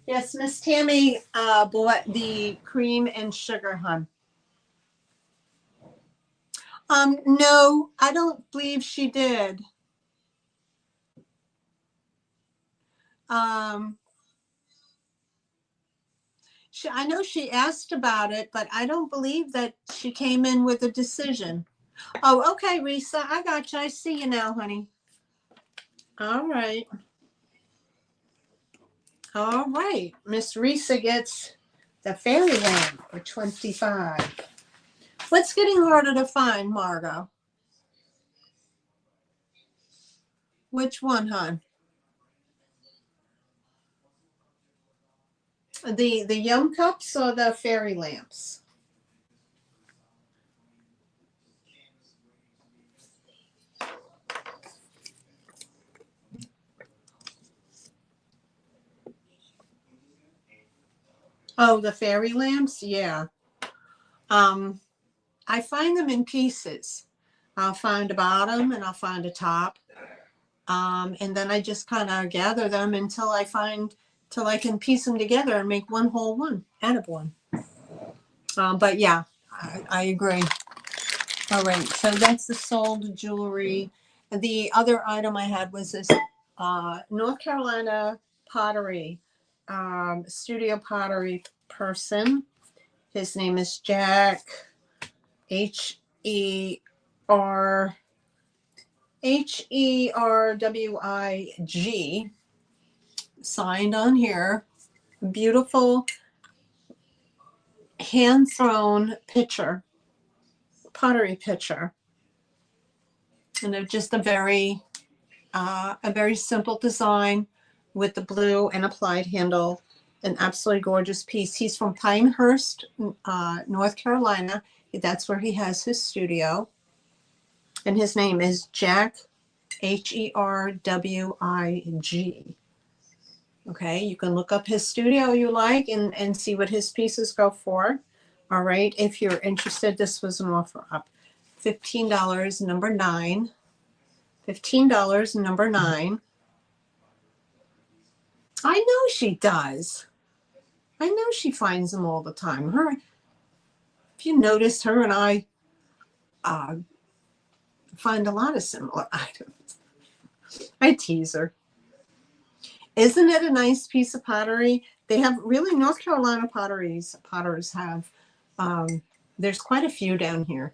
Yes, Miss Tammy bought the cream and sugar, hon. No, I don't believe she did. I know she asked about it, but I don't believe that she came in with a decision. Oh, okay, Risa, I got you. I see you now, honey. All right. All right. Miss Risa gets the fairy lamp for 25. What's getting harder to find, Margot? Which one, hon? The Yum Cups or the fairy lamps? Oh, the fairy lamps? Yeah. I find them in pieces. I'll find a bottom and I'll find a top. And then I just kind of gather them until I can piece them together and make one whole one out of one. But yeah, I agree. All right, so that's the sold jewelry. The other item I had was this North Carolina pottery, studio pottery person. His name is Jack, Herwig, signed on here. Beautiful hand-thrown pitcher, pottery pitcher. And they're just a very simple design with the blue and applied handle. An absolutely gorgeous piece. He's from Pinehurst, North Carolina. That's where he has his studio. And his name is Jack, Herwig. Okay, you can look up his studio you like and see what his pieces go for. All right, if you're interested, this was an offer up. $15, number 9. $15, number 9. I know she does. I know she finds them all the time. If you notice, her and I find a lot of similar items. I tease her. Isn't it a nice piece of pottery? They have really North Carolina potters have, there's quite a few down here,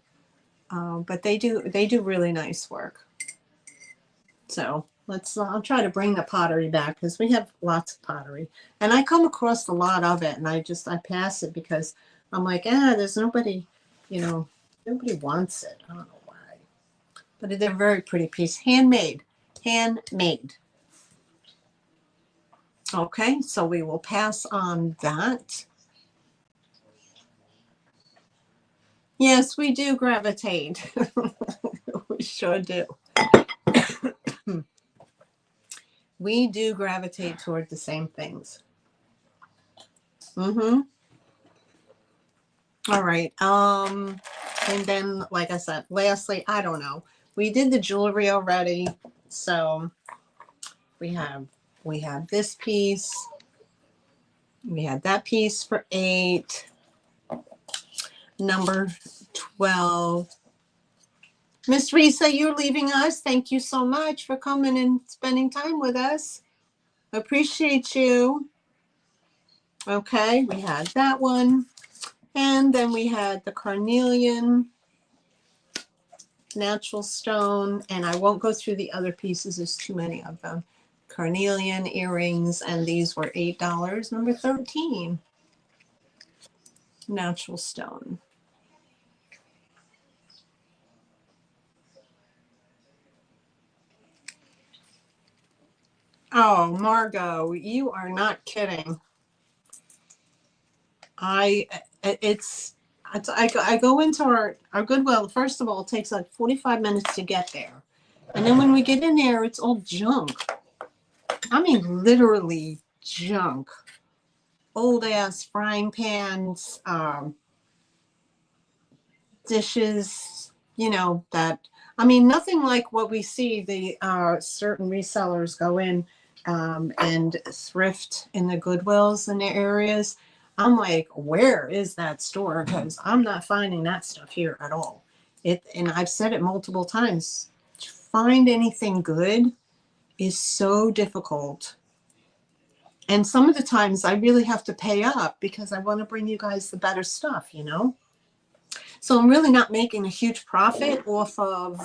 but they do really nice work. So I'll try to bring the pottery back because we have lots of pottery, and I come across a lot of it, and I pass it because I'm like, there's nobody, nobody wants it. I don't know why, but they're very pretty piece, handmade. Okay, so we will pass on that. Yes, we do gravitate. We sure do. We do gravitate toward the same things. All right. And then, like I said, lastly, I don't know. We did the jewelry already, so we have this piece. We had that piece for 8. Number 12. Miss Risa, you're leaving us. Thank you so much for coming and spending time with us. Appreciate you. Okay, we had that one. And then we had the carnelian, natural stone, and I won't go through the other pieces. There's too many of them. Carnelian earrings, and these were $8. Number 13. Natural stone. Oh, Margot, you are not kidding. I go into our Goodwill. First of all, it takes like 45 minutes to get there. And then when we get in there, it's all junk. I mean, literally junk. Old ass frying pans, dishes, nothing like what we see the certain resellers go in and thrift in the Goodwills in their areas. I'm like, where is that store? Because I'm not finding that stuff here at all. And I've said it multiple times. To find anything good is so difficult. And some of the times I really have to pay up because I want to bring you guys the better stuff, So I'm really not making a huge profit off of,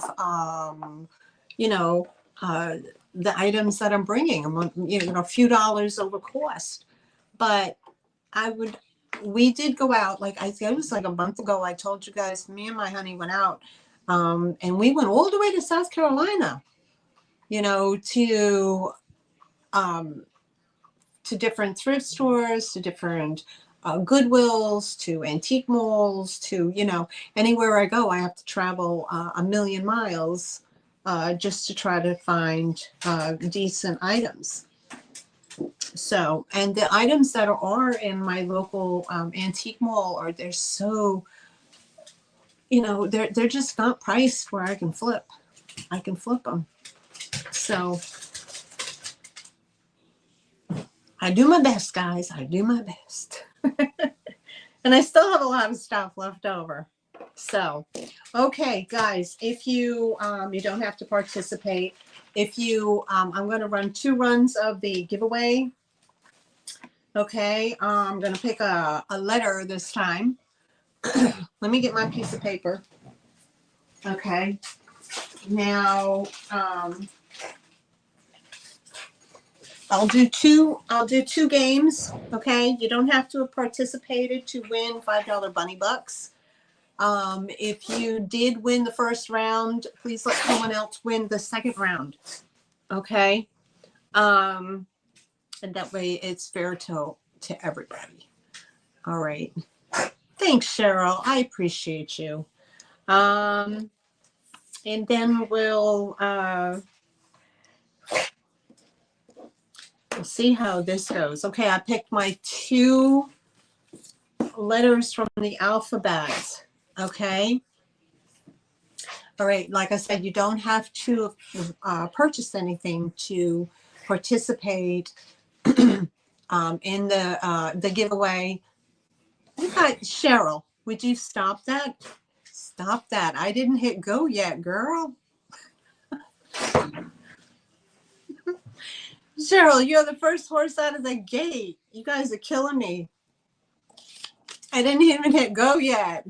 the items that I'm bringing. I'm, a few dollars over cost. But we did go out, like I think it was like a month ago. I told you guys, me and my honey went out, and we went all the way to South Carolina, to different thrift stores, to different Goodwills, to antique malls, to, anywhere I go, I have to travel 1,000,000 miles just to try to find decent items. So, and the items that are in my local antique mall they're so, they're just not priced where I can flip them. So I do my best, guys. I do my best. And I still have a lot of stuff left over. So, okay, guys, if you don't have to participate. If you, I'm going to run 2 runs of the giveaway. Okay, I'm going to pick a letter this time. Let me get my piece of paper. Okay, now I'll do two games. Okay, you don't have to have participated to win $5 bunny bucks. If you did win the first round, please let someone else win the second round. Okay, and that way it's fair to everybody. All right. Thanks, Cheryl. I appreciate you. And then we'll see how this goes. Okay, I picked my 2 letters from the alphabet. Okay. All right. Like I said, you don't have to purchase anything to participate in the giveaway. We got Cheryl. Would you stop that? Stop that. I didn't hit go yet, girl. Cheryl, you're the first horse out of the gate. You guys are killing me. I didn't even hit go yet.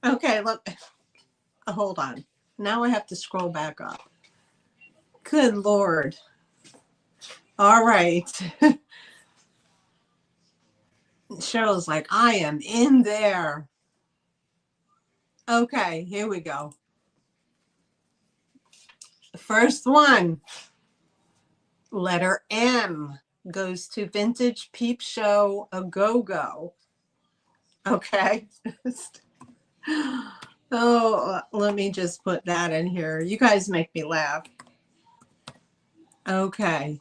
Okay, look. Hold on. Now I have to scroll back up. Good Lord. All right. Cheryl's like, I am in there. Okay, here we go. First one, letter M, goes to Vintage Peep Show A Go-Go. Okay. Oh, let me just put that in here. You guys make me laugh. Okay.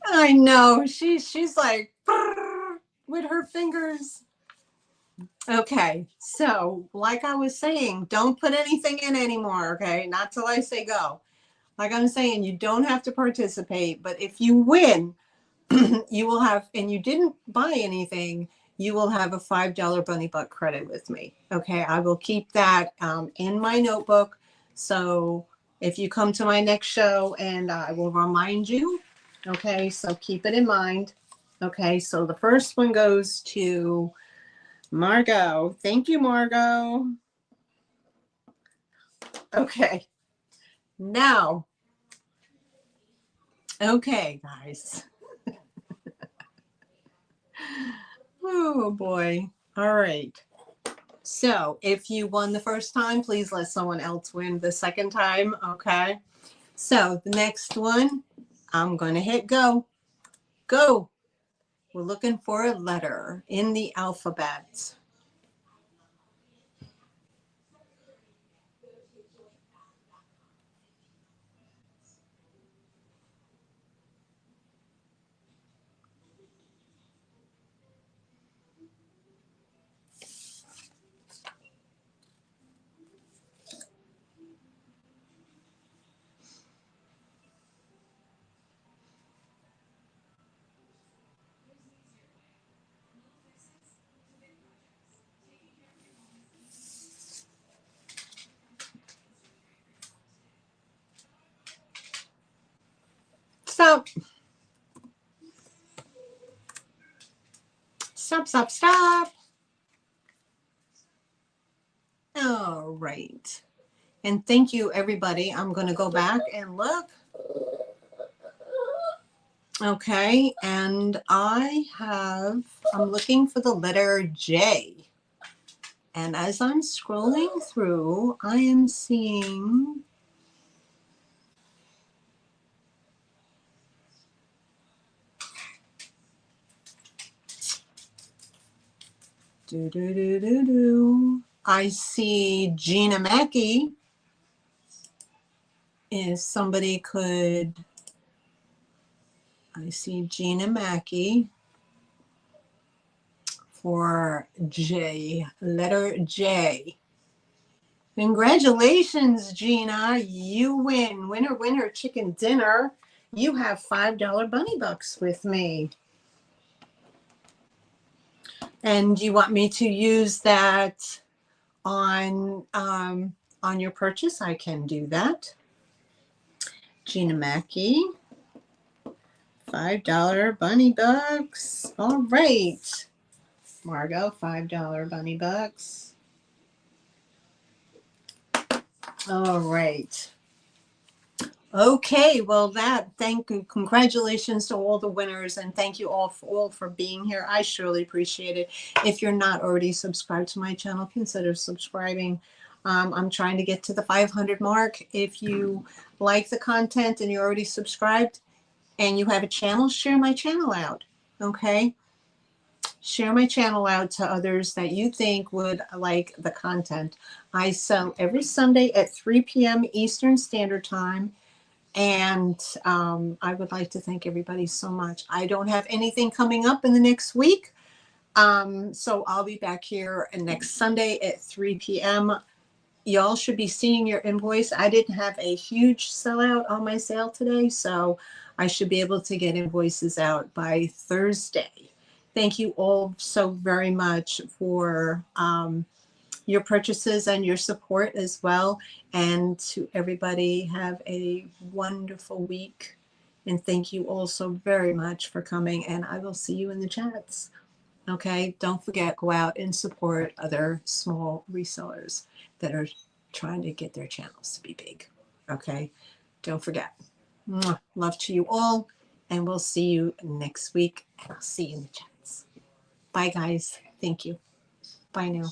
I know. She's like with her fingers. Okay. So, like I was saying, don't put anything in anymore, okay? Not till I say go. Like I'm saying, you don't have to participate, but if you win, you will have, and you didn't buy anything, you will have a $5 Bunny Buck credit with me. Okay, I will keep that in my notebook. So if you come to my next show, and I will remind you. Okay, so keep it in mind. Okay, so the first one goes to Margot. Thank you, Margot. Okay, now, okay, guys. Oh boy. All right. So if you won the first time, please let someone else win the second time. Okay. So the next one, I'm going to hit go. Go. We're looking for a letter in the alphabet. Stop. Stop, stop, stop. All right. And thank you, everybody. I'm going to go back and look. Okay. And I'm looking for the letter J. And as I'm scrolling through, I am seeing I see Gina Mackey. If somebody could, I see Gina Mackey for J, letter J. Congratulations, Gina. You win. Winner, winner, chicken dinner. You have $5 Bunny Bucks with me. And you want me to use that on your purchase? I can do that. Gina Mackey, $5 Bunny Bucks. All right. Margot, $5 Bunny Bucks. All right. Okay, well, thank you. Congratulations to all the winners, and thank you all for being here. I surely appreciate it. If you're not already subscribed to my channel, consider subscribing. I'm trying to get to the 500 mark. If you like the content and you're already subscribed and you have a channel, share my channel out. Okay? Share my channel out to others that you think would like the content. I sell every Sunday at 3 p.m. Eastern Standard Time. And I would like to thank everybody so much. I don't have anything coming up in the next week. So I'll be back here next Sunday at 3 p.m. Y'all should be seeing your invoice. I didn't have a huge sellout on my sale today, so I should be able to get invoices out by Thursday. Thank you all so very much for your purchases and your support as well. And to everybody, have a wonderful week. And thank you all so very much for coming. And I will see you in the chats. Okay, don't forget, go out and support other small resellers that are trying to get their channels to be big. Okay, don't forget. Mwah. Love to you all, and we'll see you next week. And I'll see you in the chats. Bye, guys. Thank you. Bye now.